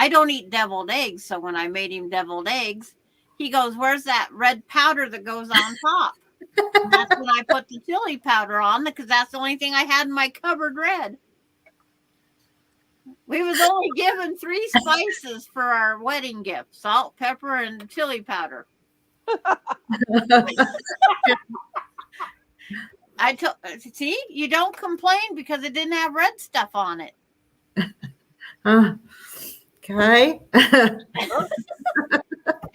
don't eat deviled eggs, so when I made him deviled eggs, he goes, "Where's that red powder that goes on top?" And that's when I put the chili powder on because that's the only thing I had in my cupboard red. We was only given 3 spices for our wedding gift: salt, pepper, and chili powder. See, you don't complain because it didn't have red stuff on it.
Okay.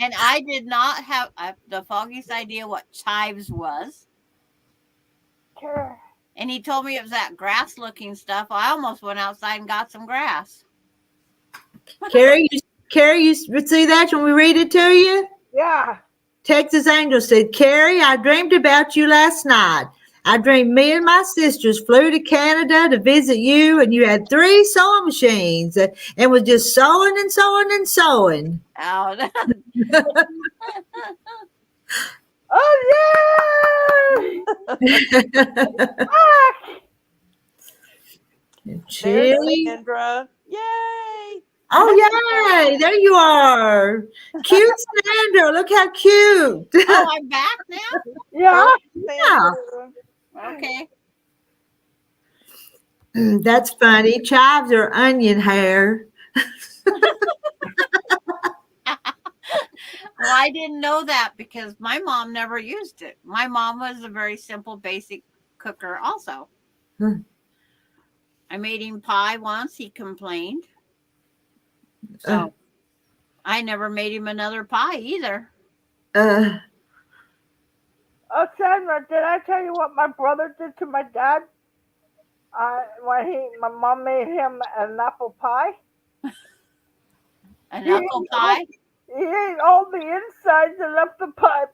And I did not have the foggiest idea what chives was. And he told me it was that grass looking stuff. I almost went outside and got some grass.
Carrie, you see that when we read it to you?
Yeah.
Texas Angel said, Carrie, I dreamed about you last night. I dreamed me and my sisters flew to Canada to visit you, and you had 3 sewing machines and was just sewing and sewing and sewing.
Oh,
oh
There's
Chili.
Sandra. Yay!
Oh, yay. There you are. Cute Sandra. Look how cute.
Oh, I'm back now?
Yeah.
Yeah.
Okay.
That's funny. Chives are onion hair.
Well, I didn't know that because my mom never used it. My mom was a very simple, basic cooker also. I made him pie once. He complained. So I never made him another pie either.
Oh, Sandra, did I tell you what my brother did to my dad? When my mom made him an apple pie.
An apple pie?
He ate all the insides and left the pie.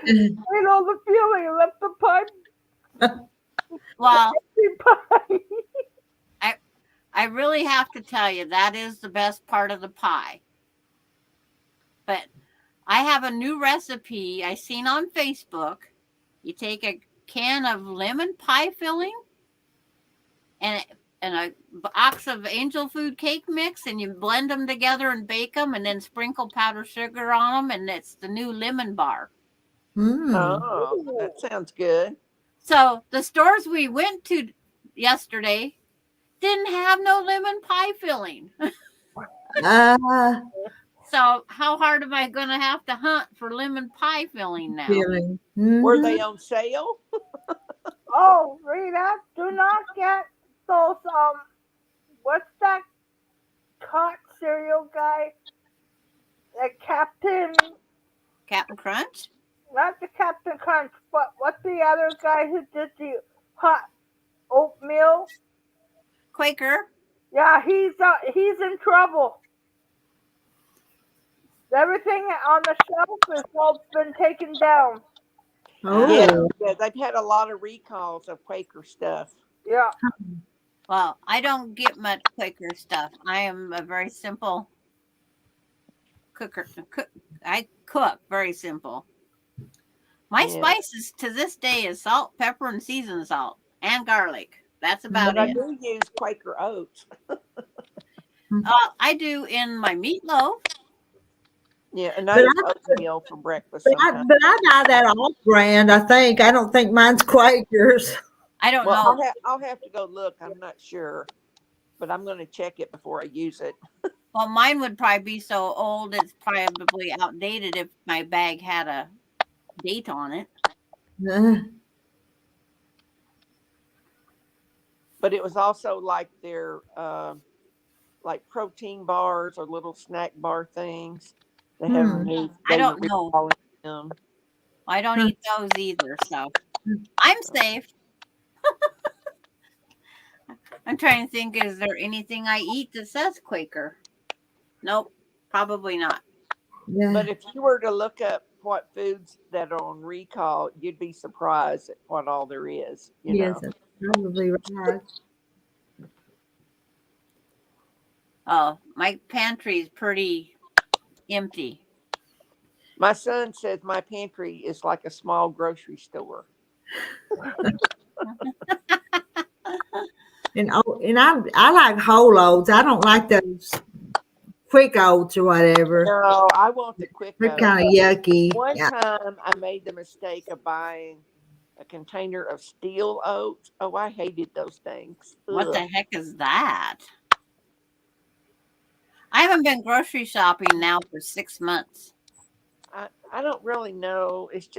Ate all the feeling and left the pie.
Well, I really have to tell you, that is the best part of the pie. But I have a new recipe I seen on Facebook. You take a can of lemon pie filling and a box of angel food cake mix, and you blend them together and bake them, and then sprinkle powdered sugar on them, and it's the new lemon bar.
Oh, that sounds good.
So the stores we went to yesterday didn't have no lemon pie filling. So how hard am I going to have to hunt for lemon pie filling now?
Were they on sale?
Oh, Rita, do not get those, what's that hot cereal guy? The Captain
Crunch?
Not the Captain Crunch, but what's the other guy who did the hot oatmeal?
Quaker.
Yeah, he's in trouble. Everything on the shelf has all been taken down.
Yeah, they've had a lot of recalls of Quaker stuff.
Yeah.
Well, I don't get much Quaker stuff. I am a very simple cooker. I cook very simple. My spices to this day is salt, pepper, and seasoned salt, and garlic. That's about it.
I do use Quaker oats.
I do in my meatloaf.
Yeah, and I use oatmeal for breakfast.
But I buy that off brand, I think. I don't think mine's Quakers.
I don't know.
I'll have to go look. I'm not sure. But I'm going to check it before I use it.
Well, mine would probably be so old it's probably outdated if my bag had a date on it.
But it was also like their like protein bars or little snack bar things. They have removed.
I don't know. I don't eat those either, so I'm safe. I'm trying to think, is there anything I eat that says Quaker? Nope, probably not.
Yeah.
But if you were to look up what foods that are on recall, you'd be surprised at what all there is. You know?
That's probably right.
Oh, my pantry is pretty empty.
My son says my pantry is like a small grocery store.
And I like whole oats. I don't like those quick oats or whatever.
No, I want the quick
They're
oats.
kind of yucky.
One time I made the mistake of buying a container of steel oats. Oh, I hated those things.
What the heck is that? I haven't been grocery shopping now for 6 months.
I don't really know. It's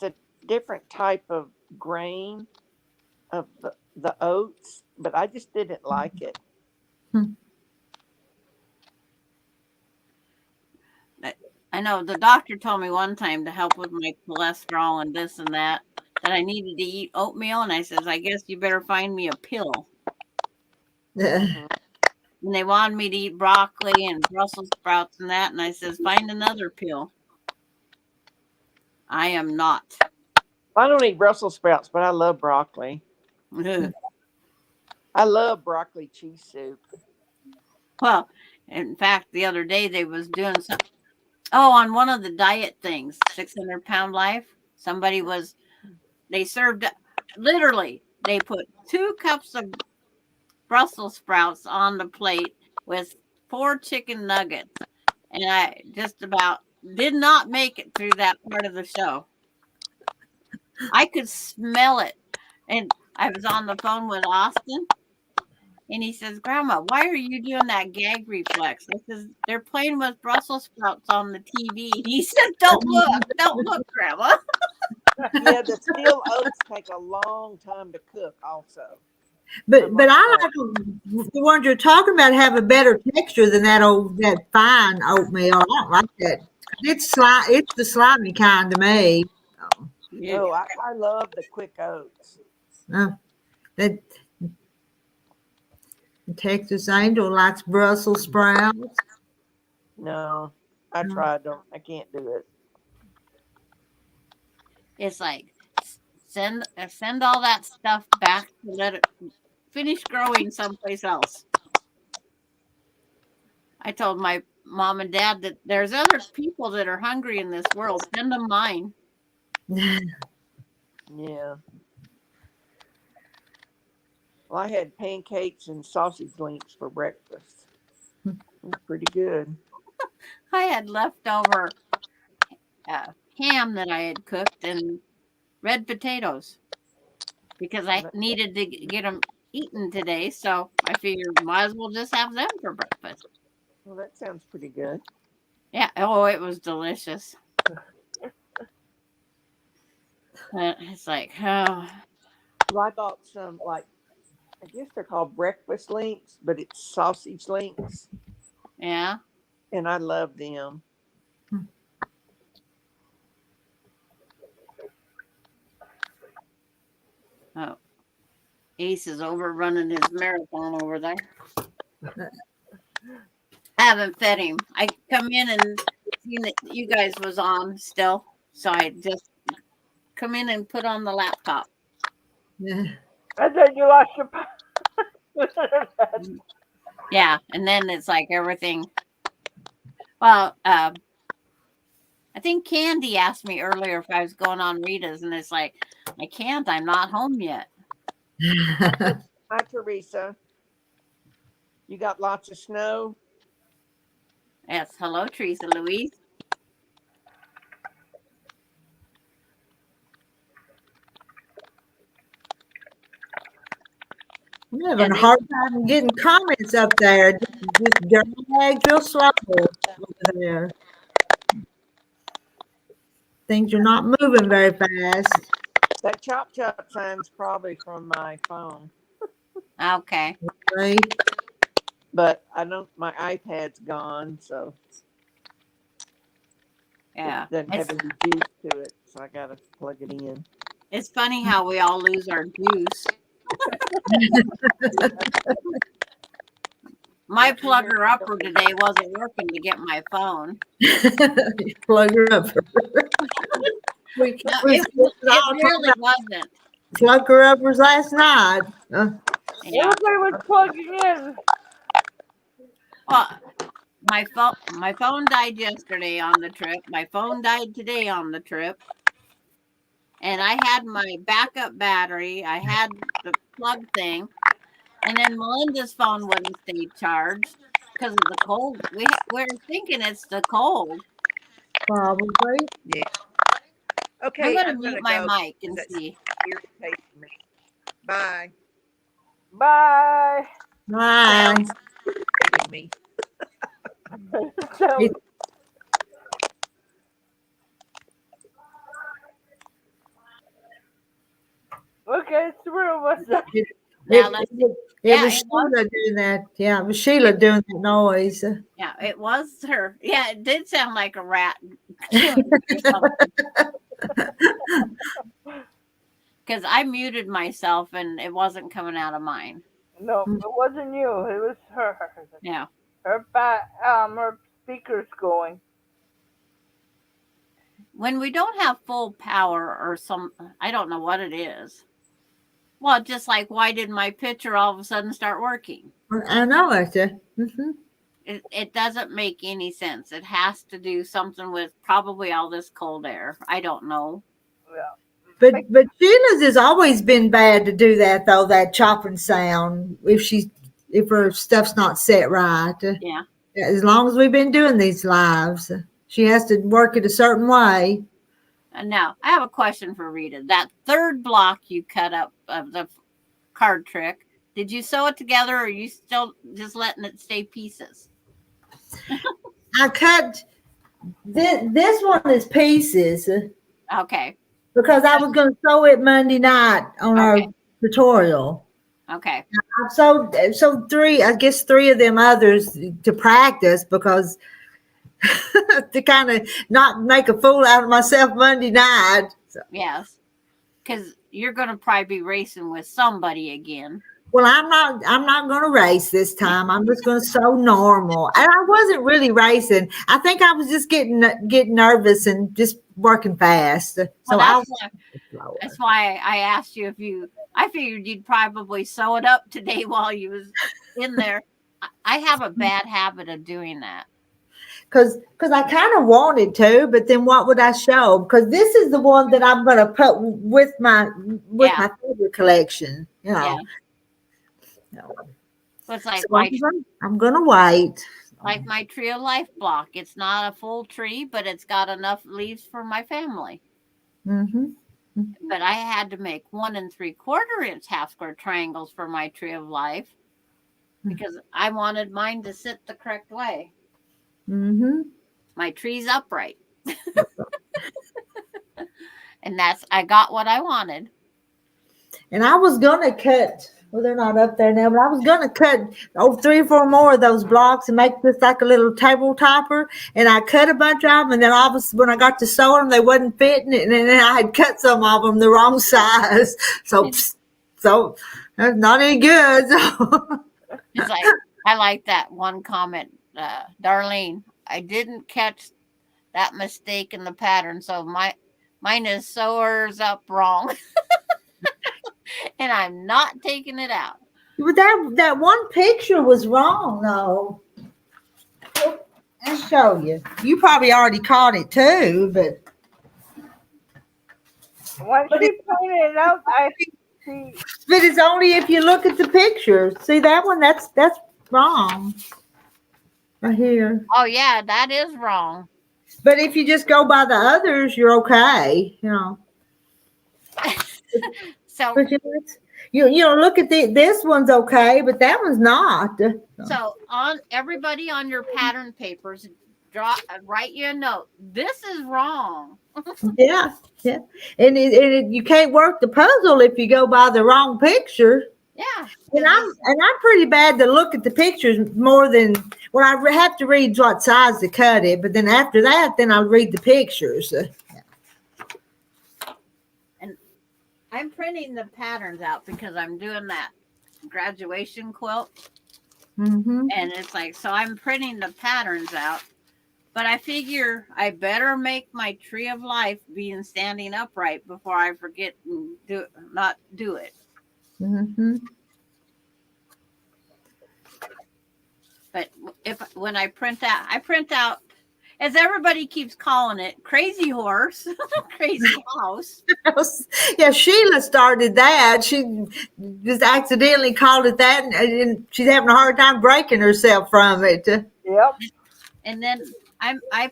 a different type of grain of the oats, but I just didn't like it.
I know the doctor told me one time to help with my cholesterol and this and that I needed to eat oatmeal, and I says, I guess you better find me a pill.
Yeah.
And they wanted me to eat broccoli and Brussels sprouts and that, and I says, find another pill. I am not.
I don't eat Brussels sprouts, but I love broccoli. I love broccoli cheese soup.
Well, in fact, the other day they was doing something. Oh, on one of the diet things, 600-pound life, they served, literally, they put 2 cups of Brussels sprouts on the plate with 4 chicken nuggets. And I just about did not make it through that part of the show. I could smell it. And I was on the phone with Austin. And he says, Grandma, why are you doing that gag reflex? I says, they're playing with Brussels sprouts on the TV. He said, don't look, Grandma.
Yeah, the steel oats take a long time to cook also.
But I like the ones you're talking about have a better texture than that fine oatmeal. I don't like that. It's the slimy kind to me.
Oh, I love the quick oats.
That Texas Angel likes Brussels sprouts.
No, I tried them. I can't do it.
It's like send all that stuff back to let it finish growing someplace else. I told my mom and dad that there's other people that are hungry in this world. Send them mine.
Yeah. Well, I had pancakes and sausage links for breakfast. It was pretty good.
I had leftover ham that I had cooked and red potatoes because I needed to get them eaten today. So I figured might as well just have them for breakfast.
Well, that sounds pretty good.
Yeah. Oh, it was delicious. It's like, oh.
Well, I bought some, I guess they're called breakfast links, but it's sausage links.
Yeah.
And I love them.
Oh, Ace is overrunning his marathon over there. I haven't fed him. I come in and seen that you guys was on still, so I just come in and put on the laptop.
Yeah.
And then you lost your.
Yeah, and then it's like everything. Well, I think Candy asked me earlier if I was going on Rita's, and it's like, I can't. I'm not home yet.
Hi, Teresa. You got lots of snow?
Yes. Hello, Teresa Louise.
I'm having a hard time getting comments up there. Just drags real slow over there. Things are not moving very fast.
That chop chop sign's probably from my phone.
Okay.
Right.
But I don't. My iPad's gone, so
Yeah.
it doesn't have any juice to it. So I gotta plug it in.
It's funny how we all lose our juice. My plugger upper today wasn't working to get my phone.
Plugger upper.
It really wasn't.
Plugger uppers last night.
Yeah.
Everybody was plugging in.
Well, my phone died yesterday on the trip. My phone died today on the trip. And I had my backup battery. I had the plug thing. And then Melinda's phone wouldn't stay charged because of the cold. We're thinking it's the cold.
Probably.
Yeah. Okay.
I'm gonna mute my mic and see.
Me. Bye.
Bye.
Bye.
Me.
So, Okay, it's real. What's that?
Now
It,
let's.
it, it
Yeah,
was
it was.
Sheila doing that. Yeah, it was Sheila doing that noise.
Yeah, it was her. Yeah, it did sound like a rat chewing or something. Because I muted myself and it wasn't coming out of mine.
No, it wasn't you. It was her.
Yeah.
Her speaker's going.
When we don't have full power or I don't know what it is. Well, just like, why did my picture all of a sudden start working?
I know it. Mm-hmm.
It doesn't make any sense. It has to do something with probably all this cold air. I don't know.
Yeah.
But Sheila's has always been bad to do that though, that chopping sound if her stuff's not set right.
Yeah.
As long as we've been doing these lives, she has to work it a certain way.
And now I have a question for Rita. That third block you cut up of the card trick, did you sew it together or are you still just letting it stay pieces?
I cut this one is pieces.
Okay.
Because I was going to sew it Monday night on our tutorial.
Okay.
I've sewed three of them others to practice because to kind of not make a fool out of myself Monday night. So.
Yes. Because you're going to probably be racing with somebody again.
Well, I'm not going to race this time. I'm just going to sew normal. And I wasn't really racing. I think I was just getting nervous and just working fast. So
that's why I asked you I figured you'd probably sew it up today while you was in there. I have a bad habit of doing that.
Because I kind of wanted to, but then what would I show? Because this is the one that I'm going to put with my favorite collection. You know.
Yeah. So it's like
I'm going to wait.
Like my Tree of Life block. It's not a full tree, but it's got enough leaves for my family.
Mm-hmm.
But I had to make 1 3/4 inch half square triangles for my Tree of Life because I wanted mine to sit the correct way.
Mm-hmm.
My tree's upright. And I got what I wanted.
And I was going to cut, well, they're not up there now, but I was going to cut 3 or 4 more of those blocks and make this like a little table topper. And I cut a bunch of them. And then all of a sudden, when I got to sew them, they wasn't fitting. And then I had cut some of them the wrong size. So that's not any good. So.
It's like, I like that one comment, Darlene. I didn't catch that mistake in the pattern. So mine is sewers up wrong. And I'm not taking it out.
But that one picture was wrong, though. I'll show you. You probably already caught it too, but
when she pointed it out, I see.
But it's only if you look at the picture. See that one? That's wrong. Right here.
Oh yeah, that is wrong.
But if you just go by the others, you're okay. You know.
So
you know, look at this one's okay, but that one's not.
So on everybody on your pattern papers, write you a note. This is wrong.
Yeah. And you can't work the puzzle if you go by the wrong picture.
Yeah.
And I'm pretty bad to look at the pictures more than I have to read what size to cut it, but then after that, then I'll read the pictures.
And I'm printing the patterns out because I'm doing that graduation quilt.
Mm-hmm.
And it's like, so I'm printing the patterns out, but I figure I better make my Tree of Life being standing upright before I forget and not do it.
Mm-hmm.
But when I print out, as everybody keeps calling it, Crazy Horse, Crazy House.
Yeah, Sheila started that. She just accidentally called it that, and she's having a hard time breaking herself from it.
Yep.
And then I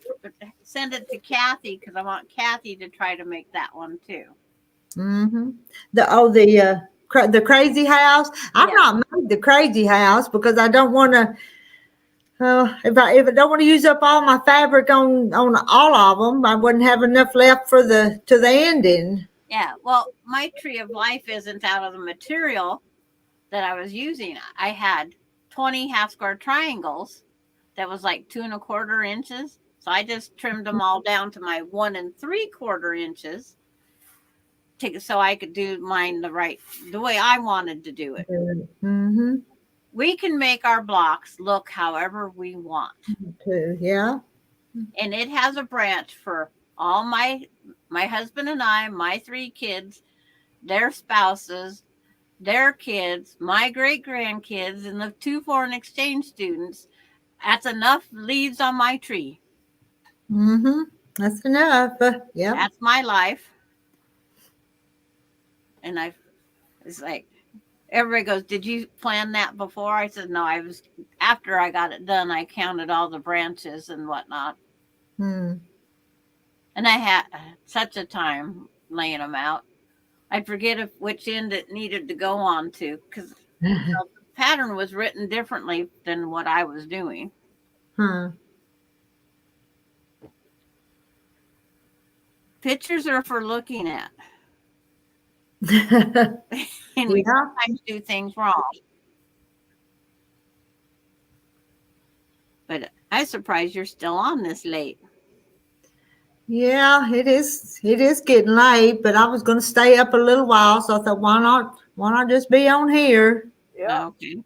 send it to Kathy because I want Kathy to try to make that one too.
Mm-hmm. The Crazy House. I've not made the Crazy House because I don't want to. If I don't want to use up all my fabric on all of them, I wouldn't have enough left to the ending.
Yeah, well, my tree of life isn't out of the material that I was using. I had 20 half square triangles that was like 2¼ inches. So I just trimmed them all down to my 1¾ inches so I could do mine the way I wanted to do it.
Mm-hmm.
We can make our blocks look however we want.
Yeah.
And it has a branch for all my husband and I, my 3 kids, their spouses, their kids, my great grandkids, and the 2 foreign exchange students. That's enough leaves on my tree.
Mm-hmm. That's enough. Yeah.
That's my life. And it's like, everybody goes, did you plan that before? I said, no, after I got it done, I counted all the branches and whatnot.
Hmm.
And I had such a time laying them out. I forget which end it needed to go on to, because the pattern was written differently than what I was doing.
Huh.
Pictures are for looking at. And we sometimes do things wrong. But I'm surprised you're still on this late.
Yeah, it is. It is getting late, but I was going to stay up a little while, so I thought, why not just be on here?
Yeah.
Okay.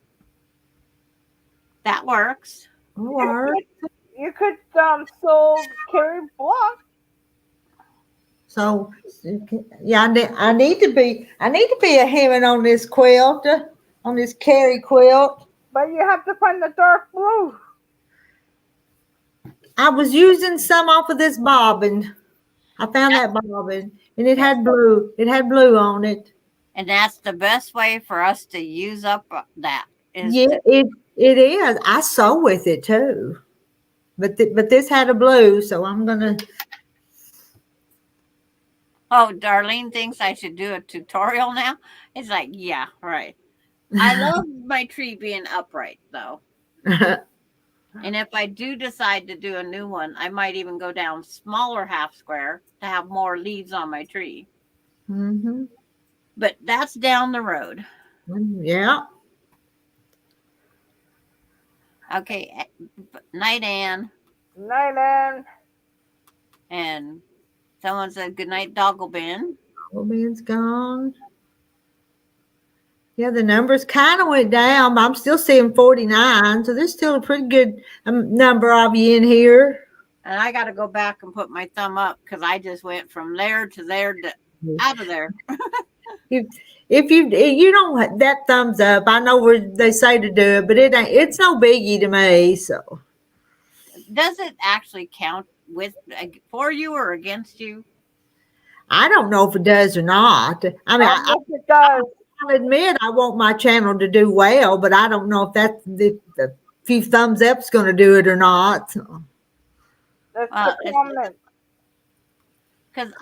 That works.
You could sew carry block.
So yeah, I need to be a hemming on this quilt, on this carry quilt.
But you have to find the dark blue.
I was using some off of this bobbin. I found that bobbin, and it had blue. It had blue on it.
And that's the best way for us to use up that.
Yeah, it is. I sew with it too, but this had a blue, so I'm gonna.
Oh, Darlene thinks I should do a tutorial now. It's like, yeah, right. I love my tree being upright though. And if I do decide to do a new one, I might even go down smaller half square to have more leaves on my tree.
Mm-hmm.
But that's down the road.
Yeah.
Okay. Night, Ann.
Night, Ann.
And someone said good night, Dogglebin.
Dogglebin's gone. Yeah, the numbers kind of went down, but I'm still seeing 49. So there's still a pretty good number of you in here.
And I got to go back and put my thumb up because I just went from there to there to out of there.
If you don't that thumbs up, I know where they say to do it, but it's no biggie to me. So
does it actually count for you or against you?
I don't know if it does or not. I mean,
it does.
I'll admit I want my channel to do well, but I don't know if that's the few thumbs up's going to do it or not.
That's the comment.
Because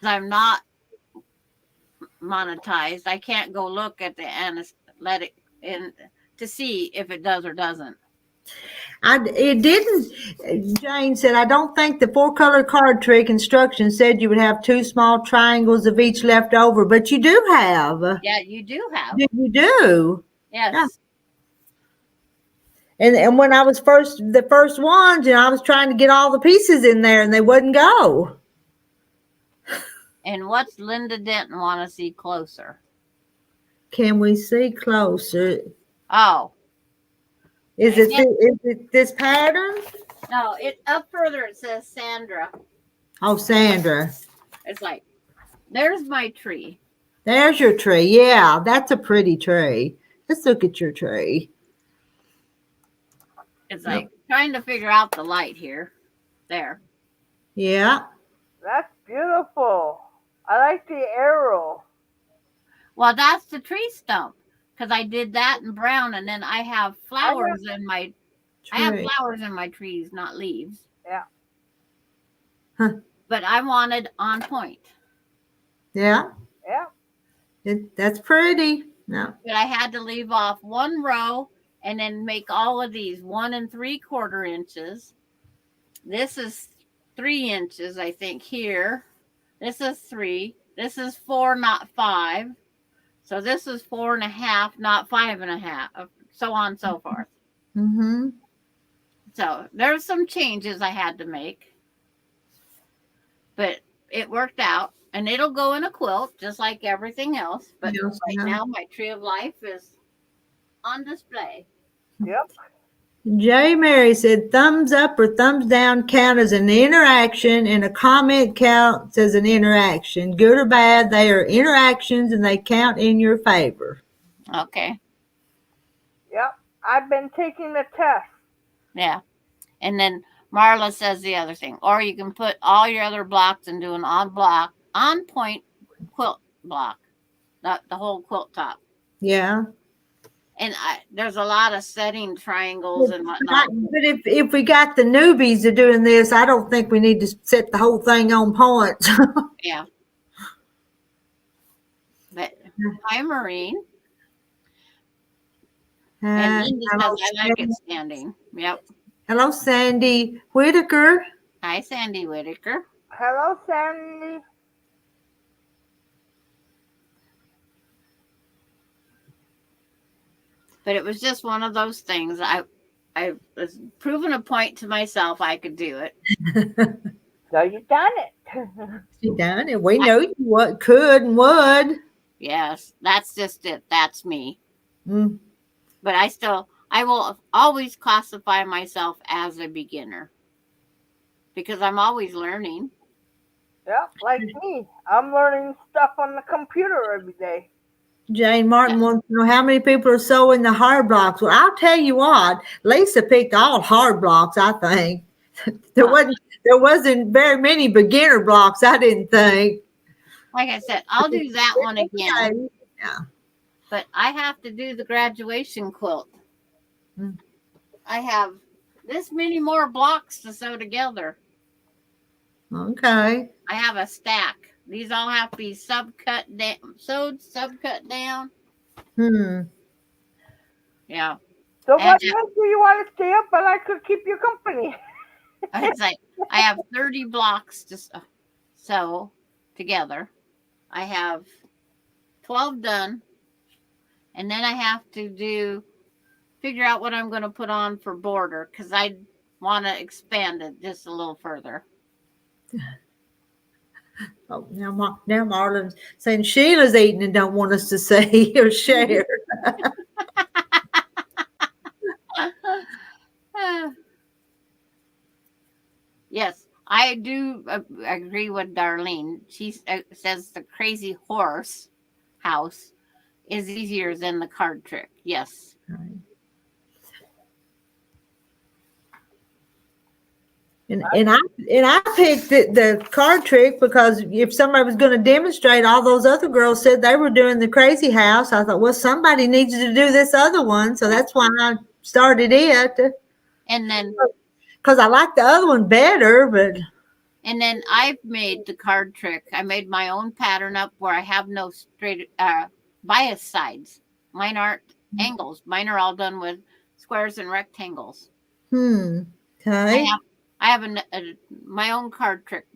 I'm not monetized, I can't go look at the anesthetic to see if it does or doesn't.
It didn't. Jane said, I don't think the 4-color card trick instructions said you would have 2 small triangles of each left over, but you do have.
Yeah, you do have.
You do.
Yes.
Yeah. And when I was the first ones, I was trying to get all the pieces in there and they wouldn't go.
And what's Linda Denton want to see closer?
Can we see closer?
Oh.
Is it this pattern?
No, up further it says Sandra.
Oh, Sandra.
It's like, there's my tree.
There's your tree. Yeah, that's a pretty tree. Let's look at your tree.
It's like trying to figure out the light here. There.
Yeah.
That's beautiful. I like the arrow.
Well, that's the tree stump. Because I did that in brown, and then I have flowers in my trees, not leaves.
Yeah.
Huh.
But I wanted on point.
Yeah.
Yeah.
That's pretty. No.
But I had to leave off 1 row and then make all of these 1 3/4 inches. This is 3 inches, I think, here. This is 3. This is 4, not 5. So this is 4.5, not 5.5. So on and so forth.
Mm-hmm.
So there's some changes I had to make, but it worked out, and it'll go in a quilt just like everything else. But
Yes,
right now, my tree of life is on display.
Yep.
J. Mary said, thumbs up or thumbs down count as an interaction, and a comment counts as an interaction. Good or bad, they are interactions and they count in your favor.
Okay.
Yep. I've been taking the test.
Yeah. And then Marla says the other thing. Or you can put all your other blocks and do an on point quilt block. Not the whole quilt top.
Yeah.
And there's a lot of setting triangles and whatnot.
But if we got the newbies to doing this, I don't think we need to set the whole thing on point.
Yeah. But hi, Maureen. And Linda says, I like it standing. Yep.
Hello, Sandy Whitaker.
Hi, Sandy Whitaker.
Hello, Sandy.
But it was just one of those things. I was proving a point to myself I could do it.
So you done it.
You done it. We know you could and would.
Yes, that's just it. That's me.
Mm.
But I will always classify myself as a beginner because I'm always learning.
Yep, like me. I'm learning stuff on the computer every day.
Jane Martin wants to know how many people are sewing the hard blocks. Well, I'll tell you what, Lisa picked all hard blocks, I think. There wasn't very many beginner blocks, I didn't think.
Like I said, I'll do that one again.
Yeah.
But I have to do the graduation quilt.
Mm.
I have this many more blocks to sew together.
Okay.
I have a stack. These all have to be subcut down. Yeah.
So what else do you want to stay up, but I could keep you company?
It's like I have 30 blocks to sew together. I have 12 done. And then I have to figure out what I'm going to put on for border because I want to expand it just a little further.
Oh, now Marlon's saying Sheila's eating and don't want us to see or share.
Yes, I do agree with Darlene. She says the crazy horse house is easier than the card trick. Yes.
Right. And I picked the card trick because if somebody was going to demonstrate, all those other girls said they were doing the crazy house. I thought, well, somebody needs to do this other one, so that's why I started it.
And then
because I like the other one better, but.
And then I've made the card trick. I made my own pattern up where I have no straight bias sides. Mine aren't angles. Mine are all done with squares and rectangles.
Okay.
I have my own card trick.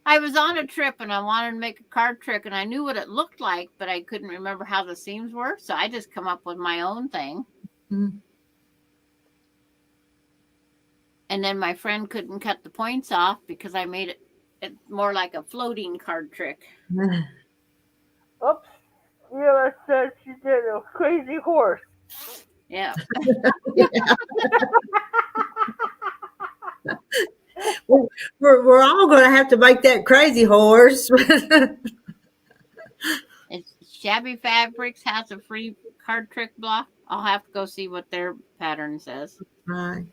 I was on a trip and I wanted to make a card trick and I knew what it looked like, but I couldn't remember how the seams were. So I just come up with my own thing. And then my friend couldn't cut the points off because I made it more like a floating card trick.
Oops. Sheila said she did a crazy horse.
Yeah.
We're all going to have to make that crazy horse.
It's Shabby Fabrics has a free card trick block. I'll have to go see what their pattern says.
Right.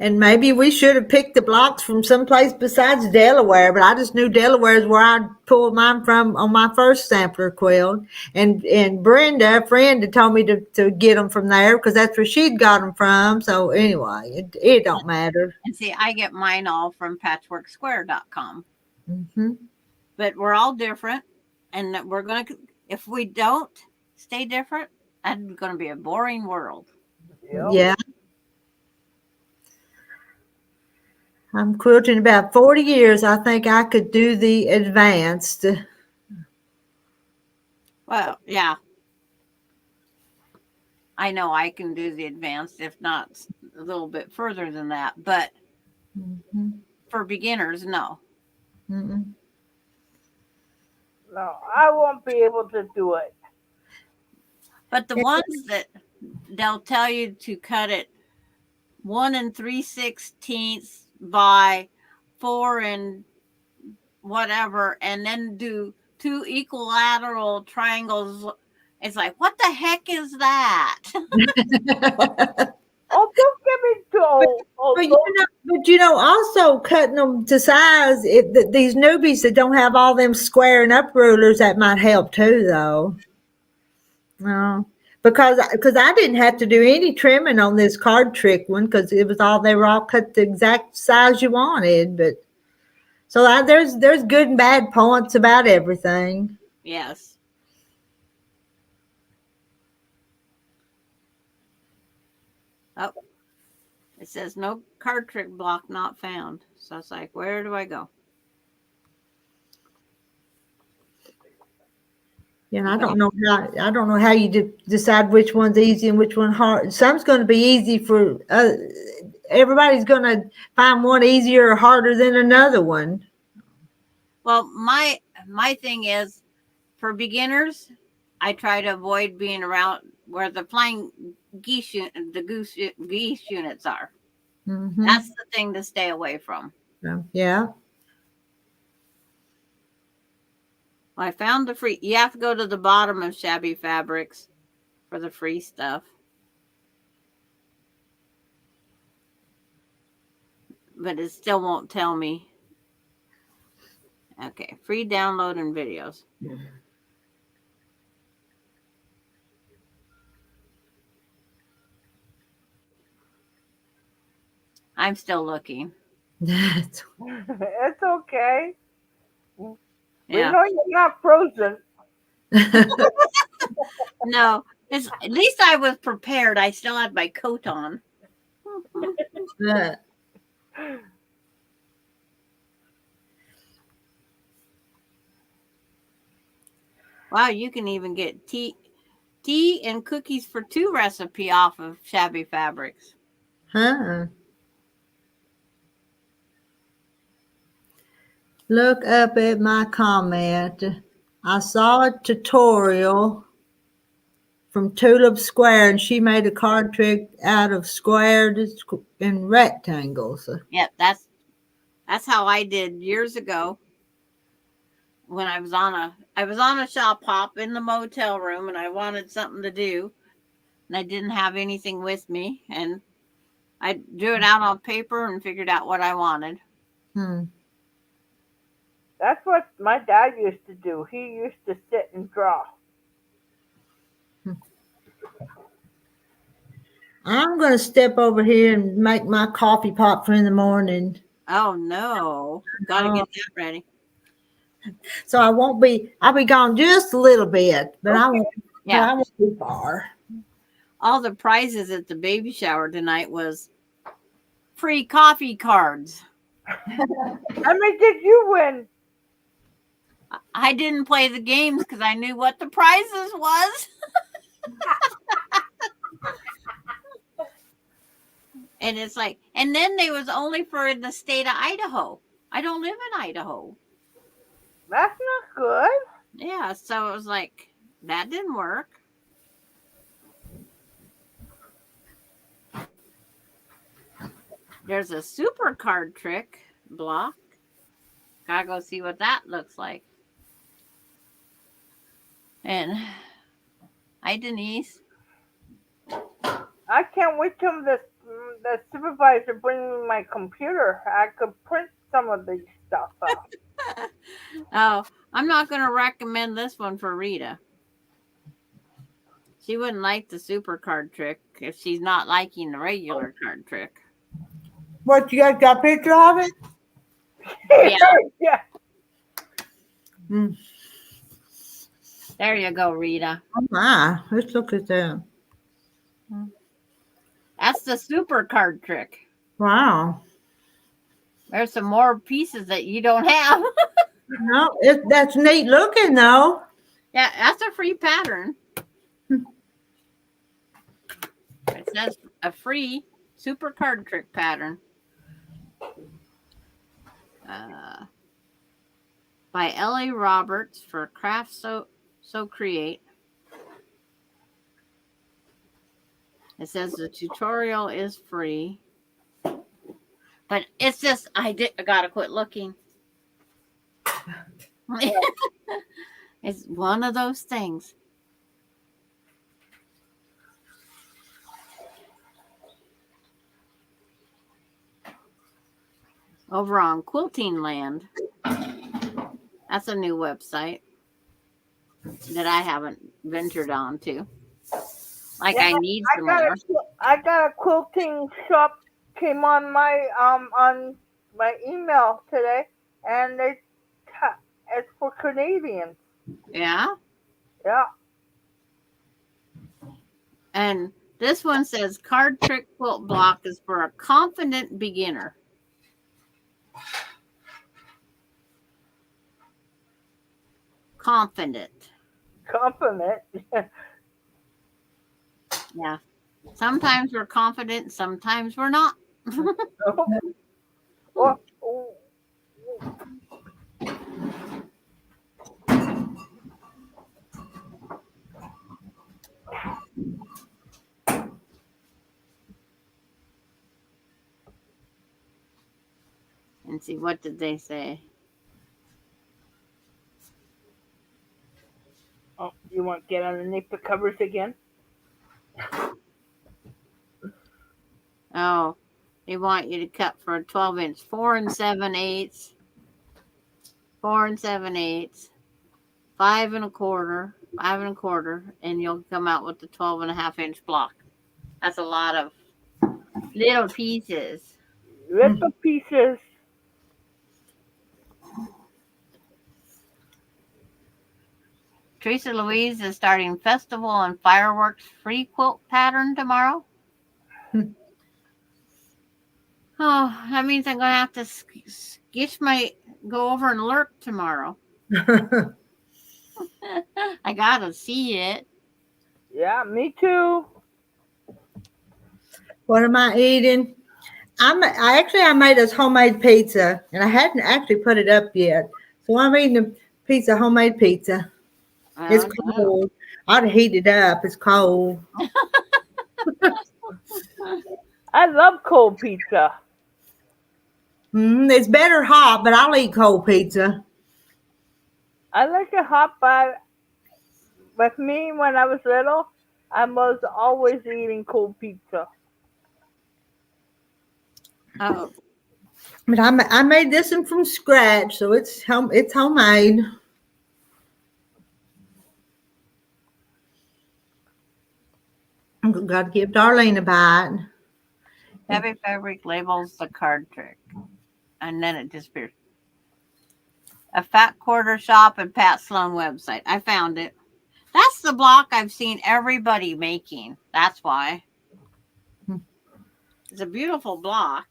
And maybe we should have picked the blocks from someplace besides Delaware, but I just knew Delaware is where I pulled mine from on my first sampler quilt. And Brenda, a friend, had told me to get them from there because that's where she'd got them from. So anyway, it don't matter.
And see, I get mine all from patchworksquare.com.
Mm-hmm.
But we're all different. And we're going to, if we don't stay different, that's going to be a boring world.
Yeah. I'm quilting about 40 years. I think I could do the advanced.
Well, yeah. I know I can do the advanced, if not a little bit further than that, but for beginners, no.
Mm-mm.
No, I won't be able to do it.
But the ones that they'll tell you to cut it 1 3/16 by 4 whatever, and then do 2 equilateral triangles. It's like, what the heck is that?
Oh, don't get me to.
But also cutting them to size. These newbies that don't have all them squaring up rulers, that might help too, though. No, because I didn't have to do any trimming on this card trick one because they were all cut the exact size you wanted. But so there's good and bad points about everything.
Yes. Oh, it says no card trick block not found. So it's like, where do I go?
Yeah, and I don't know how you decide which one's easy and which one hard. Some's going to be easy for everybody's going to find one easier or harder than another one.
Well, my thing is, for beginners, I try to avoid being around where the flying geese units are.
Mm-hmm.
That's the thing to stay away from.
Yeah.
I found the free. You have to go to the bottom of Shabby Fabrics for the free stuff. But it still won't tell me. Okay, free download and videos. I'm still looking.
It's okay.
Yeah.
We know you're not frozen.
No, at least I was prepared. I still had my coat on. Wow, you can even get tea and cookies for 2 recipe off of Shabby Fabrics.
Huh. Look up at my comment. I saw a tutorial from Tulip Square, and she made a card trick out of squares and rectangles.
Yep, that's how I did years ago. When I was on a shop hop in the motel room, and I wanted something to do, and I didn't have anything with me, and I drew it out on paper and figured out what I wanted.
That's what my dad used to do. He used to sit and draw.
I'm going to step over here and make my coffee pot for in the morning.
Oh no, gotta get that ready.
So I'll be gone just a little bit, but I won't be far.
All the prizes at the baby shower tonight was free coffee cards.
How many did you win?
I didn't play the games because I knew what the prizes was. And it's like, and then they was only for in the state of Idaho. I don't live in Idaho.
That's not good.
Yeah, so it was like, that didn't work. There's a super card trick block. Gotta go see what that looks like. And hi, Denise.
I can't wait till the supervisor brings me my computer. I could print some of these stuff out.
Oh, I'm not going to recommend this one for Rita. She wouldn't like the super card trick if she's not liking the regular card trick.
What, you guys got a picture of it?
Yeah.
Yeah.
There you go, Rita.
Oh my, let's look at that.
That's the super card trick.
Wow.
There's some more pieces that you don't have.
No, that's neat looking though.
Yeah, that's a free pattern. It says a free super card trick pattern. By L.A. Roberts for Craft So Create. It says the tutorial is free. But it's just I gotta quit looking. It's one of those things. Over on Quilting Land. That's a new website that I haven't ventured on to. Like I need some more.
I got a quilting shop came on my email today, and it's for Canadians.
Yeah.
Yeah.
And this one says card trick quilt block is for a confident beginner. Confident. Yeah. Sometimes we're confident, sometimes we're not. And see, what did they say?
Oh, you want to get underneath the covers again?
Oh, they want you to cut for a 12-inch, 4 7/8, 4 7/8, 5 1/4, 5 1/4, and you'll come out with the 12.5-inch block. That's a lot of little pieces.
Little pieces.
Teresa Louise is starting festival and fireworks free quilt pattern tomorrow. Oh, that means I'm going to have to go over and lurk tomorrow. I got to see it.
Yeah, me too.
What am I eating? I made us homemade pizza, and I hadn't actually put it up yet. So I'm eating a homemade pizza. It's cold. I ought to heat it up. It's cold.
I love cold pizza.
It's better hot, but I'll eat cold pizza.
I like it hot, but with me, when I was little, I was always eating cold pizza.
Oh.
But I made this one from scratch, so it's homemade. Got to give Darlene a bite.
Heavy fabric labels the card trick, and then it disappears. A Fat Quarter Shop and Pat Sloan website. I found it. That's the block I've seen everybody making. That's why. It's a beautiful block.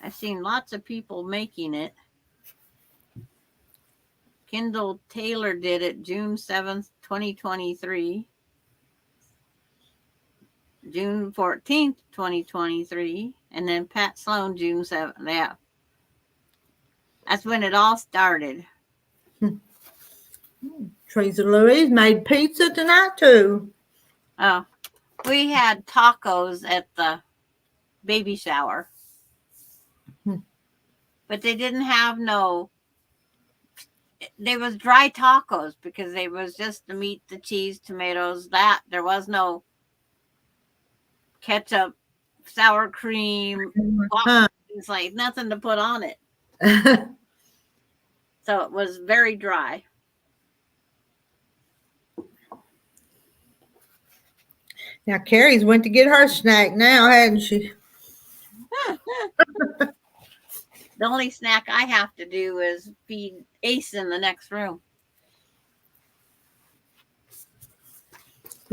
I've seen lots of people making it. Kendall Taylor did it June 7th, 2023. June 14th, 2023. And then Pat Sloan, June 7th. Yeah. That's when it all started.
Teresa Louise made pizza tonight, too.
Oh, we had tacos at the baby shower. But they didn't have there was dry tacos because they was just the meat, the cheese, tomatoes, there was no ketchup, sour cream, it's like nothing to put on it. So it was very dry.
Now Carrie's went to get her snack now, hadn't she?
The only snack I have to do is feed Ace in the next room.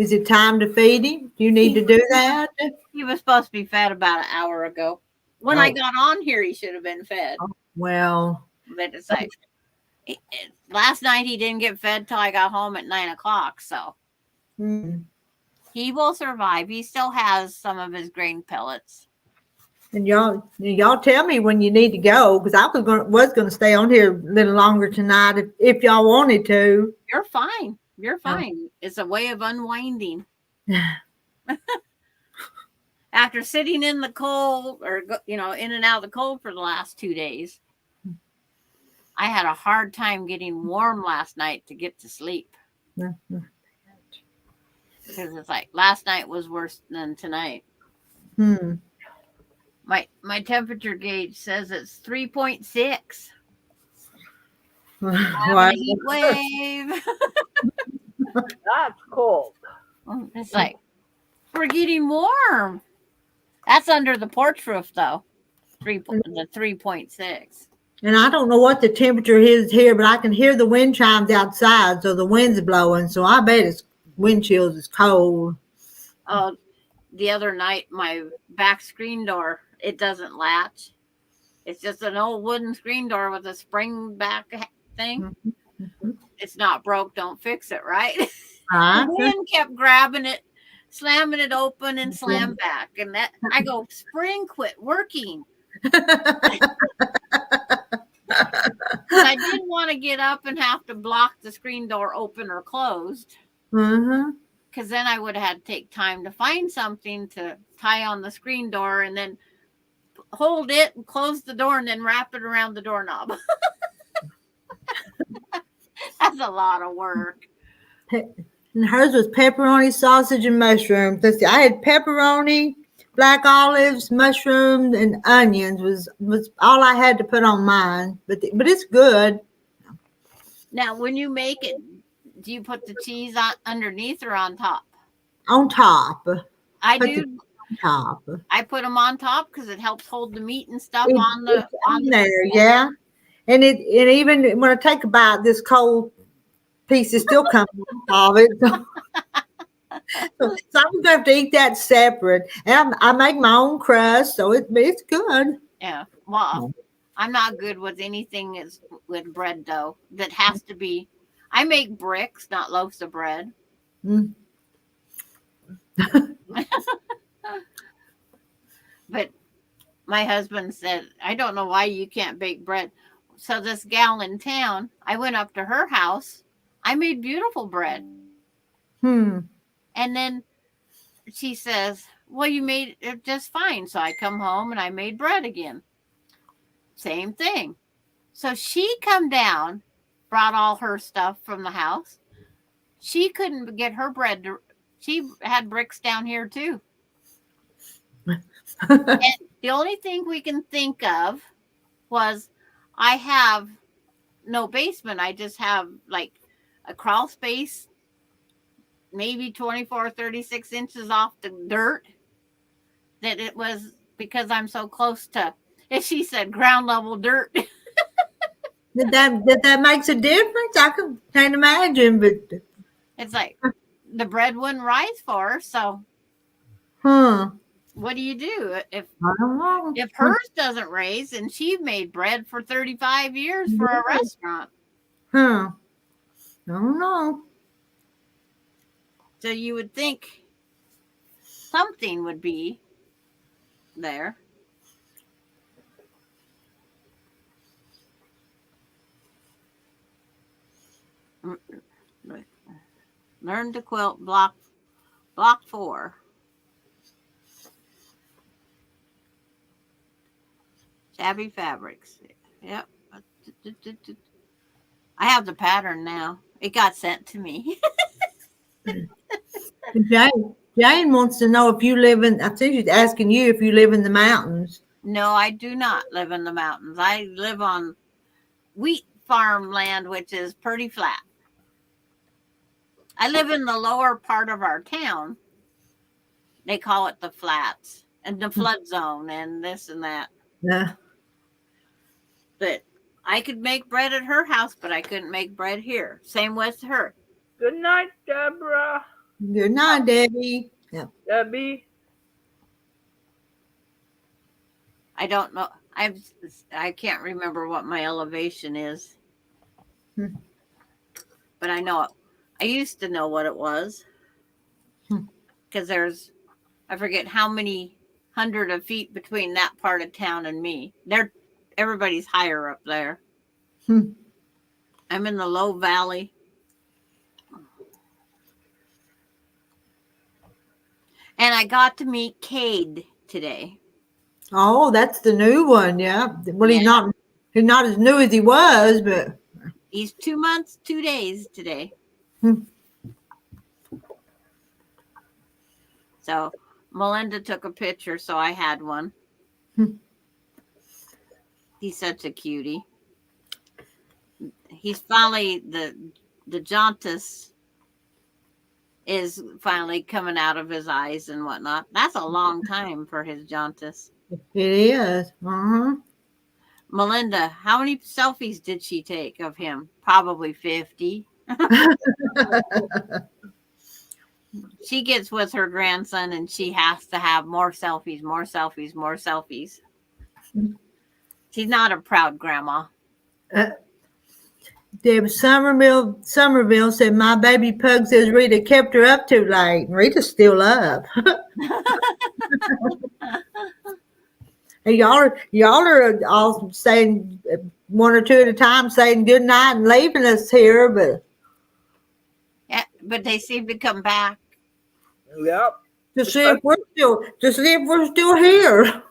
Is it time to feed him? Do you need to do that?
He was supposed to be fed about an hour ago. When I got on here, he should have been fed.
Well,
but it's like last night he didn't get fed till I got home at 9 o'clock. So he will survive. He still has some of his grain pellets.
And y'all tell me when you need to go, because I was gonna stay on here a little longer tonight if y'all wanted to.
You're fine. You're fine. It's a way of unwinding. After sitting in the cold, or in and out of the cold for the last 2 days, I had a hard time getting warm last night to get to sleep. Because it's like last night was worse than tonight. My temperature gauge says it's 3.6.
Wow.
Heat wave.
That's cold.
It's like we're getting warm. That's under the porch roof though. The 3.6.
And I don't know what the temperature is here, but I can hear the wind chimes outside, so the wind's blowing. So I bet it's wind chills. It's cold.
Oh, the other night my back screen door, it doesn't latch. It's just an old wooden screen door with a spring back thing. It's not broke. Don't fix it, right? The wind kept grabbing it, slamming it open and slam back. And that I go, spring quit working. I didn't want to get up and have to block the screen door open or closed. Because then I would have had to take time to find something to tie on the screen door and then hold it and close the door and then wrap it around the doorknob. That's a lot of work.
And hers was pepperoni, sausage, and mushrooms. Let's see, I had pepperoni, black olives, mushrooms, and onions was all I had to put on mine. But it's good.
Now, when you make it, do you put the cheese on underneath or on top?
On top.
I do.
On top.
I put them on top because it helps hold the meat and stuff on
there. Yeah, and it even when I take a bite, this cold piece is still coming off of it. So I'm gonna have to eat that separate. And I make my own crust, so it's good.
Yeah. Well, I'm not good with anything with bread dough. That has to be. I make bricks, not loaves of bread. But my husband said, I don't know why you can't bake bread. So this gal in town, I went up to her house. I made beautiful bread. And then she says, well, you made it just fine. So I come home and I made bread again. Same thing. So she come down, brought all her stuff from the house. She couldn't get her bread she had bricks down here too. And the only thing we can think of was I have no basement. I just have like a crawl space, maybe 24, 36 inches off the dirt. That it was because I'm so close to, as she said, ground level dirt.
Did that makes a difference? I can't imagine, but
it's like the bread wouldn't rise for her. So, what do you do if hers doesn't raise and she made bread for 35 years for a restaurant?
I don't know.
So you would think something would be there. Learn to quilt block 4. Shabby fabrics. Yep. I have the pattern now. It got sent to me.
Jane wants to know if you live in, I think she's asking you if you live in the mountains.
No, I do not live in the mountains. I live on wheat farmland, which is pretty flat. I live in the lower part of our town. They call it the flats and the flood zone and this and that.
Yeah.
But I could make bread at her house, but I couldn't make bread here. Same with her.
Good night, Deborah.
Good night, Debbie. Yeah.
Debbie.
I don't know. I can't remember what my elevation is. But I know I used to know what it was. Because I forget how many hundred of feet between that part of town and me. Everybody's higher up there. I'm in the low valley. And I got to meet Cade today.
Oh, that's the new one, yeah. Well,
Yeah.
he's not as new as he was, but
He's 2 months, 2 days today. So Melinda took a picture, so I had one. He's such a cutie. He's finally the jaundice is finally coming out of his eyes and whatnot. That's a long time for his jaundice.
it is.
Melinda, how many selfies did she take of him? Probably 50. She gets with her grandson and she has to have more selfies, more selfies, more selfies. She's not a proud grandma.
Deb Somerville said, my baby pug says Rita kept her up too late. Rita's still up. Hey, y'all are all saying one or two at a time, saying good night and leaving us here, but
Yeah, but they seem to come back.
Yep.
to see if we're still here.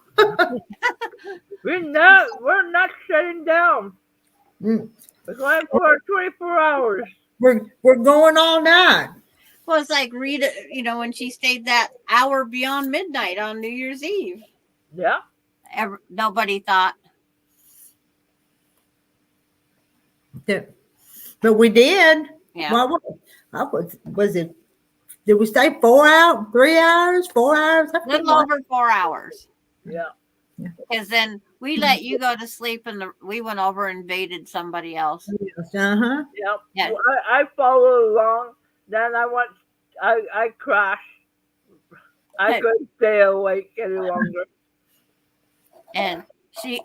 We're not shutting down. We're going for 24 hours.
We're going all night.
Well, it's like Rita, when she stayed that hour beyond midnight on New Year's Eve.
Yeah.
Nobody thought.
But we did.
Yeah.
Was it? Did we stay 4 hours, 3 hours, 4 hours?
A little over 4 hours.
Yeah.
Because then we let you go to sleep and we went over and invaded somebody else.
Uh-huh.
Yep.
Yeah.
I followed along. Then I crashed. I couldn't stay awake any longer.
And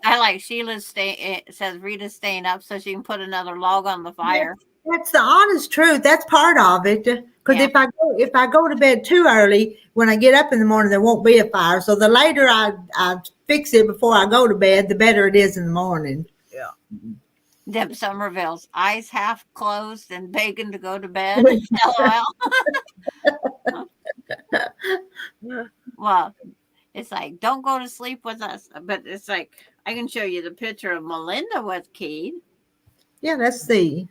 I like Sheila's says Rita's staying up so she can put another log on the fire.
That's the honest truth. That's part of it. Because if I go to bed too early, when I get up in the morning, there won't be a fire. So the later I fix it before I go to bed, the better it is in the morning.
Yeah.
Deb Somerville's eyes half closed and begging to go to bed. LOL. Well, it's like, don't go to sleep with us. But it's like, I can show you the picture of Melinda with Keith.
Yeah, let's see.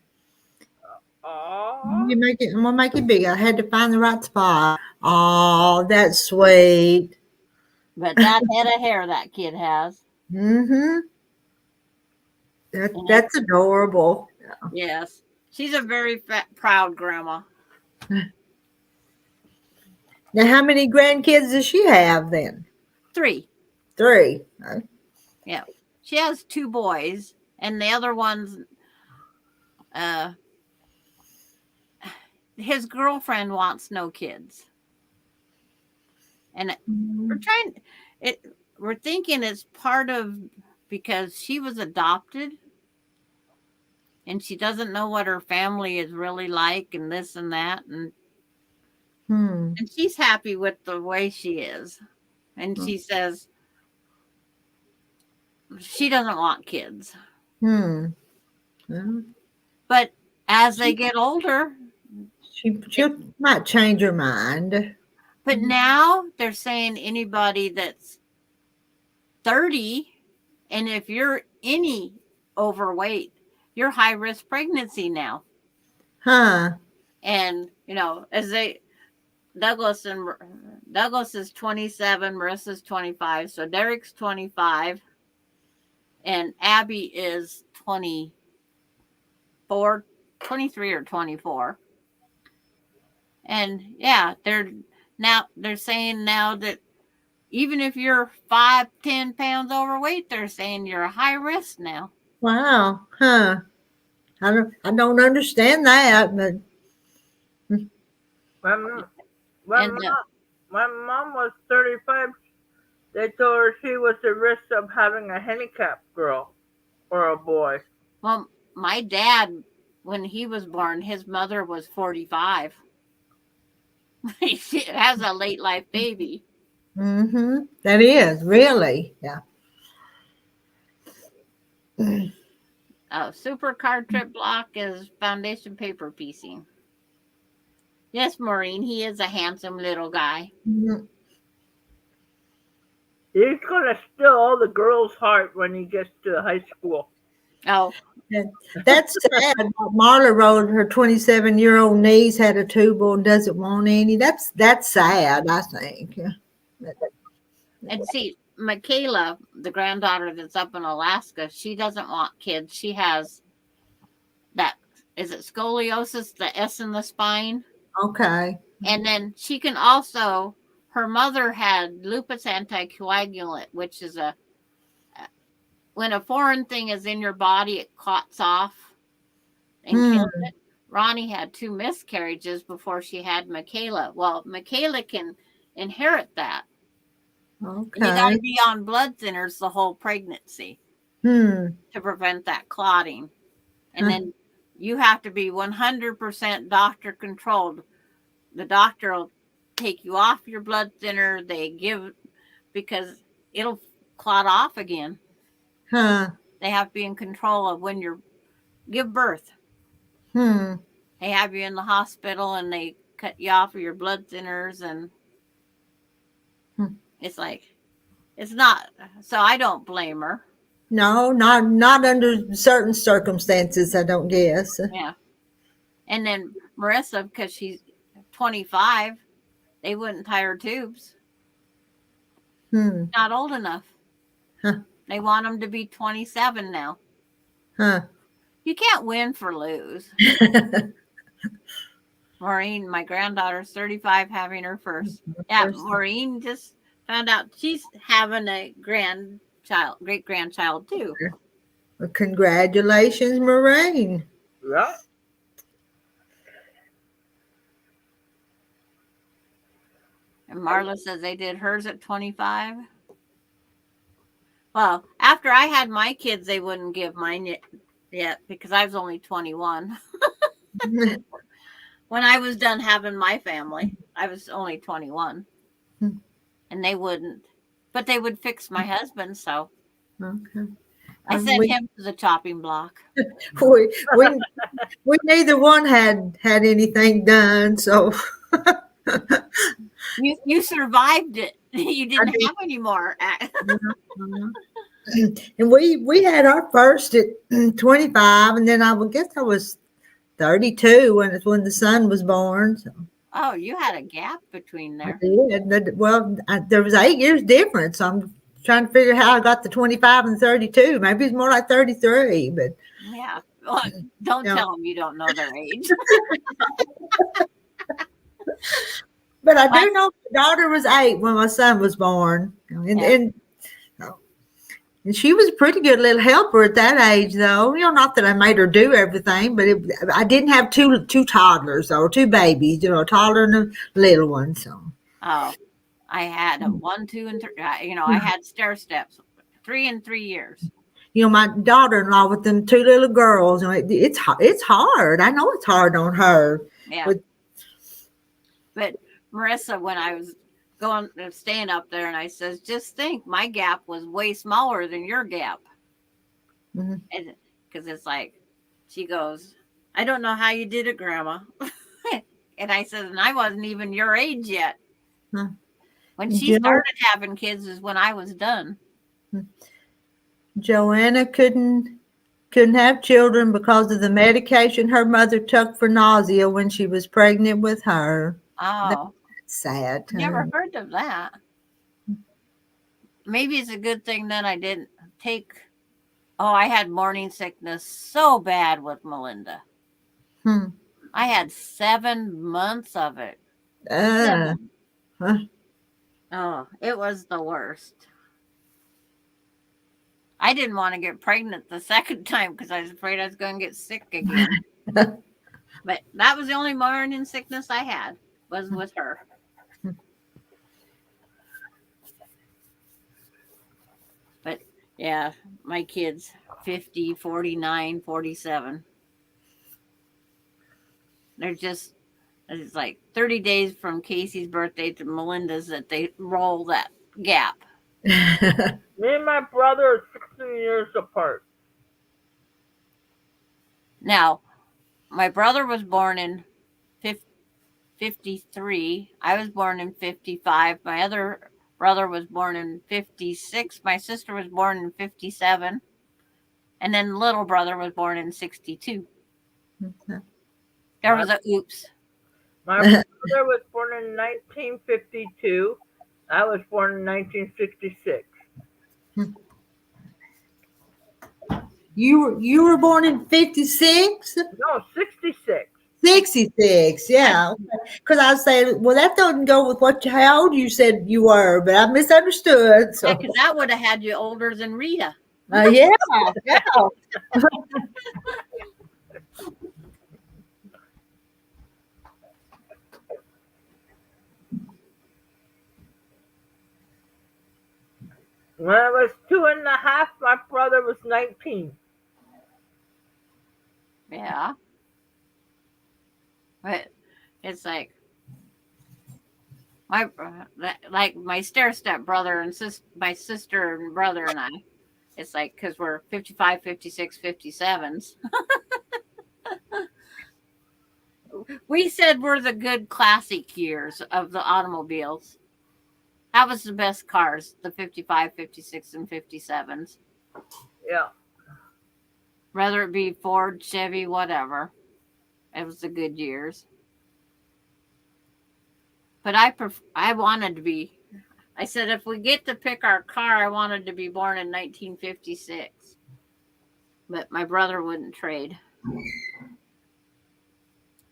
I'm gonna make it big. I had to find the right spot. Oh, that's sweet.
But that head of hair that kid has.
Mm-hmm. That's adorable.
Yes. She's a very proud grandma.
Now, how many grandkids does she have then?
3.
3.
Yeah. She has 2 boys, and the other one's his girlfriend wants no kids. And we're thinking it's part of because she was adopted and she doesn't know what her family is really like and this and that. And she's happy with the way she is. And she says she doesn't want kids. But as they get older,
she might change her mind.
But now they're saying anybody that's 30, and if you're any overweight, you're high risk pregnancy now. And as Douglas is 27, Marissa's 25, so Derek's 25, and Abby is 23 or 24. And yeah, they're saying now that even if you're 5-10 pounds overweight, they're saying you're a high risk now.
Wow. I don't understand that, but
When
And
my mom was 35, they told her she was at risk of having a handicapped girl or a boy.
well, my dad, when he was born, his mother was 45. She has a late life baby.
Mm-hmm. That is really, yeah.
Super card trip block is foundation paper piecing. Yes, Maureen, he is a handsome little guy.
Mhm.
He's gonna steal all the girls' heart when he gets to high school.
Oh,
That's sad. Marla wrote her 27-year-old niece had a tubal and doesn't want any. That's sad, I think.
and see, Michaela, the granddaughter that's up in Alaska, she doesn't want kids. She has that, is it scoliosis, the S in the spine?
Okay.
And then she can also, her mother had lupus anticoagulant, which is when a foreign thing is in your body, it clots off and kills it. Ronnie had 2 miscarriages before she had Michaela. Well, Michaela can inherit that.
Okay.
And you got to be on blood thinners the whole pregnancy to prevent that clotting. And then you have to be 100% doctor controlled. The doctor will take you off your blood thinner. They give, because it'll clot off again. They have to be in control of when you give birth. They have you in the hospital and they cut you off of your blood thinners, and it's like, it's not, so I don't blame her.
No, not under certain circumstances, I don't guess.
Yeah. And then Marissa, because she's 25, they wouldn't tie her tubes. Not old enough. They want them to be 27 now. You can't win for lose. Maureen, my granddaughter's 35, having her first. Yeah, Maureen just found out she's having a great grandchild too.
Well, congratulations, Maureen.
Yeah.
And Marla says they did hers at 25. Well, after I had my kids, they wouldn't give mine yet because I was only 21. When I was done having my family, I was only 21. And they wouldn't. But they would fix my husband, so.
Okay.
I sent him to the chopping block.
we neither one had anything done, so.
You survived it. You didn't have any more.
And we had our first at 25, and then I guess I was 32 when the son was born. So.
Oh, you had a gap between there.
I did. Well, there was 8 years difference. So I'm trying to figure how I got the 25 and 32. Maybe it's more like 33, but.
Yeah. Well, don't tell them you don't know their age.
But I do know my daughter was 8 when my son was born. And she was a pretty good little helper at that age, though. Not that I made her do everything, but I didn't have two toddlers or 2 babies, a toddler and a little one. So.
Oh, I had a 1, 2, and 3. I had stair steps, 3 in 3 years.
My daughter-in-law with them 2 little girls, it's hard. I know it's hard on her.
Yeah. But Marissa, when I was staying up there, and I says, just think, my gap was way smaller than your gap. And because it's like, she goes, I don't know how you did it, Grandma. And I said, and I wasn't even your age yet. When she started having kids is when I was done.
Joanna couldn't have children because of the medication her mother took for nausea when she was pregnant with her.
Oh,
that's sad.
Never heard of that. Maybe it's a good thing that I didn't take. Oh, I had morning sickness so bad with Melinda. I had 7 months of it. Oh, it was the worst. I didn't want to get pregnant the second time because I was afraid I was going to get sick again. But that was the only morning sickness I had, was with her. Yeah, my kids 50, 49, 47. They're just, it's like 30 days from Casey's birthday to Melinda's that they roll that gap.
Me and my brother are 16 years apart.
Now, my brother was born in 53. I was born in 55. My other brother was born in 56. My sister was born in 57. And then little brother was born in 62. There was a oops.
My brother was born in 1952. I was born in 1966.
You were born in 56?
No, 66.
66, yeah. Because I said, well, that doesn't go with how old you said you were, but I misunderstood. So
Yeah, because that would have had you older than Rita.
yeah.
When I was 2.5, my brother was 19.
Yeah. But it's like my stair-step brother and my sister and brother and I. It's like because we're 55, 56, 57s. We said we're the good classic years of the automobiles. That was the best cars, the 55, 56, and 57s.
Yeah.
Whether it be Ford, Chevy, whatever. It was the good years. But I wanted to be, I said, if we get to pick our car, I wanted to be born in 1956. But my brother wouldn't trade.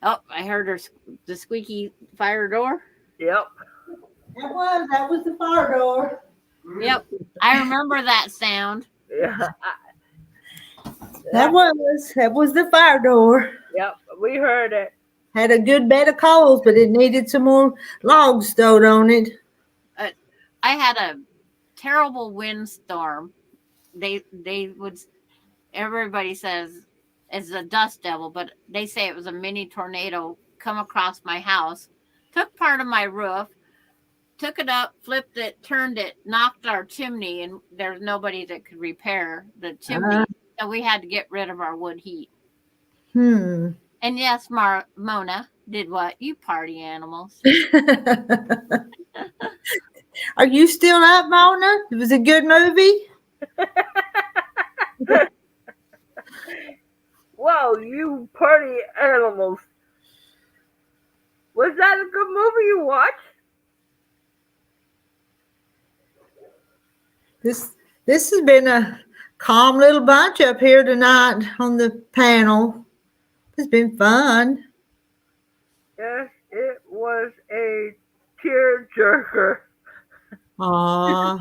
Oh, I heard the squeaky fire door.
Yep.
That was the fire door.
Yep. I remember that sound.
Yeah.
That was the fire door.
Yep, we heard it.
Had a good bed of coals, but it needed some more logs stowed on it.
I had a terrible windstorm. Everybody says it's a dust devil, but they say it was a mini tornado come across my house, took part of my roof, took it up, flipped it, turned it, knocked our chimney, and there's nobody that could repair the chimney. So we had to get rid of our wood heat. And yes, Mona did what? You party animals.
Are you still up, Mona? It was a good movie?
Whoa, you party animals. Was that a good movie you watched?
This has been a calm little bunch up here tonight on the panel. It's been fun.
Yes, it was a tearjerker.
Aw.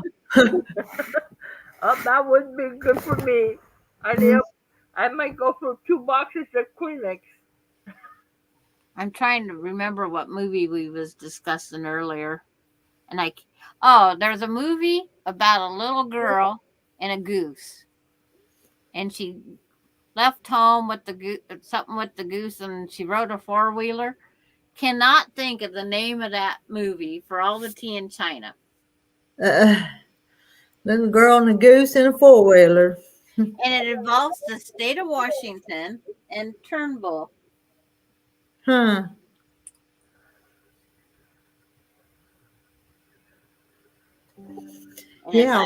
That wouldn't be good for me. I might go for 2 boxes of Kleenex.
I'm trying to remember what movie we was discussing earlier. And there's a movie about a little girl and a goose. And she left home with something with the goose, and she rode a 4-wheeler. Cannot think of the name of that movie for all the tea in China.
Little girl and a goose and a 4-wheeler.
And it involves the state of Washington and Turnbull.
Huh.
Yeah.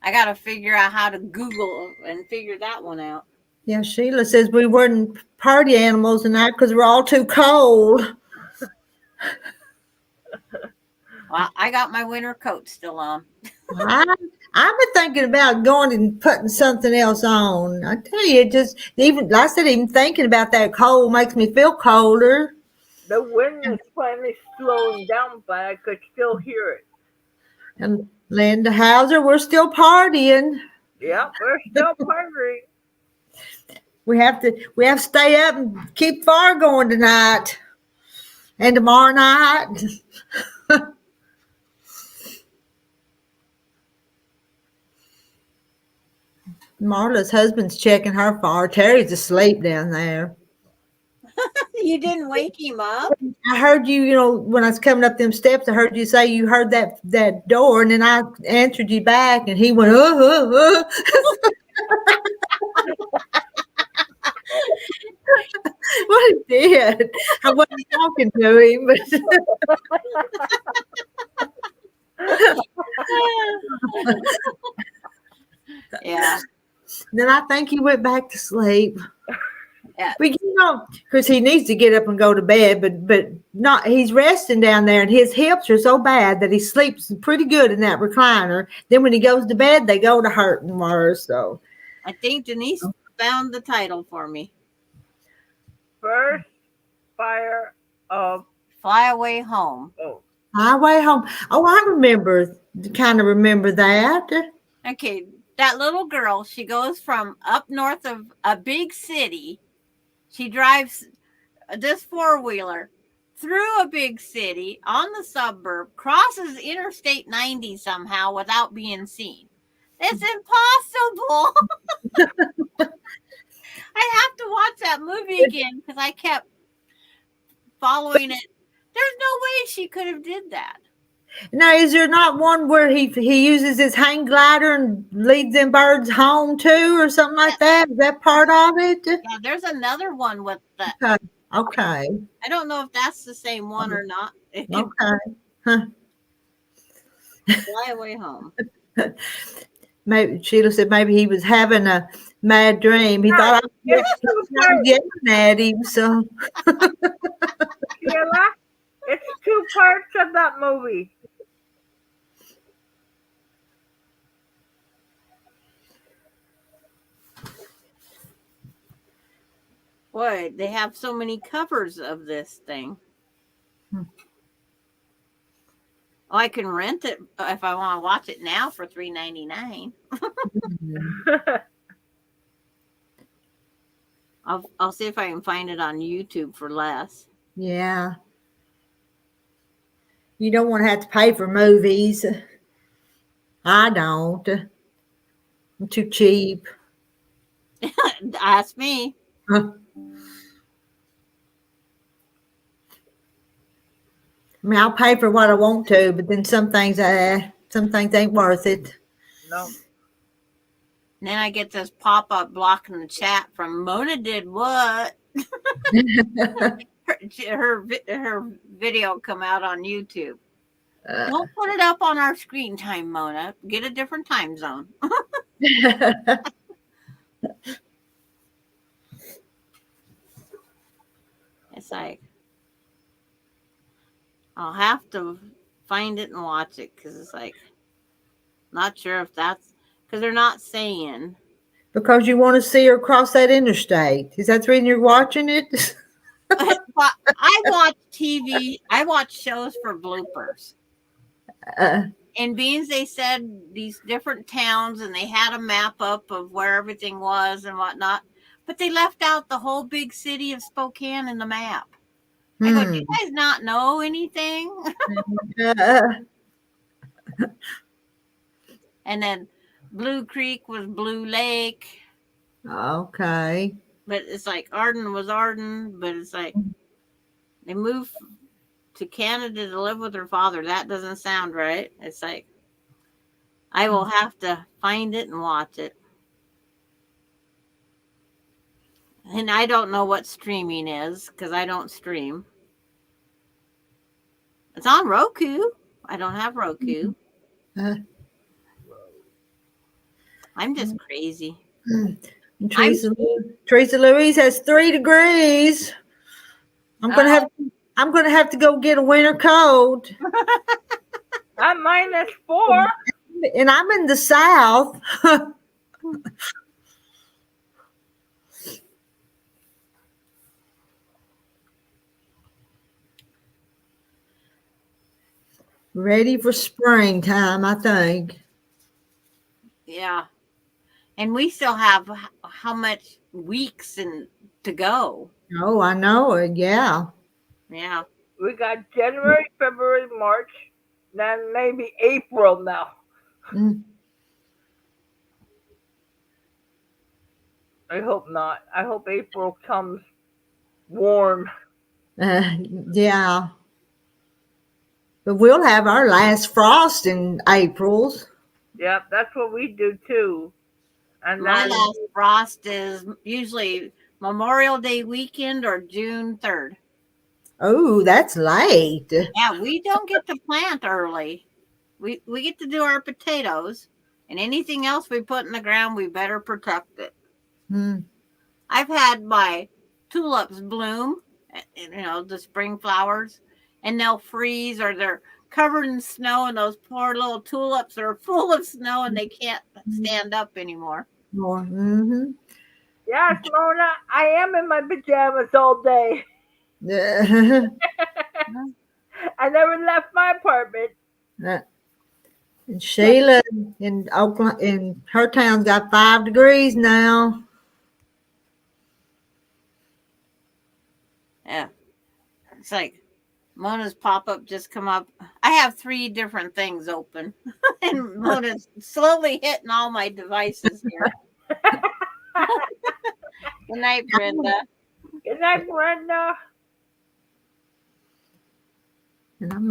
I got to figure out how to Google and figure that one out.
Yeah, Sheila says we weren't party animals tonight because we're all too cold.
Well, I got my winter coat still on.
I've been thinking about going and putting something else on. I tell you, even thinking about that cold makes me feel colder.
The wind is finally slowing down, but I could still hear it.
And Linda Hauser, we're still partying.
Yep, we're still partying.
We have to stay up and keep fire going tonight and tomorrow night. Marla's husband's checking her for her. Terry's asleep down there.
You didn't wake him up?
I heard you, when I was coming up them steps, I heard you say you heard that door, and then I answered you back, and he went, Well, he did. I wasn't talking to him, but
Yeah.
then I think he went back to sleep.
Yeah.
But because he needs to get up and go to bed, but not. He's resting down there, and his hips are so bad that he sleeps pretty good in that recliner. Then when he goes to bed, they go to hurting worse. So
I think Denise found the title for me.
First fire of
Fly Away Home.
Oh.
Highway Home. Oh, I kind of remember that.
Okay, that little girl, she goes from up north of a big city. She drives this four-wheeler through a big city on the suburb, crosses Interstate 90 somehow without being seen. It's impossible. I have to watch that movie again because I kept following it. There's no way she could have did that.
Now, is there not one where he uses his hang glider and leads them birds home too, or something like that? Is that part of it?
Yeah, there's another one with that.
Okay.
I don't know if that's the same one or not. It could
Okay.
Fly Away Home.
Maybe Sheila said maybe he was having a mad dream. He thought I was getting at him. So
Sheila, it's two parts of that movie.
Boy, they have so many covers of this thing. Oh, I can rent it if I want to watch it now for $3.99. I'll see if I can find it on YouTube for less.
yeah, you don't want to have to pay for movies. I don't. I'm too cheap.
Ask me.
I mean, I'll pay for what I want to, but then some things ain't worth it.
No.
And then I get this pop-up blocking the chat from Mona did what? her video come out on YouTube. Don't put it up on our screen time, Mona. Get a different time zone. It's like, I'll have to find it and watch it because it's like, not sure if that's because they're not saying.
Because you want to see her cross that interstate. Is that the reason you're watching it?
Well, I watch TV. I watch shows for bloopers. And being they said these different towns and they had a map up of where everything was and whatnot, but they left out the whole big city of Spokane in the map. I go, do you guys not know anything? And then Blue Creek was Blue Lake.
Okay.
But it's like Arden was Arden, but it's like they moved to Canada to live with her father. That doesn't sound right. It's like I will have to find it and watch it. And I don't know what streaming is because I don't stream. It's on Roku. I don't have Roku. I'm just crazy.
Teresa Louise has 3 degrees. I'm gonna have to go get a winter coat.
I'm -4.
And I'm in the South. Ready for springtime, I think.
Yeah. And we still have how much weeks to go?
Oh, I know it. Yeah.
Yeah.
We got January, February, March, then maybe April now. I hope not. I hope April comes warm.
Yeah. But we'll have our last frost in April.
Yep, that's what we do too. And
My
then
last frost is usually Memorial Day weekend or June 3rd.
Oh, that's late.
Yeah, we don't get to plant early. We get to do our potatoes, and anything else we put in the ground, we better protect it.
Hmm.
I've had my tulips bloom, the spring flowers, and they'll freeze or they're covered in snow, and those poor little tulips are full of snow and they can't stand up anymore.
More. Mm-hmm.
yes, Mona, I am in my pajamas all day. I never left my apartment.
And Sheila in Oklahoma, in her town's got 5 degrees now.
Yeah. It's like Mona's pop-up just come up. I have 3 different things open. And Mona's slowly hitting all my devices here. Good night, Brenda.
Good night, Brenda.
And I'm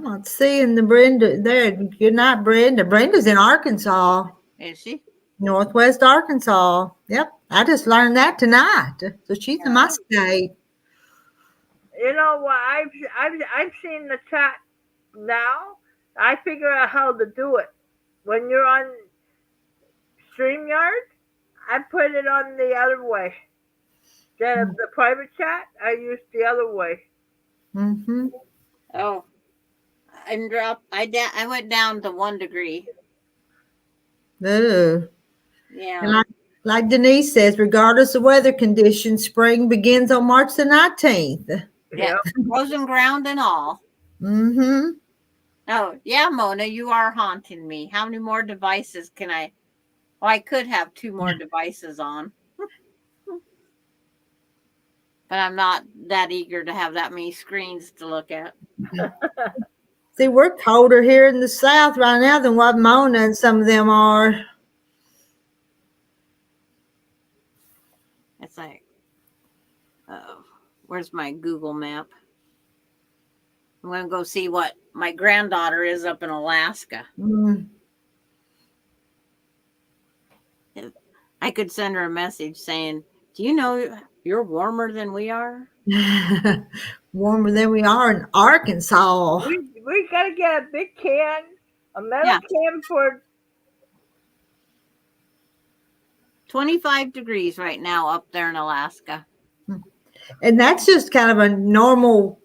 not seeing the Brenda there. Good night, Brenda. Brenda's in Arkansas.
Is she?
Northwest Arkansas. Yep. I just learned that tonight. So she's in my state.
You know what? I've seen the chat now. I figure out how to do it. When you're on StreamYard, I put it on the other way. Instead of the private chat, I use the other way.
Mm-hmm.
Oh, I went down to 1 degree.
Ooh.
Yeah.
And like Denise says, regardless of weather conditions, spring begins on March the 19th.
Yeah. Frozen ground and all.
Mm-hmm.
Oh, yeah, Mona, you are haunting me. How many more devices can I? Well, I could have 2 more devices on. But I'm not that eager to have that many screens to look at.
See, we're colder here in the South right now than what Mona and some of them are.
It's like, where's my Google map? I'm going to go see what my granddaughter is up in Alaska.
Mm.
I could send her a message saying, do you know you're warmer than we are?
Warmer than we are in Arkansas.
We got to get a big can, a metal can for
25 degrees right now up there in Alaska.
And that's just kind of a normal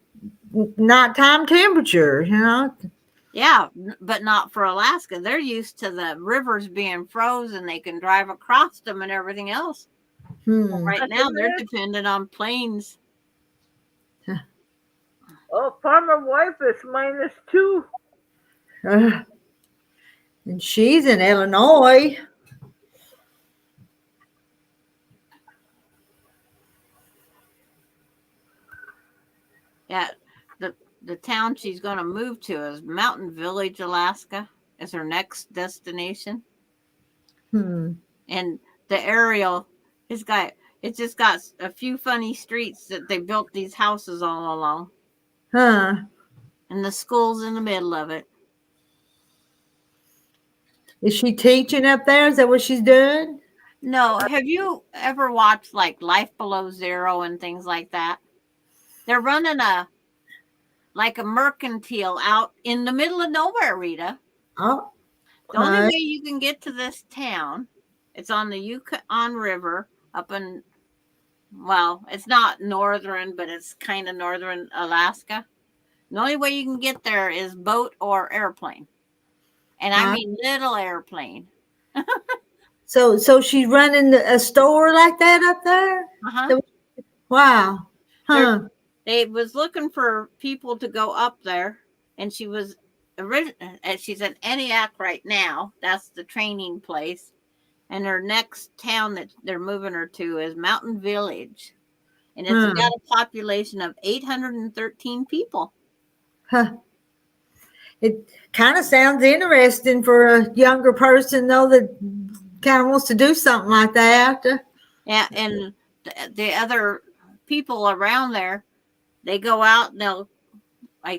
nighttime temperature, you know?
Yeah, but not for Alaska. They're used to the rivers being frozen. They can drive across them and everything else. Right now, they're dependent on planes.
Oh, Farmer Wife is -2.
And she's in Illinois.
Yeah, the town she's going to move to is Mountain Village, Alaska, is her next destination. And the aerial, it's just got a few funny streets that they built these houses all along. And the school's in the middle of it.
Is she teaching up there? Is that what she's doing?
No. Have you ever watched like Life Below Zero and things like that? They're running a mercantile out in the middle of nowhere, Rita.
Oh.
The only way you can get to this town, it's on the Yukon River up in, well, it's not northern, but it's kind of northern Alaska. The only way you can get there is boat or airplane. And I mean little airplane.
So she's running a store like that up there? Wow.
They was looking for people to go up there, and she's in Antioch right now. That's the training place. And her next town that they're moving her to is Mountain Village. And it's got a population of 813 people.
It kind of sounds interesting for a younger person, though, that kind of wants to do something like that.
Yeah, and the other people around there, they go out and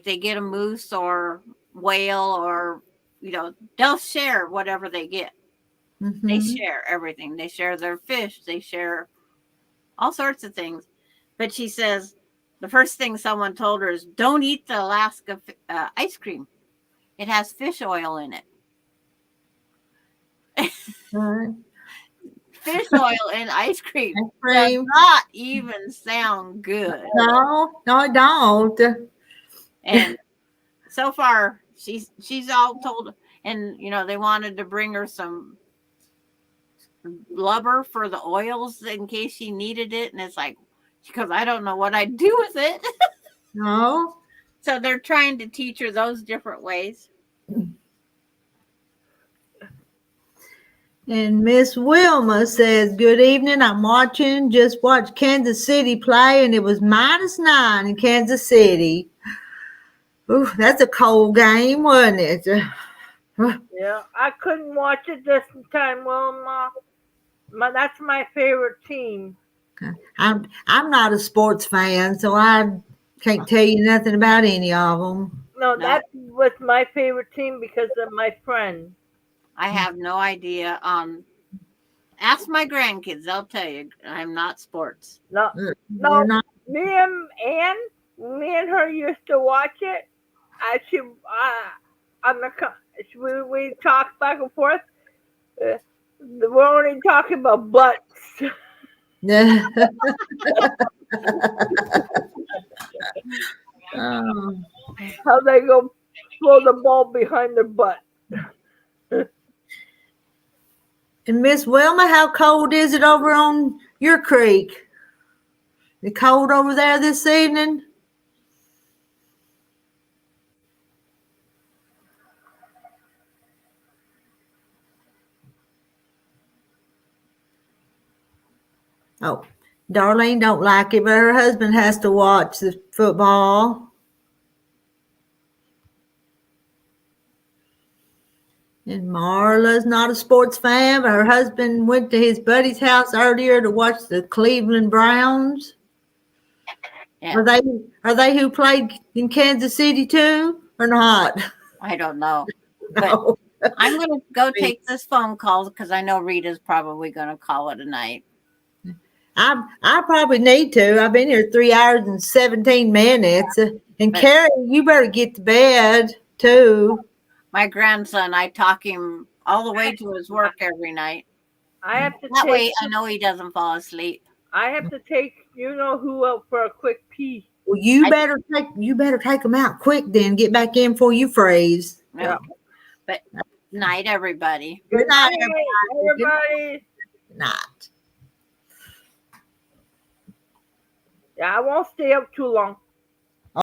they get a moose or whale or, they'll share whatever they get.
Mm-hmm.
They share everything. They share their fish. They share all sorts of things. But she says the first thing someone told her is, don't eat the Alaska ice cream. It has fish oil in it.
Right.
Fish oil and ice cream does
Cream.
not even sound good.
No, I don't.
And so far, she's all told, and they wanted to bring her some blubber for the oils in case she needed it, and it's like, because I don't know what I'd do with it.
No.
So they're trying to teach her those different ways.
And Miss Wilma says, good evening. I'm just watched Kansas City play, and it was -9 in Kansas City. Ooh, that's a cold game, wasn't it?
Yeah, I couldn't watch it this time, Wilma. That's my favorite team.
I'm not a sports fan, so I can't tell you nothing about any of them.
No, that was my favorite team because of my friend.
I have no idea. Ask my grandkids; they'll tell you. I'm not sports.
No. Me and her used to watch it. We talk back and forth. We're only talking about butts. How they go throw the ball behind their butt.
And Miss Wilma, how cold is it over on your creek? Is it cold over there this evening? Oh, Darlene don't like it, but her husband has to watch the football. And Marla's not a sports fan, but her husband went to his buddy's house earlier to watch the Cleveland Browns. Yeah. Are they who played in Kansas City too, or not?
I don't know.
No.
But I'm going to go take this phone call because I know Rita's probably going to call it a night.
I probably need to. I've been here 3 hours and 17 minutes. And Carrie, you better get to bed too.
My grandson, I talk him all the way to his work every night.
I have to
that way I know he doesn't fall asleep.
I have to take who out for a quick pee.
Well, you better take them out quick then. Get back in before you freeze.
Yeah. But night, everybody.
Good night,
everybody.
Good night.
Yeah, I won't stay up too long.